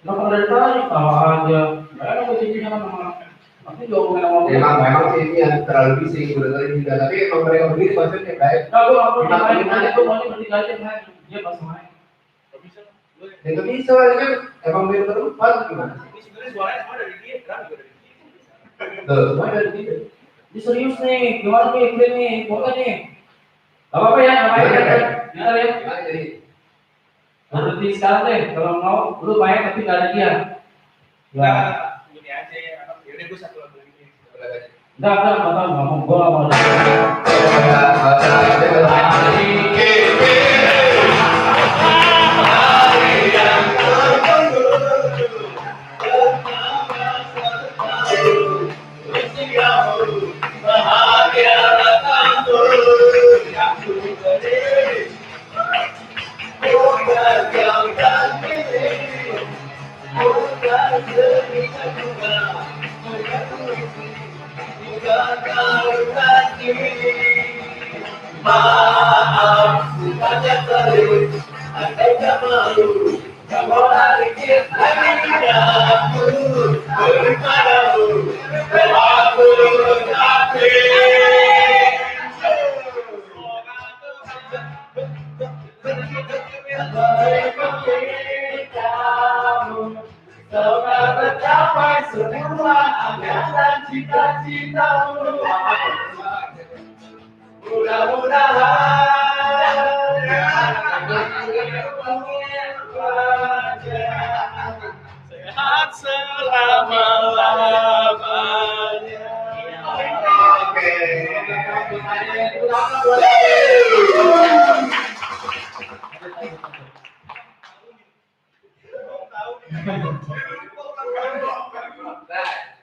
Kalau dari tadi tahu aja, mereka mau tinggi sama nanti juga ngomong Memang sih ini yang terlalu bising udah tadi juga, tapi emang mereka berdiri konsepnya baik. nah, gue nggak mau main aja, gue mau bertiga aja main, dia pas main. Ya nggak bisa ini kan emang band berempat gimana? Ini sebenarnya suaranya semua dari dia, drum juga dari dia. Tuh, semua dari dia. Ini serius nih, gimana nih, clean nih, boleh nih. Gak apa-apa ya, ngapain ya? Bentar ya. Gimana jadi? Berhenti sekarang deh, kalau mau, lu main tapi nggak ada dia. Nah, ini aja ya, yaudah gue satu lagu lagi. Enggak, nggak mau, gue nggak mau. Sehat selama-lamanya.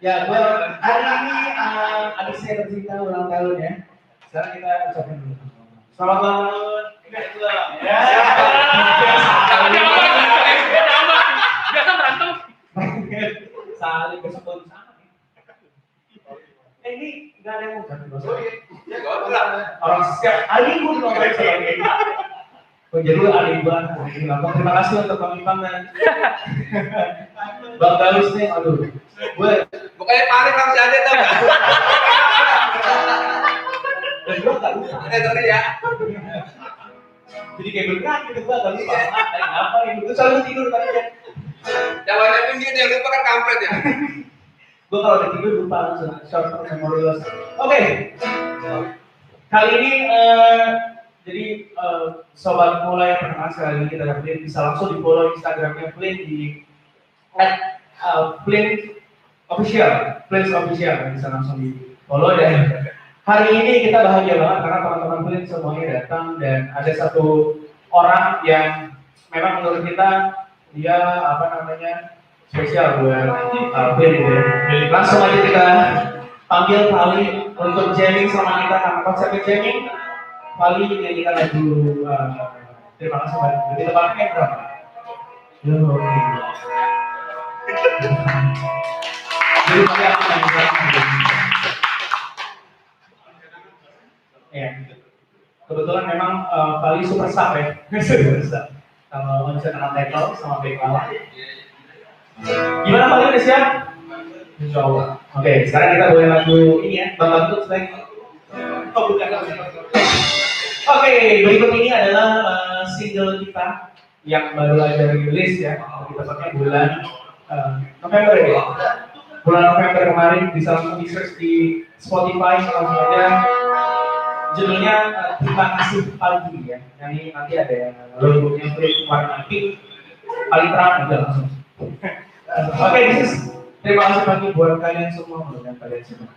Ya, gue hari ini adik saya tercinta ulang tahun ya. Sekarang kita ucapin dulu. Selamat ulang tahun. Ya. Biasa berantem. Saling bersekutu sama. Ini nggak ada yang mau ganti bos. Ya gak usah. Orang setiap hari gue nongkrong sama ini. Jadi lu adik banget. Terima kasih untuk Bang Ipang dan Bang Galus nih. Aduh, gue Bukannya paling langsung ada tau gak? dan gue nggak lupa. Sorry ya. Jadi kayak bergerak gitu gue nggak lupa. Apa ini? Gue selalu tidur tadi ya. Jawabannya pun dia yang lupa kan kampret ya. Gue kalau udah tidur lupa langsung short term memorials. Oke. Kali ini jadi sobat mulai perkenalkan sekali lagi kita Flint bisa langsung di follow Instagramnya Flint di @Flint official bisa langsung di follow dan hari ini kita bahagia banget karena teman-teman Flint semuanya datang dan ada satu orang yang memang menurut kita dia spesial buat Flint gitu ya. Langsung aja kita panggil Pali untuk jamming sama kita karena konsepnya jamming. Pali nyanyikan lagu terima kasih banyak. Jadi tebaknya berapa? Yo. Jadi pakai apa yang ya, kebetulan memang Pali super sub ya. Super sub. Kalau konser anak tackle sama back bawah. Gimana Pali udah siap? Insya Allah. Oke, sekarang kita boleh lagu ini ya. Bang Bantut lagi. Oh bukan. Oke, berikut ini adalah single kita yang baru aja rilis ya. Lebih tepatnya bulan November ya. Bulan November kemarin bisa langsung di search di Spotify langsung aja. Judulnya Terima Kasih Pagi ya. Ini nanti ada yang logonya warna pink paling terang aja langsung. Oke, this is terima kasih pagi buat kalian semua, mudah kalian semua.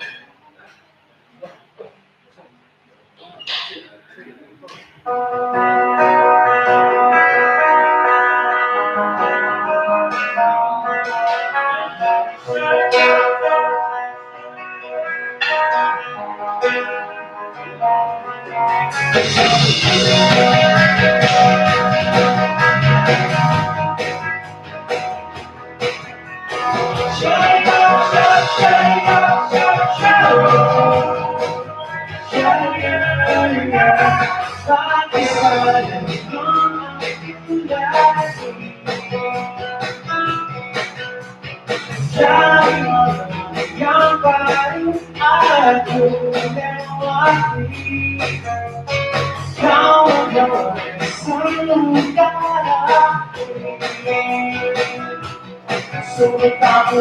Yang paling aku lewati, kau adalah sementara sulit aku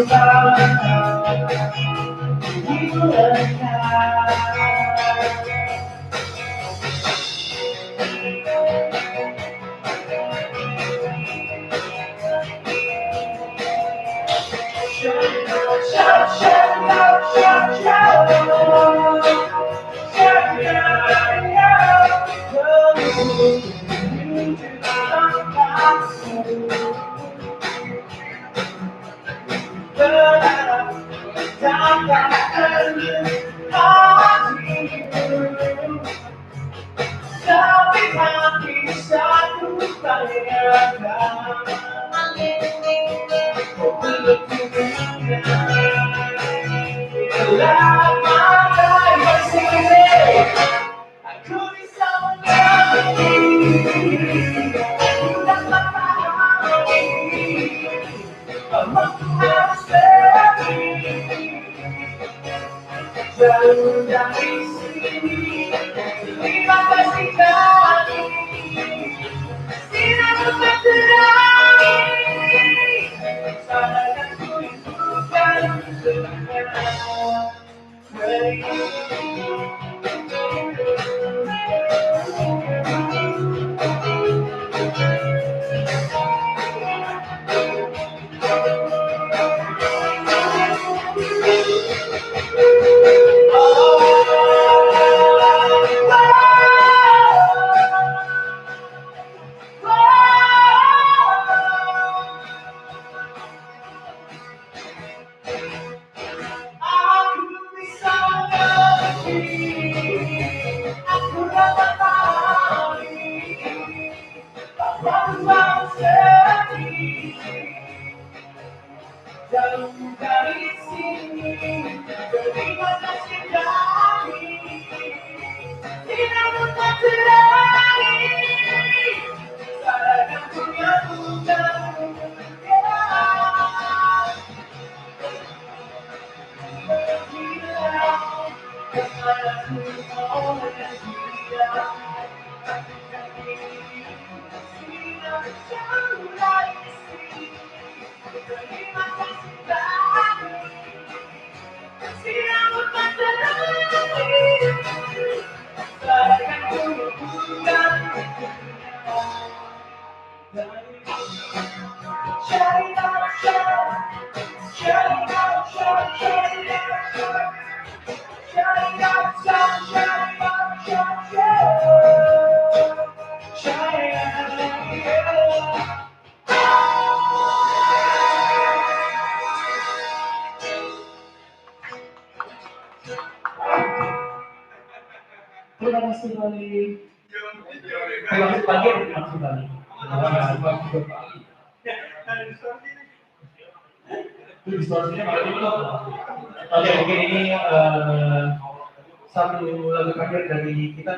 tapi tak bisa ku bayangkan. Aku bisa mengerti, dapat pahami, bahwa ku harus pergi jauh dari sini. Terima kasih kali, tidak dapat terangi, sadarkan ku bukan sebenarnya. Jauh dari sini, terima kasih kali, tidak dapat terangi, sadarkan ku yang bukan terima kasih kali. Terima kasih pagi, terima kasih kali. Itu distorsinya malah itu. Oke, mungkin ini satu lagu terakhir dari kita.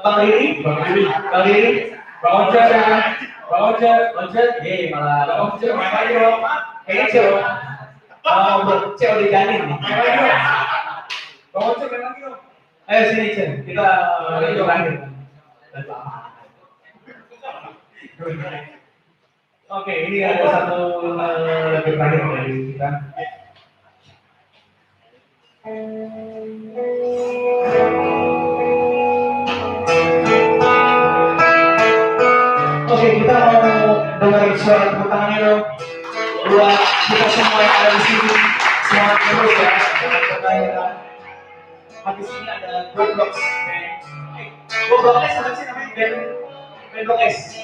Bang Riri, Bang Oce, malah Bang Oce, main lagi dong. Kayaknya Ceo dijanin nih. Bang Oce main lagi dong. Ayo sini Cen, kita lagu terakhir. Oke, ini ada satu lagu terakhir dari kita. Oke, kita mau dengar suara tepuk tangannya dong. Buat kita semua yang ada di sini, semangat terus ya. Habis ini ada Goblok. Goblok S apa sih namanya? Goblok S.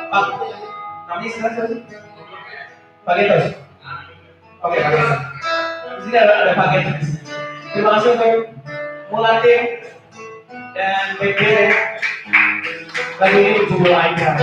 Pak, namanya siapa sih? Pak Getos. Oke, Pak Getos. Di sini ada Pak Getos. Terima kasih untuk Mulate dan BB. Lagu ini judul Aida.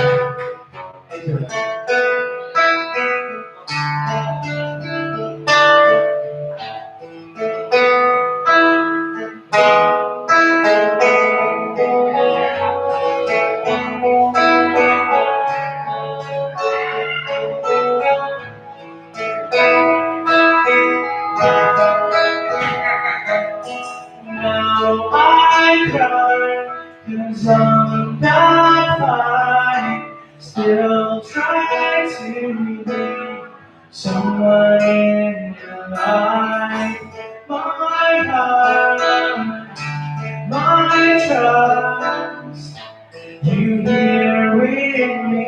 Now I cry 'cause I'm not fine. Still try to be someone in your life. My heart, my trust, you here with me.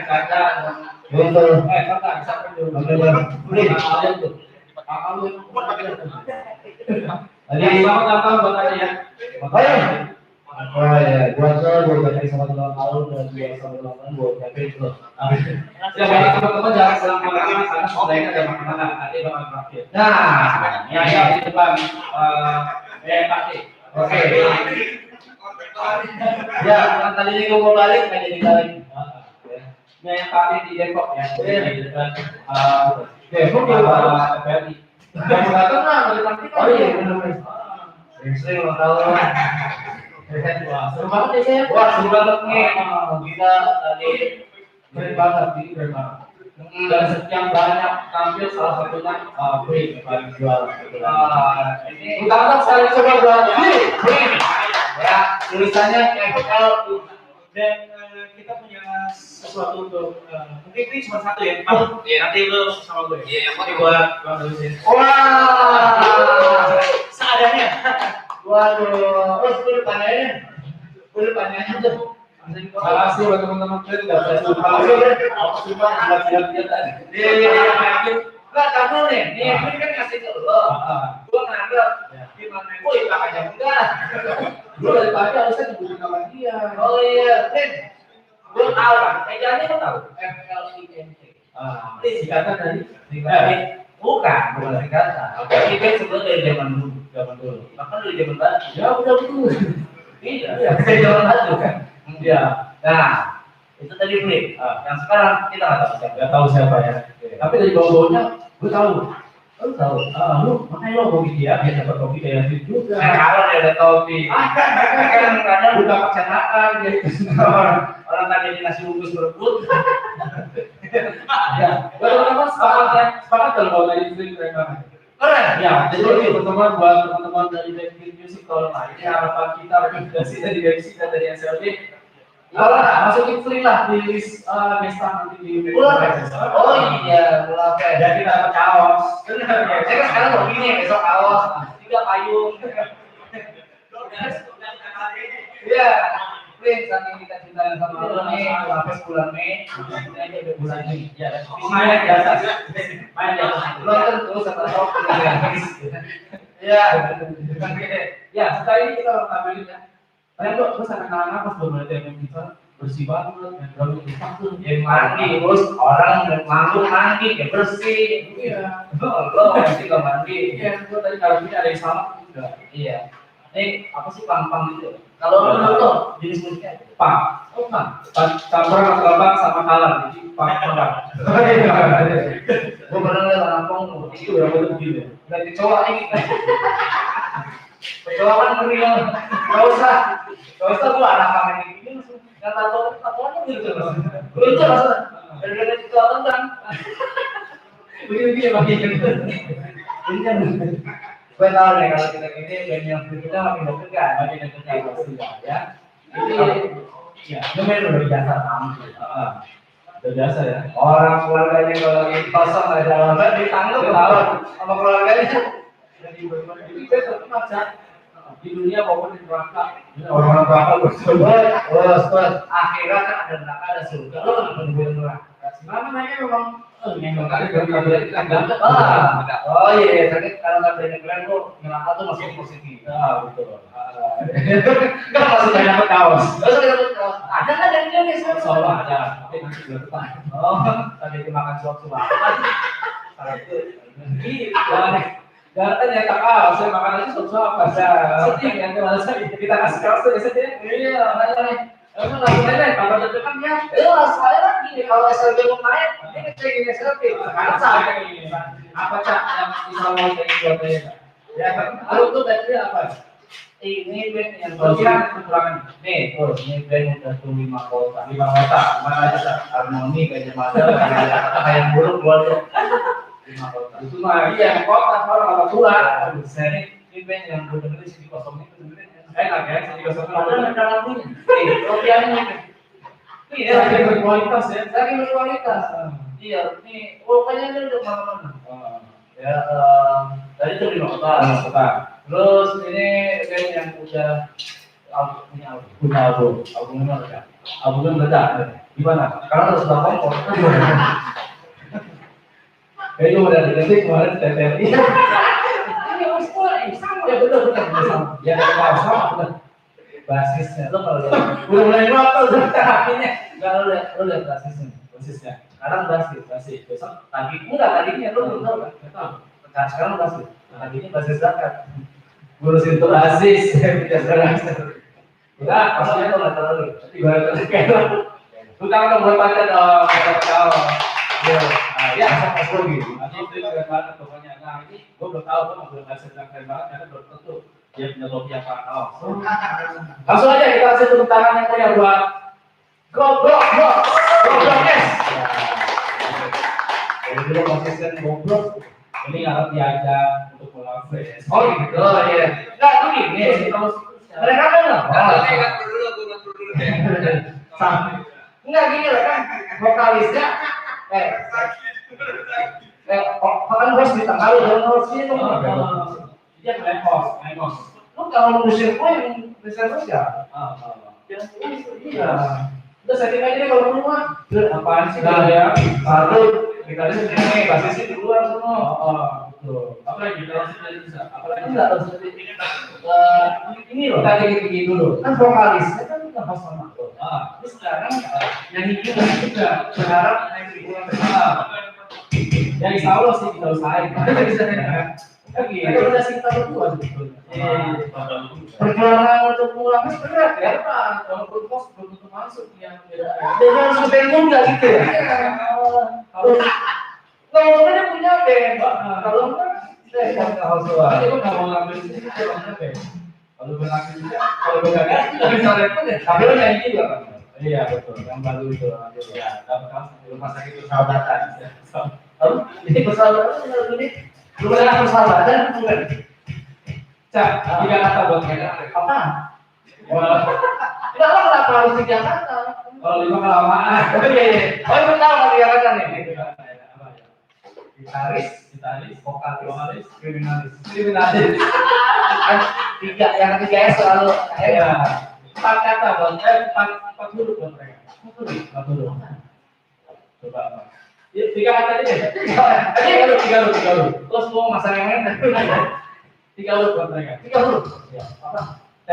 kaca. Betul. Kakak, siapa dulu? Beli. Kalian tuh. Jadi selamat datang buat Anda ya. Oh ya, buat Kevin sama teman-teman dan dua sama teman-teman buat Kevin itu. Ya bagi teman-teman jangan sedang makan karena sudah ada makanan nanti bakal terakhir. Nah, Ya di depan Pakcik. oke. Ya, kan tadi ini mau balik, nggak jadi balik. Nah yang Pakcik di Depok ya. Di depan Depok di mana? TVRI. Yang datang lah, dari Pakcik. Oh iya, benar-benar. Sering ulang tahun. Seru banget ya saya. Wah, seru banget nih. Kita tadi Keren banget, ini keren banget. Dan sekian banyak tampil salah satunya free paling jual. ini utama sekali coba buat free. Ya, tulisannya FL. Dan kita punya sesuatu untuk mungkin ini cuma satu ya. Nanti lu sama gue. Iya, yang Ini buat Bang Lusin. Wah, Seadanya. waduh, terus boleh panjangnya tuh. Makasih buat teman-teman kalian udah berhasil. Aku cuma lihat-lihat tadi. Enggak, kamu nih, ini kan ngasih ke lo. Gua nganggap gimana? Woi, makanya enggak. Lu dari tadi harusnya nyebutin nama dia. Oh iya, Rin. Gua tahu kan, ejanya lo tahu. FLINT. Singkatan dari Bukan singkatan. Ini kan sebenarnya dari zaman dulu. Bahkan dari zaman batu. ya udah betul. Iya, dari zaman batu kan. Iya. Nah, itu tadi Flit. Yang sekarang kita nggak tahu siapa. Gak tahu siapa ya. Tapi dari bau-baunya gue tahu. Lu tahu? Lu makanya lo mau dia biar dapat kopi kayak gitu juga. Kalau dia ada topi. Kadang-kadang Buka percetakan gitu. orang tadi nasi bungkus berebut. Ya, teman-teman sepakat ya. Sepakat kalau bawa tadi itu keren banget. Keren. Ya, jadi teman-teman buat teman-teman dari Backbeat Music kalau ini harapan kita rekomendasi dari Galaxy dan dari SLB. Kalau masukin free lah di list Nesta nanti di Oh iya, mulai. jadi kita dapat kaos. Saya kan sekarang mau gini, besok kaos, 3 payung. Iya, Flit, saking kita cinta sama lo nih, sampai bulan Mei, ini aja udah bulan Mei. Ya, main di atas. Main di atas. Lo kan terus sama Rob. Iya. Ya, setelah ini kita akan tampilin ya. Kalian tuh terus anak-anak pas beberapa yang kita bersih banget, yang terlalu rusak tuh. Yang mandi, bos, orang manggung mandi, ya bersih. Iya. Lo mesti ke mandi. Iya, gua tadi kalau ini ada yang salah juga. Iya. Ini apa sih pang-pang gitu? Kalau menurut lo jenis musiknya apa? Pang, oh pang, campuran atau sama kalah, jadi pang. Gue pernah lihat Lampung, Itu udah betul gitu. udah kecoa ini. Kecoa kan ngeri kan? Gak usah gue anak kamen ini langsung nggak tatoannya gitu loh. Lucu langsung dari kecoa tendang. Begini pakai gitu. Ini kan gue tahu nih kalau kita gini band yang kita makin deket kan, makin deket ya. Ini ya, memang udah biasa tampil. Udah biasa ya. Orang keluarganya kalau lagi kosong nggak ada lambat ditangkap ketahuan sama keluarganya. Jadi berbagai tetap aja di dunia maupun di neraka. Orang bakal bos. Akhirat kan ada neraka ada surga. Lo nggak menunggu neraka. Namanya memang Oh iya, tapi kalau nggak berani keren lo neraka tuh masih positif. betul. Nggak masih banyak kaos. Ada nggak dari Indonesia? Soalnya ada, tapi nanti juga depan. Oh, tadi dimakan suap-suap. Salah itu. Jangan nyetak kaos, saya makan aja suap-suap apa? Sedih yang kita kasih kaos tuh biasanya. Iya, makanya nih. Langsung aja, kalau terdekat ya. Soalnya lagi kalau SLB mau main, ini ngecek ini SLB. Sekarang saya Apa cak yang bisa mau jadi buatnya? ya kan? Lalu tuh tadi apa? Ini band yang Kekurangan. nih, tuh ini band udah tuh 5 kota. 5 kota, Mana aja Cak? Harmoni, Gajah Mada, kayak buruk keluar tuh. 5 kota. itu mah iya kota orang apa tua. Saya ini band yang gue dengerin sih di kosong itu sebenarnya Enak ya, jadi ada kosong. lagunya. Nih, kopiannya. Iya, Saking berkualitas ya. saking berkualitas. Iya, nih pokoknya ini udah mana-mana. Ya, tadi tuh 5 kota. Kota. Terus ini band yang udah punya albumnya meledak. Albumnya meledak. Gimana? Karena sudah kompor. Kayaknya udah diganti kemarin TTRI. Ini sekolah sama. Ya benar. Ya sama benar. Basisnya lo kalau udah mulai ngotot udah tahapnya. Enggak lo lihat basisnya. Sekarang basis. Besok tadinya lo belum tahu kan? Nah, sekarang basis. Tadinya basis zakat. Ngurusin itu basis. Tidak sekarang. Udah, maksudnya lo nggak tahu lagi. Tapi gue kayak lu tahu buat baca dong. Ya, sama lagi. Nanti itu keren banget pokoknya. Nah ini gue belum tahu tuh belum basis yang keren banget karena belum tentu dia punya lobby apa. Langsung aja kita kasih tepuk tangan yang punya buat Goblok guys. Jadi dulu konsisten goblok. Ini harus diajak untuk pulang fresh. Oh gitu ya. Enggak itu gini. Mereka kan nggak. Ngatur dulu deh. Enggak gini lah kan. Vokalisnya. Kan host di tengah lu dan host ini tuh. Dia main host. Lu kalau ngusir gue yang reserve ya. Jangan iya. Udah setting aja deh kalau rumah. Apaan sih ya? Satu kita ini basisnya di luar semua. Betul. Apa lagi kita masih bisa? Apa lagi enggak harus ini loh. Kita tinggi dulu. Kan vokalisnya kan udah pas sama. Terus sekarang nyanyi juga berharap naik di bulan yang insya Allah sih kita usahain. Lagi, udah sih kita berdua sebetulnya. Perjuangan untuk pulang itu berat ya, Pak. Kalau berkos belum tentu masuk yang beda. Dan harus ngeband juga gitu ya. Kalau dia punya band, kalau enggak, kalau tua. Jadi gue nggak mau ngambil sini, gue punya band. Kalau gue ngambil juga, kalau gue nggak nggak bisa repot ya. Tapi lo nyanyi juga kan? Iya betul, yang baru itu ya. Dapat kamu di rumah sakit persahabatan. Ini persahabatan ini. Lu pernah persahabatan bukan? Cak, 3 kata buat kita. Apa? Kenapa kenapa harus 3 kata? Oh 5 kelamaan. Iya. Oh itu tahu nggak 3 kata nih? Gitaris, vokalis, kriminalis. Kan 3 yang ketiga selalu. Ya. 4 kata buat 4 huruf buat mereka. 4 huruf. Coba apa? 3 kata aja. 3 huruf. Terus mau masalah yang lain. 3 huruf buat mereka. 3 huruf. Ya. Apa? T,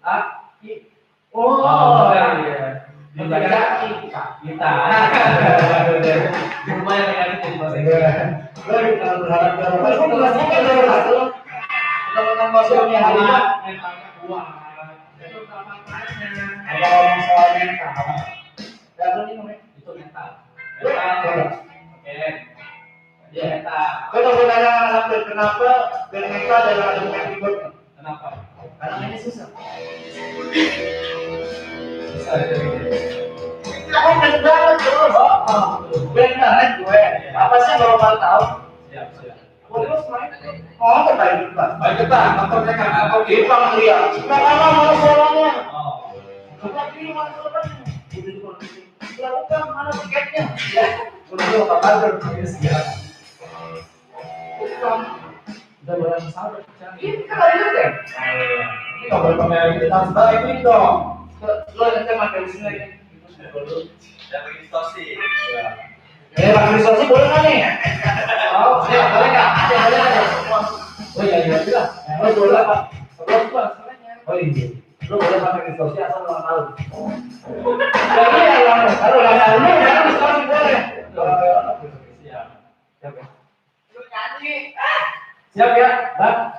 A, I. Oh, iya. Kita. Lumayan negatif jadi bahasa Inggris. Kalau berharap kalau nambah suami hari buah. Ada orang soal mental. Itu mental. Oke. Ya, kalau saudara hampir kenapa dan mental adalah argumen ribet. Kenapa? Karena ini susah. Aku bener banget terus. Bener banget gue. Apa sih kalau mau tahu? Siap. Terus main. Oh, terbaik kita. Baik kita. Kantornya kan kantor kita dia. Mana mana bolanya? Oh. Coba pilih mana bolanya. Lakukan mana tiketnya? Udah apa kabar? Siap. Udah barang sahabat. Ini kan ada kan? Ini nggak boleh pamer kita harus ini dong. Lo nanti pakai di sini. Dan registrasi. Pakai registrasi boleh nggak nih? Oh, ya boleh nggak? Boleh. Oh iya jelas. Lo boleh apa? Oh iya. Lo boleh pakai registrasi asal ulang tahun. Jadi ya kalau ulang tahun lo jangan registrasi boleh. Siap. Siap ya, Bang.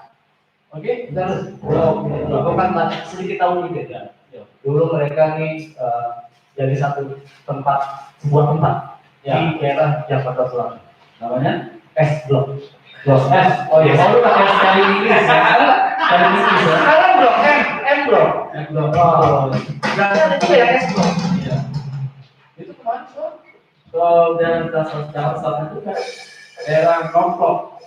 Oke, terus. Aku kan sedikit tahu nih ya. Dulu mereka nih jadi satu tempat, sebuah tempat di daerah Jakarta Selatan. Namanya S Block. Blok S. Oh iya, lu pakai sekali Inggris ya? Sekali Inggris ya? Sekarang Blok M Block. Oh, berarti itu ya S Block. Iya. Itu kemana tuh? Kalau daerah Jakarta Selatan itu kan daerah Nongkrong.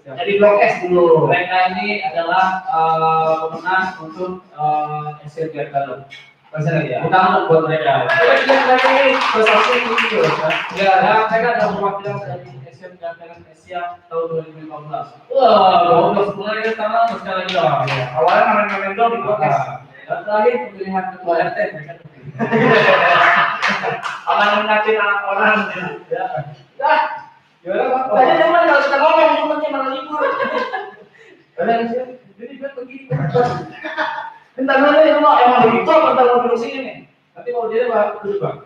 Jadi Blok S dulu. Mereka ini adalah pemenang untuk Asian Games. Masih lagi ya. Utang buat mereka. Lagi prestasi itu. Ya, saya kan ada perwakilan dari Asian Games Asia tahun 2015. Wah, 12 mulai dari tanah sekali lagi lah. Awalnya main-main dong di podcast. Dan terakhir pemilihan ketua RT mereka. Aman mengancam anak orang. Ya. Dah. Gimana Pak? Tadi teman kalau kita ngomong cuma malah libur. Jadi dia pergi. Bentar dulu nih, mau emang begitu apa bentar mau duduk sini nih? Nanti mau dia bawa duduk bang.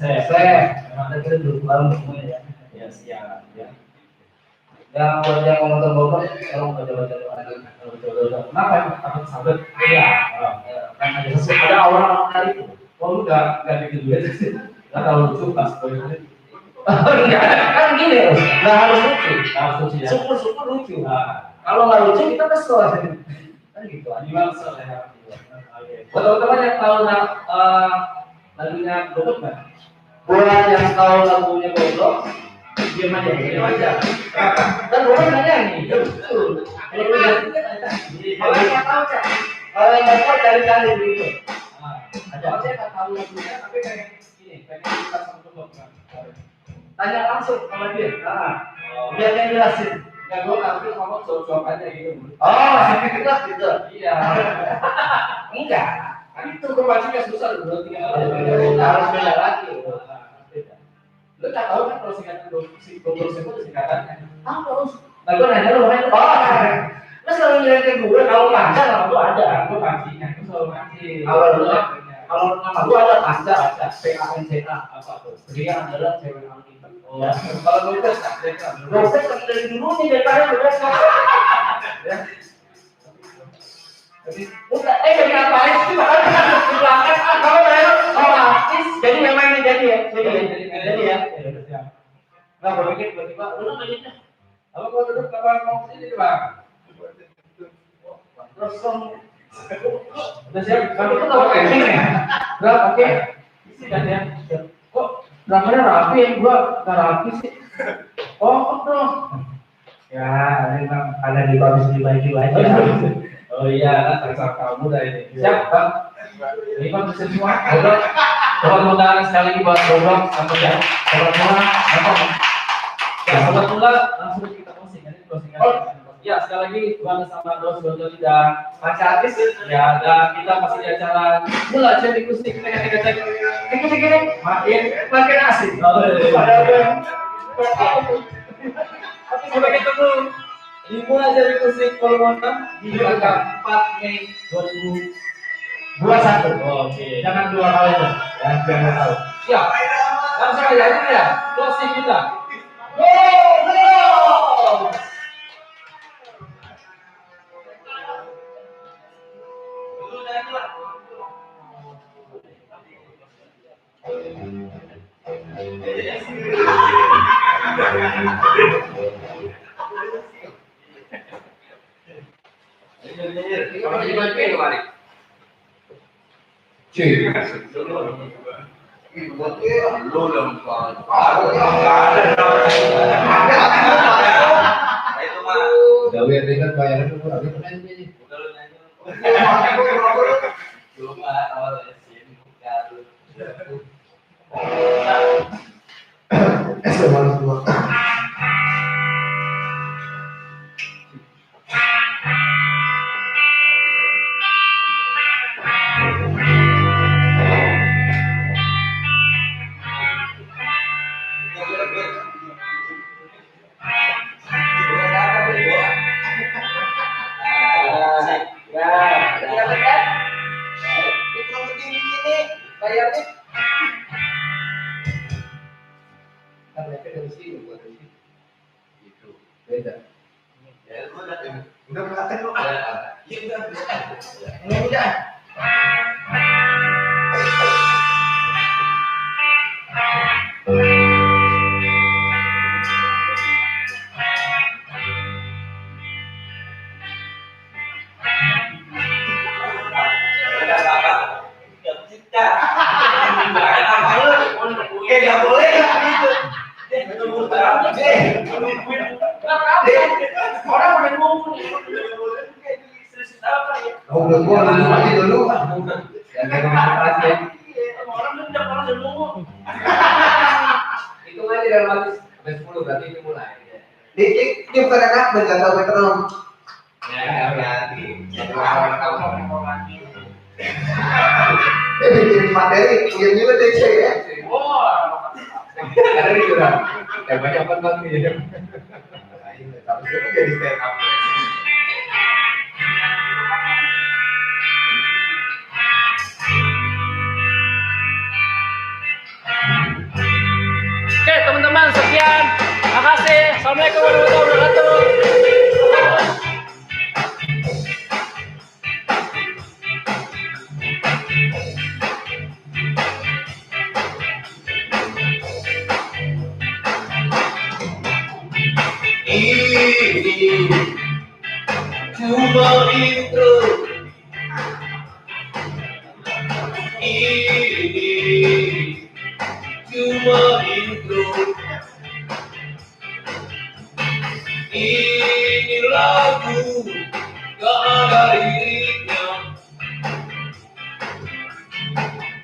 Saya. Emang kita duduk bareng semuanya ya. Ya siap. Ya. Yang buat yang mau nonton bobot, kalau mau coba-coba. Kenapa? Takut sabet. Iya. Kan ada orang dari itu. Oh udah nggak bikin duit sih. Nggak tahu lucu pas boleh. Kan gini, nggak harus lucu. Harus lucu ya. Syukur lucu. Kalau nggak lucu kita kesel. Kan gitu. Animal ya. Buat teman-teman yang tahu lagunya Bobot nggak? Buat yang tahu lagunya Bobot, diam aja. Dan Bobot nanya nih, betul. Kalau udah kita tanya. Kalau yang tahu cak, kalau yang nggak tahu cari-cari dulu. Ada saya nggak tahu lagunya, tapi pengen kita sama Bobot. Tanya langsung sama dia. Biar dia jelasin. Nggak, gue nanti ngomong jawab aja gitu. Oh, masih kelas gitu? Iya. Enggak. Kan itu kewajiban susah dulu. Harus beda lagi. Lu tak tahu kan kalau singkatan si Bogor itu singkatannya. Terus. Nah, gue nanya lu main. Lu selalu ngeliatin gue kalau panca nama gue ada. Gue pancinya. Gue selalu pancing. Kalau nama gue ada panca. PANCA apa tuh? Dia adalah cewek alkitab. Oh, kalau gue tes, dari dulu nih daripada udah ya. Udah, jadi ngapain sih? Di belakang, kalau saya artis, jadi memang ini jadi ya. Nah, kalau mikir tiba-tiba, lu nanya, apa kau duduk kapan mau sini bang? Terus udah siap, kamu tuh tahu camping ya? Berapa? Oke, isi kan ya. Kok drummernya rapi ya, gua nggak rapi sih. Oh, dong. Ya, memang ada di bawah baju aja. Oh iya, kan kamu dari ini. Siap, Bang. Ini Bang bisa semua. Sobat undangan sekali lagi buat Boblok sama ya. Sobat mula, apa? Ya, sobat mula langsung kita closing. Ya, sekali lagi Bang sama Dos Doni dan Panca Artis. Ya, dan kita masih di acara Mula Jadi Kustik. Kita makin asik. Sampai ketemu di Mula Jadi Kustik volume 6 di tanggal 4 Mei 2021. Oke. Jangan dua kali itu. Ya, jangan tahu. Siap. Langsung aja ini ya. Closing kita. Go! Gawe ringan bayaran itu lagi pemain ini. Belum awal SCM baru. SMA semua. Kita konsentrasi ya. Orang dendam, orang udah nunggu. Hitung aja dalam waktu sampai 10 berarti itu mulai. Dia bukan anak nggak tahu metronom. Ya, hati-hati. Bikin materi, punya juga deh ya. Wah, Ada di curang. Banyak banget nih. Tapi itu jadi stand up. Oke teman-teman, sekian. Makasih. Assalamualaikum warahmatullahi wabarakatuh. Ini cuma intro. Ini cuma intro. Ini lagu gak ada liriknya.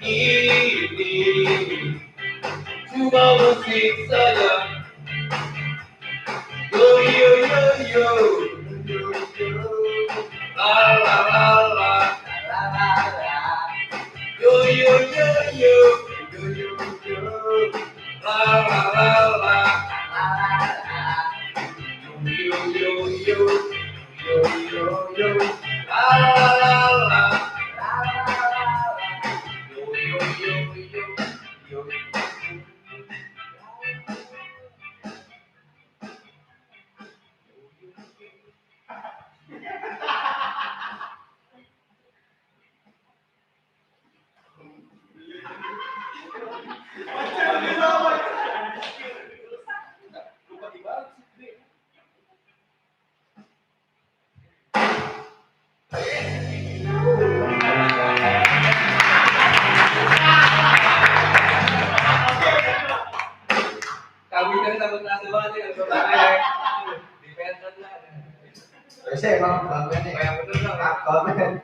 Ini cuma musik saja. Yo yo yo yo, la la la la, yo yo yo yo, la la la la, yo yo yo, la la la la, yo yo yo. Kami kan takut nasi banget ya kalau pakai defense lah. Saya emang bangga nih. Yang bener lah. Bangga.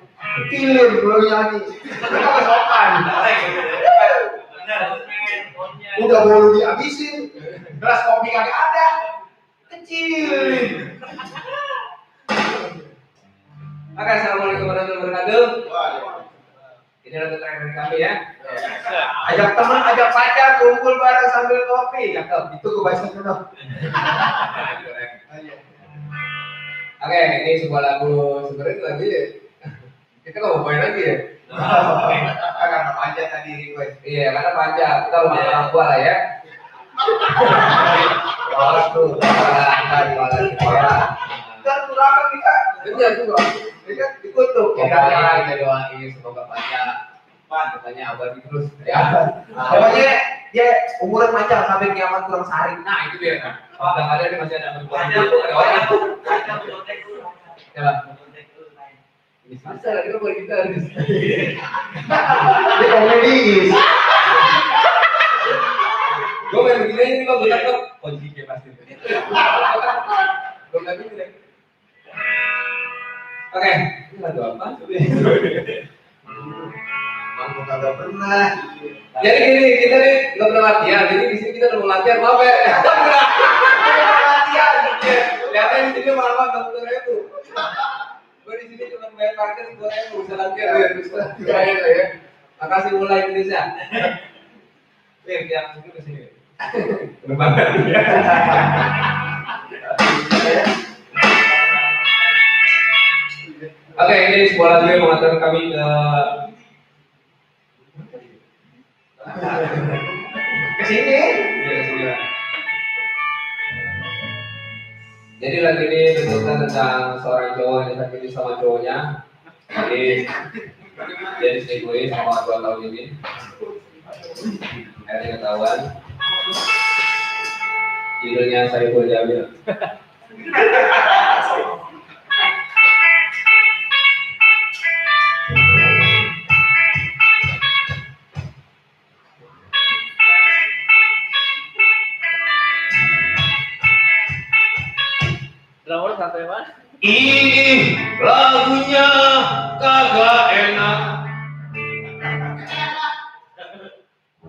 Kilir belum nyanyi. Mereka sopan. Udah mau dihabisin. Gelas kopi kagak ada. Kecil. Oke, assalamualaikum warahmatullahi wabarakatuh. Ini lagu terakhir dari kami ya. Ajak teman, ajak pacar, kumpul bareng sambil kopi. Cakep. Itu gue baca dulu. Oke, ini sebuah lagu sebenarnya lagu ya. Kita nggak mau main lagi ya. Karena panjat tadi request. Iya, karena panjang. Kita rumah orang tua lah ya. Orang tuh, orang. Dan turakan kita. Bener tuh bro. Kita dikutuk. Kita doain semoga panjang. Katanya abadi terus. Ya. Pokoknya dia umuran panjang sampai kiamat kurang sehari. Nah itu dia kan. Kadang ada dia masih ada berbulan itu ada orang. Coba. Bisa lah kita boleh kita harus. Dia komedi. Gue main begini ini kok gue takut kunci kayak pasti. Gue nggak begini. Oke, ini lagu apa? Aku kagak pernah. Jadi gini, kita nih nggak pernah latihan. Jadi di sini kita udah mau latihan, maaf ya. Latihan, lihatnya di sini malam 60.000. Gue di sini cuma bayar parkir 2.000, bisa latihan ya. Bisa ya. Makasih mulai Indonesia. Nih, yang sini ke sini. Berbangga dia. Oke, ini sebuah lagu yang mengantarkan kami ke sini. Iya, ke sini. Jadi lagu ini bercerita tentang seorang cowok yang sakit sama cowoknya. Jadi dia diselingkuhin sama 2 tahun ini. Akhirnya ketahuan. Judulnya Saiful Jamil. Drummer santai banget. Ini lagunya kagak enak.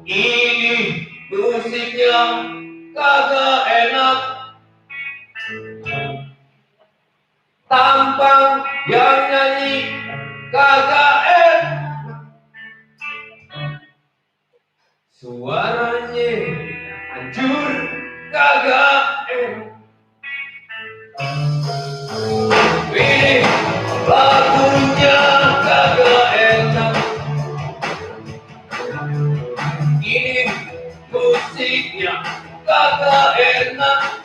Ini musiknya kagak enak, tampang yang nyanyi kagak enak, suaranya hancur kagak enak. Ini lagunya kagak enak, ini musiknya kagak enak,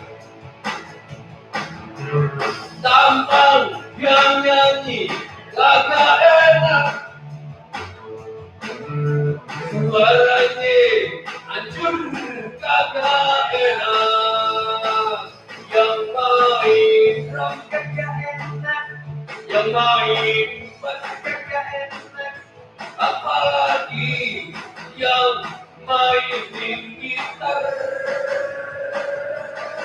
tampang yang nyanyi kagak enak, suaranya hancur kagak enak, yang main drum kagak enak, yang main bass kagak enak, apalagi yang mainin gitar,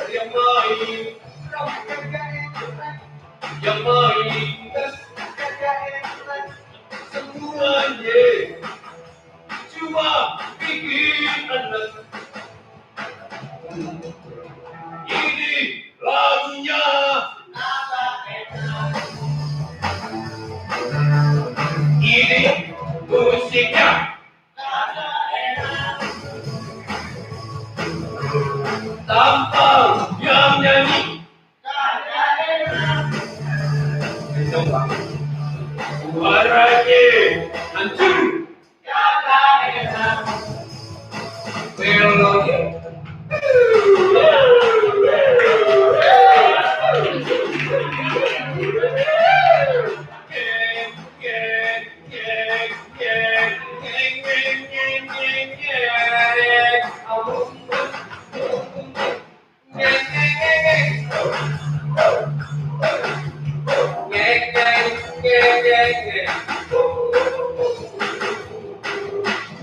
yang main drum kagak enak, yang main bass kagak enak, semuanya cuma bikin enak. Ini lagunya kagak enak, ini musiknya kagak enak, tampang yang nyanyi kagak enak, suaranya hancur kagak enak, melodi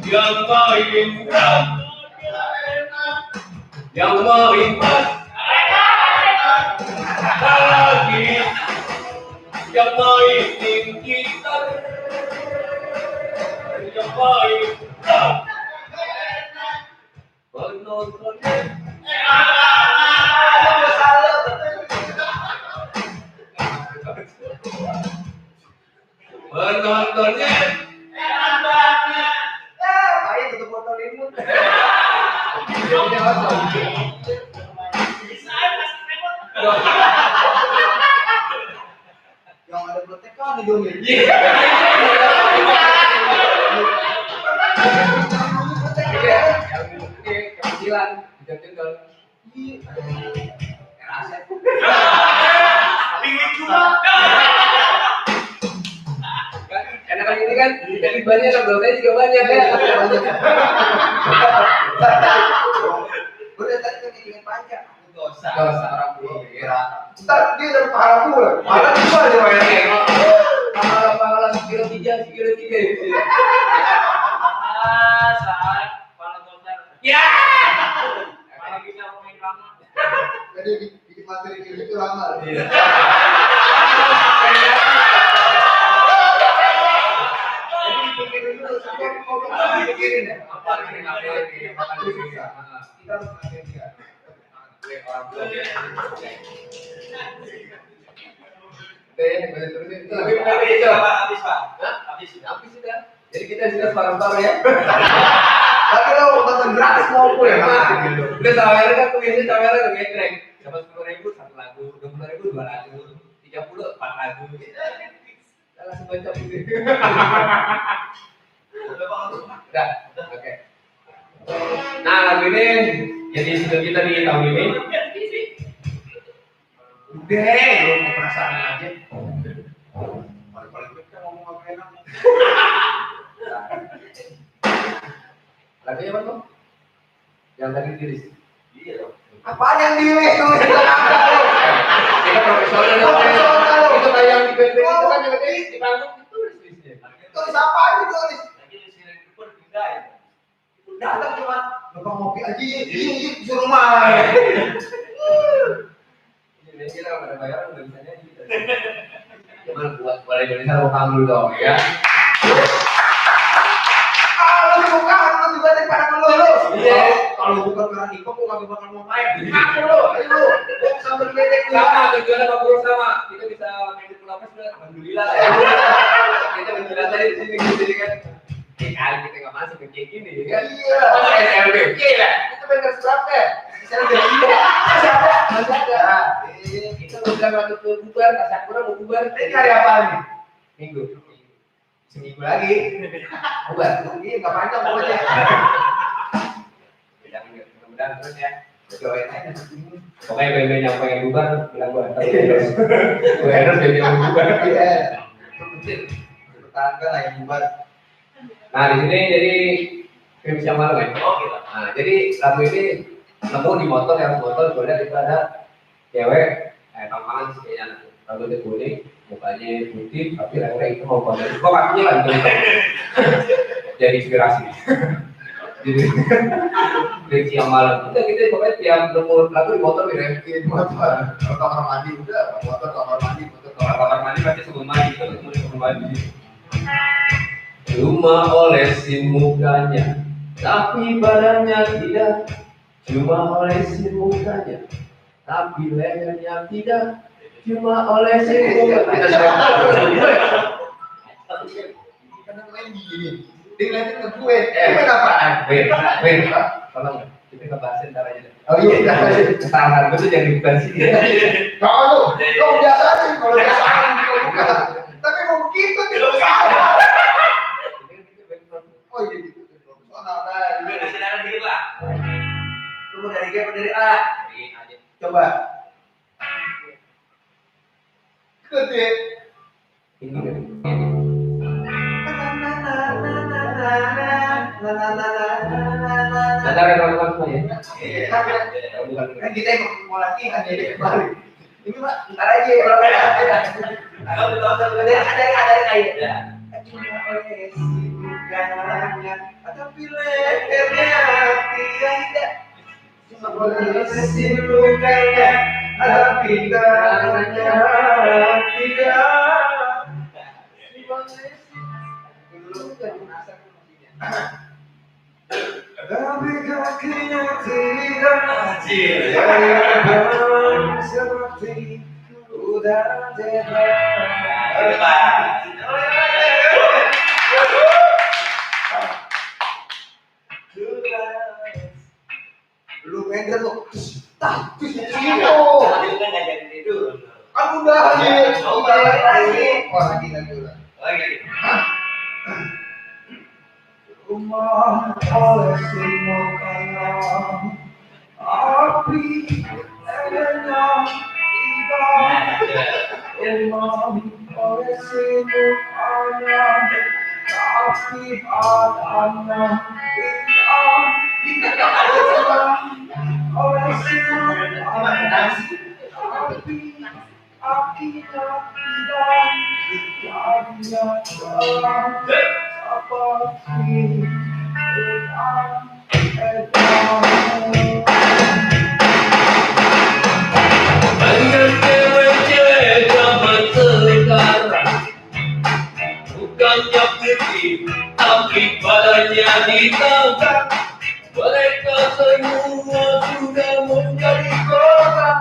yang main drum, yang main bass, lagi yang mainin gitar, yang main drum, penontonnya penontonnya enak banget. Ayo tutup botol limut. Yang ada protekan nih dong. Kecilan, tinggal. Kerasa. Pingin cuma. Enakan ini kan, jadi banyak kan, belotnya juga banyak ya. Udah tadi kan ingin pajak. Dosa orang kira. Ntar dia udah pahala gue. Pahala gue aja mainnya. Pahala sekilo tiga. Saat kepala konser. Ya. Kalau bisa main lama. Jadi bikin materi kayak gitu lama. Pikirin ya. Apa ini? Kita harus pakai dia. Orang tua. Terusin. Habis Pak. Habis sudah. Jadi kita sudah separuh ya. Tapi lo nonton gratis mau gue ya. Udah tawaran kan tulisnya tawaran udah ngetrek. Dapat 10.000 satu lagu, 20.000 dua lagu, 30 4 lagu. Salah sebanyak gitu. Udah, oke. Nah, lagu ini jadi single kita di tahun ini. Udah, lu mau perasaan aja. Paling-paling kita ngomong apa enak. Lagunya apa tuh? Yang tadi dirilis. Iya dong. Apaan yang dirilis tuh? Kita profesional dong. Itu kayak yang di band itu kan yang di panggung ditulis-tulisnya. Tulis apa aja tulis? Lagi di sini pun pindah ya. Datang cuma numpang ngopi aja, iya suruh main. Ini kita nggak ada bayaran nggak bisa nyanyi. Cuman buat Indonesia mau tampil dong ya. Lu bukan, lu juga daripada lu. Kalau bukan karena Iko, gue nggak bakal mau main. Aku lo, ayo, gue bisa berledek nih. Sama, tujuannya sama bro sama. Kita bisa main di Pulau Mas, alhamdulillah lah ya. Kita berjalan tadi di sini gitu kan. Kali kita nggak masuk ke kayak gini, kan? Iya. Masuk SLB, gila. Itu benar berapa? SLB iya. Masih ada. Kita udah masuk ke bubar, kasih kurang mau bubar. Ini hari apa nih? Minggu. Seminggu lagi. Bubar. Ini nggak panjang pokoknya. Mudah-mudahan terus ya. Doain aja. Pokoknya BB yang pengen bubar, bilang gue antar terus. Gue harus BB yang bubar. Iya. Itu kecil. Tetangga lah yang bubar. Nah di sini jadi film siang malam ya. Oh gitu. Nah jadi lagu ini nemu di motor yang motor gue lihat itu ada cewek tampangan sih kayaknya. Rambutnya kuning, mukanya putih, tapi lehernya itu mau kode. Kok kakinya lah gitu. Jadi inspirasi. Jadi dari siang malam kita pokoknya tiap nemu lagu di motor diremkin motor. Kamar mandi udah, motor kamar mandi pasti sebelum mandi kita ketemu di kamar mandi. Cuma olesin mukanya, tapi badannya tidak. Cuma olesin mukanya, tapi lehernya tidak. Cuma olesin mukanya. Karena main gini, dia ngeliatin ke gue. Main apaan? Main, tolong kita ngebahasin ntar aja. Oh iya, tangan gue tuh jangan dibahas sih. Kalau lu biasa sih, kalau biasa bukan. Tapi mau begitu tidak salah. Oh iya gitu. Nah, gue udah sedang diri lah. Lu mau dari G apa dari A? Dari A aja. Coba. Gede. Ini kan. Sadar ya teman-teman semua ya. Kan kita mau latihan jadi balik. Ini Pak, ntar aja kalau ada. Kalau betul ada kayak. Tapi lehernya tidak. Cuma olesin lukanya, tapi tangannya tidak. Tapi kakinya tidak. Seperti udara lu pengen tuh tapi itu kan ngajarin tidur kan udah lagi rumah olesin mukanya api lehernya tidak rumah olesin mukanya tapi badannya tidak olesin mukanya tapi apinya tidak jadinya seperti banyak cewek-cewek zaman sekarang bukannya putih tapi badannya hitam. Mereka semua sudah menjadi korban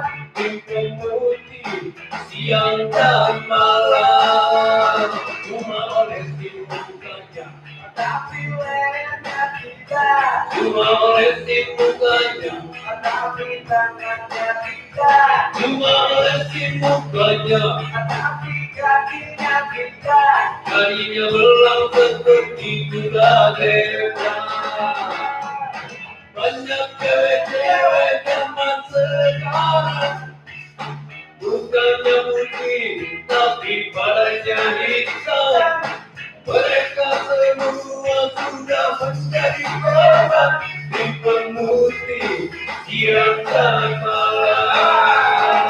pemutih siang dan malam. Cuma olesin mukanya tapi lehernya tidak. Cuma olesin mukanya tapi tangannya tidak. Cuma olesin mukanya tapi kakinya tidak. Jadinya belang seperti kuda zebra. Banyak cewek-cewek zaman sekarang bukannya putih tapi badannya hitam. Mereka semua sudah menjadi korban pemutih siang dan malam.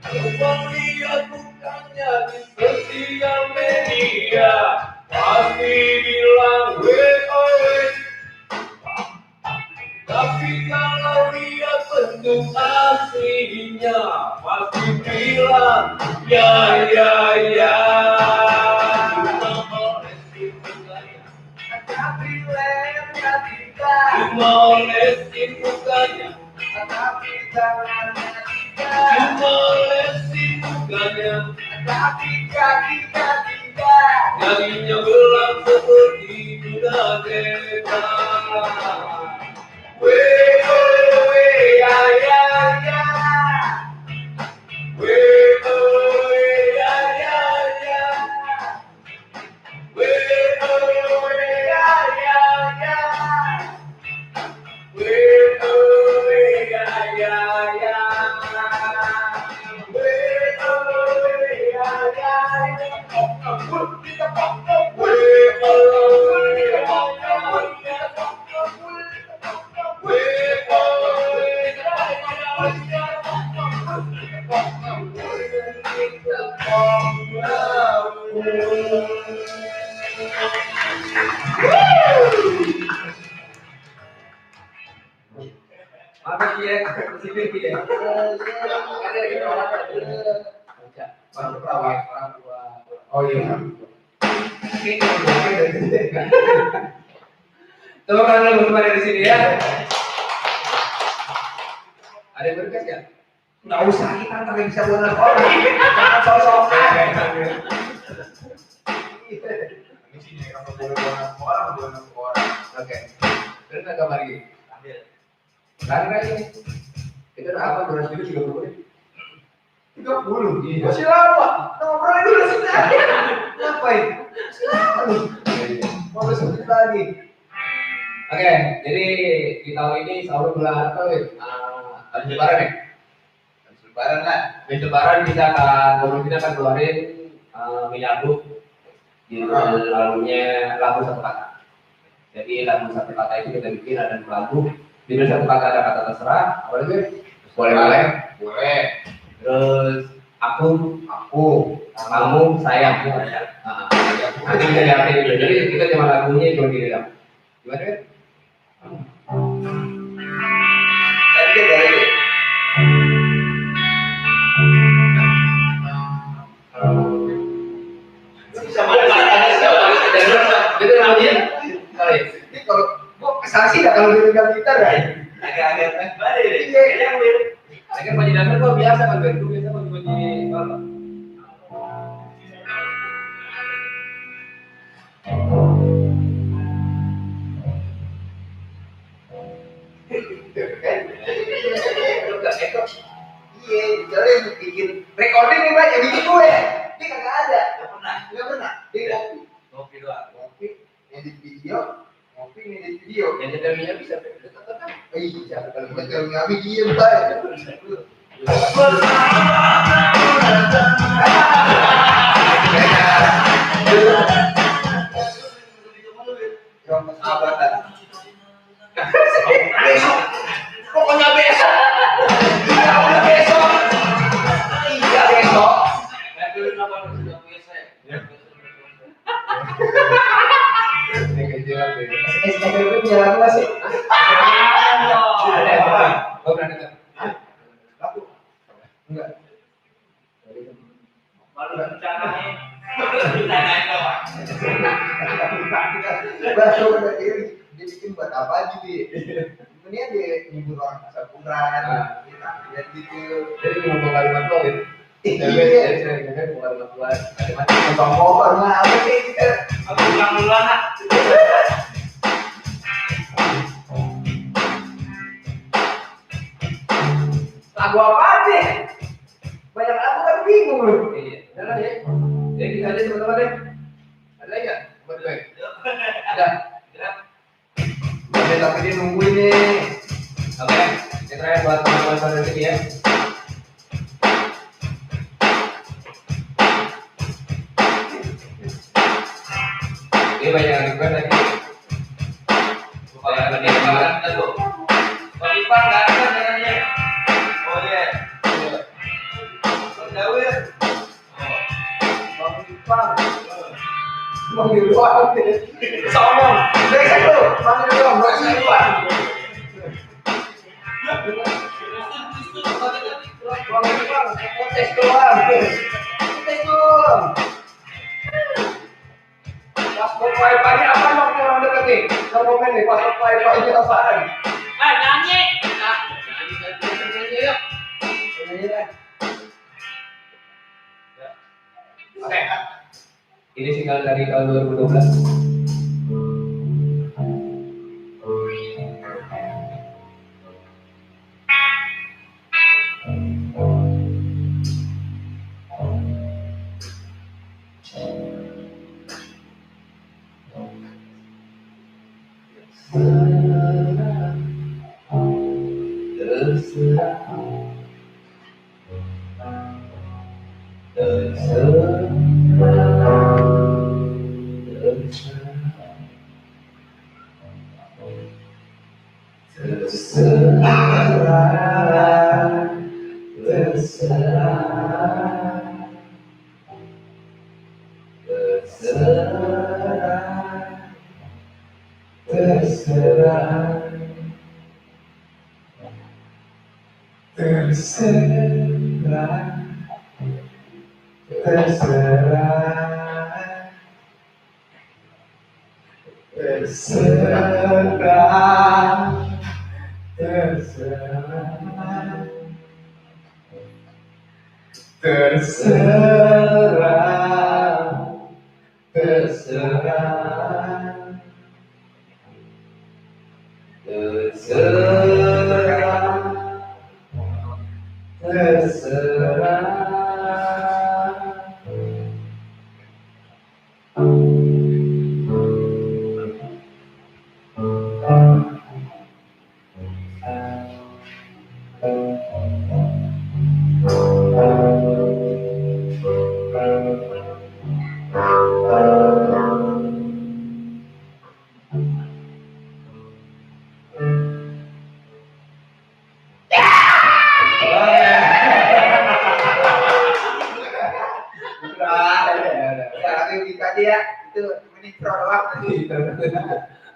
Coba lihat bukannya di sosial media. untuk aslinya pasti bilang ya ya ya. Tapi lemnya tidak molesin mukanya, tapi tangannya tidak molesin mukanya, tapi kakinya tidak. Jadinya gelap seperti kuda kereta. Weh, ya, ya, ya. Weh, ya, ya, ya. Weh, ya, ya, ya. Weh, ya, ya, ya. Weh, ya, ya, Apa dia? Sini dia. Ada lagi orang. Orang tua. Oh iya. Tepuk tangan dulu kembali di sini ya. Ada yang berkas ya? Nggak usah, kita nggak bisa buat orang. Jangan sok-sokan. Ini sini kalau boleh buat orang. Oke. Terus nggak gambar lagi? Karena ini kita udah apa durasi itu 30 menit? 30? Iya. Masih lama. Ngobrol dulu sudah. Ngapain? Masih lama nih. Mau besok lagi. Oke, jadi di tahun ini sahur bulan apa ya? Habis lebaran ya? Habis lebaran kan? Habis lebaran kita akan keluarin minyak buk. Di lalunya lagu satu kata. Jadi lagu satu kata itu kita bikin ada lagu. Di satu kata ada kata terserah, apa lagi? Boleh. Terus aku, kamu, sayang. Nanti bisa diartikan dulu. Jadi kita cuma lagunya cuma di dalam. Gimana kan? Tadi dia dari itu. Bisa jadi namanya. Ini kalau gua kesasi dah kalau dia pegang gitar ya. Agak-agak balik deh. Iya. Kan Panji Damer kok biasa kan biasa Panji kalau. Iya, jadi bikin recording nih Pak, yang bikin gue. Dia kagak ada. Enggak pernah. Dia ngopi doang. Ngopi, edit video. Yang nyetelnya bisa dekat-dekat. Iya, kalau nyetelnya diem Pak. Besok. Pokoknya besok. Iya, besok. Iya, besok. SKPP punya lagu nggak sih? Ada apa? Kau pernah dengar? Lagu? Enggak. Malu rencananya. Baru udah dia bikin buat apa aja dia? Kemudian dia nyebut orang asal Quran, dia gitu. Jadi ngomong kalimat lo gitu. Iya. Jadi saya ngomong kalimat buat kalimat ngomong apa sih kita? Aku ulang-ulang. Lagu apa aja? Banyak lagu kan bingung loh. Iya. Ada ya. Jadi kita aja teman-teman deh. Ada lagi nggak? Buat gue. Ada. Ada tapi dia nungguin nih. Oke. Kita terakhir buat teman-teman pada sini ya. Ini banyak yang request tadi. Supaya ada di depan kita tuh. Bang Ipan nggak ada caranya. Oh iya. Bang Dawir. Bang Ipan. Bang Ipan. Somong. Besok tuh. Bang Ipan. Bang Ipan. Tes doang. Tes doang. Password wifi-nya apa mau orang dekat nih? Kita komen nih password wifi-nya apaan? Nyanyi. Nyanyi yuk. Nyanyi deh. Oke. Ini single dari tahun 2012.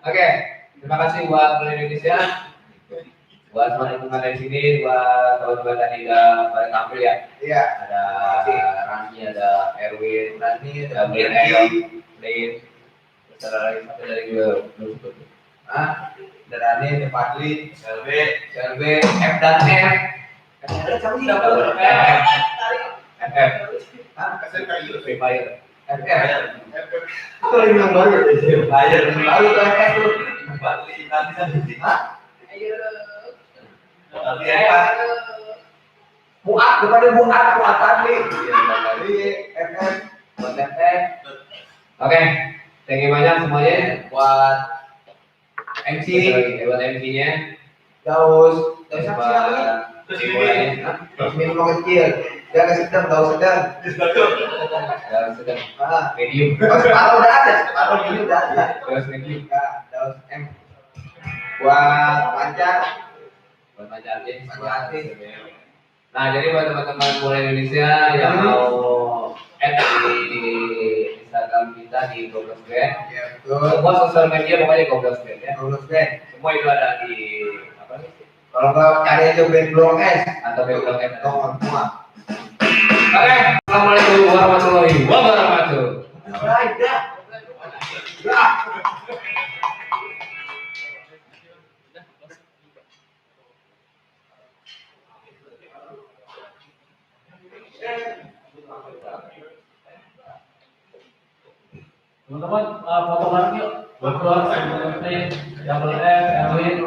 Oke, terima kasih buat Pelindung Indonesia, buat teman-teman dari sini, buat teman-teman tadi udah pada tampil ya. Iya. Ada Rani, ada Erwin, ada Blin, terus ada lagi satu dari gue belum sebut. Ada Rani, ada Fadli, Selbe, F dan F. Ada siapa sih? FF. Free Fire. Kalau yang baru bayar baru tuh itu Fadli nanti. Ayo. Buat kepada buat tadi. Tadi FF buat FF. Oke, thank you banyak semuanya buat MC, buat MC-nya. Daus siapa? Terus minum kecil. Jangan sedang, daus sedang. Daus sedang. Medium. Separuh udah ada, separuh ini udah ada. Daus medium. Daus M. Buat pancar. Buat pancar aja. Nah, jadi buat teman-teman Bola Indonesia yang mau add di Instagram kita di Goblos Band. Ya, betul. Semua sosial media pokoknya Goblos Band ya. Goblos Band. Semua itu ada di apa nih? Kalau nggak cari aja band Blok S atau band Blok S semua. Oke, assalamualaikum warahmatullahi wabarakatuh. Baik dah. Teman-teman, foto bareng yuk. Betul, double F, Erwin,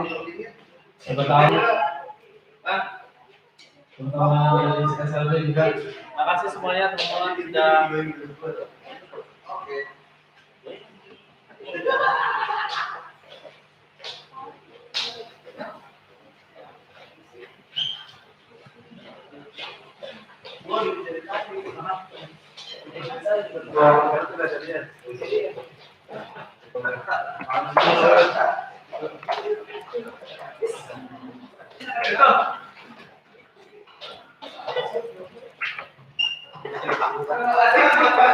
siapa tahu. Teman-teman dari SLB juga. Makasih semuanya teman-teman sudah. Kalau ada apa-apa,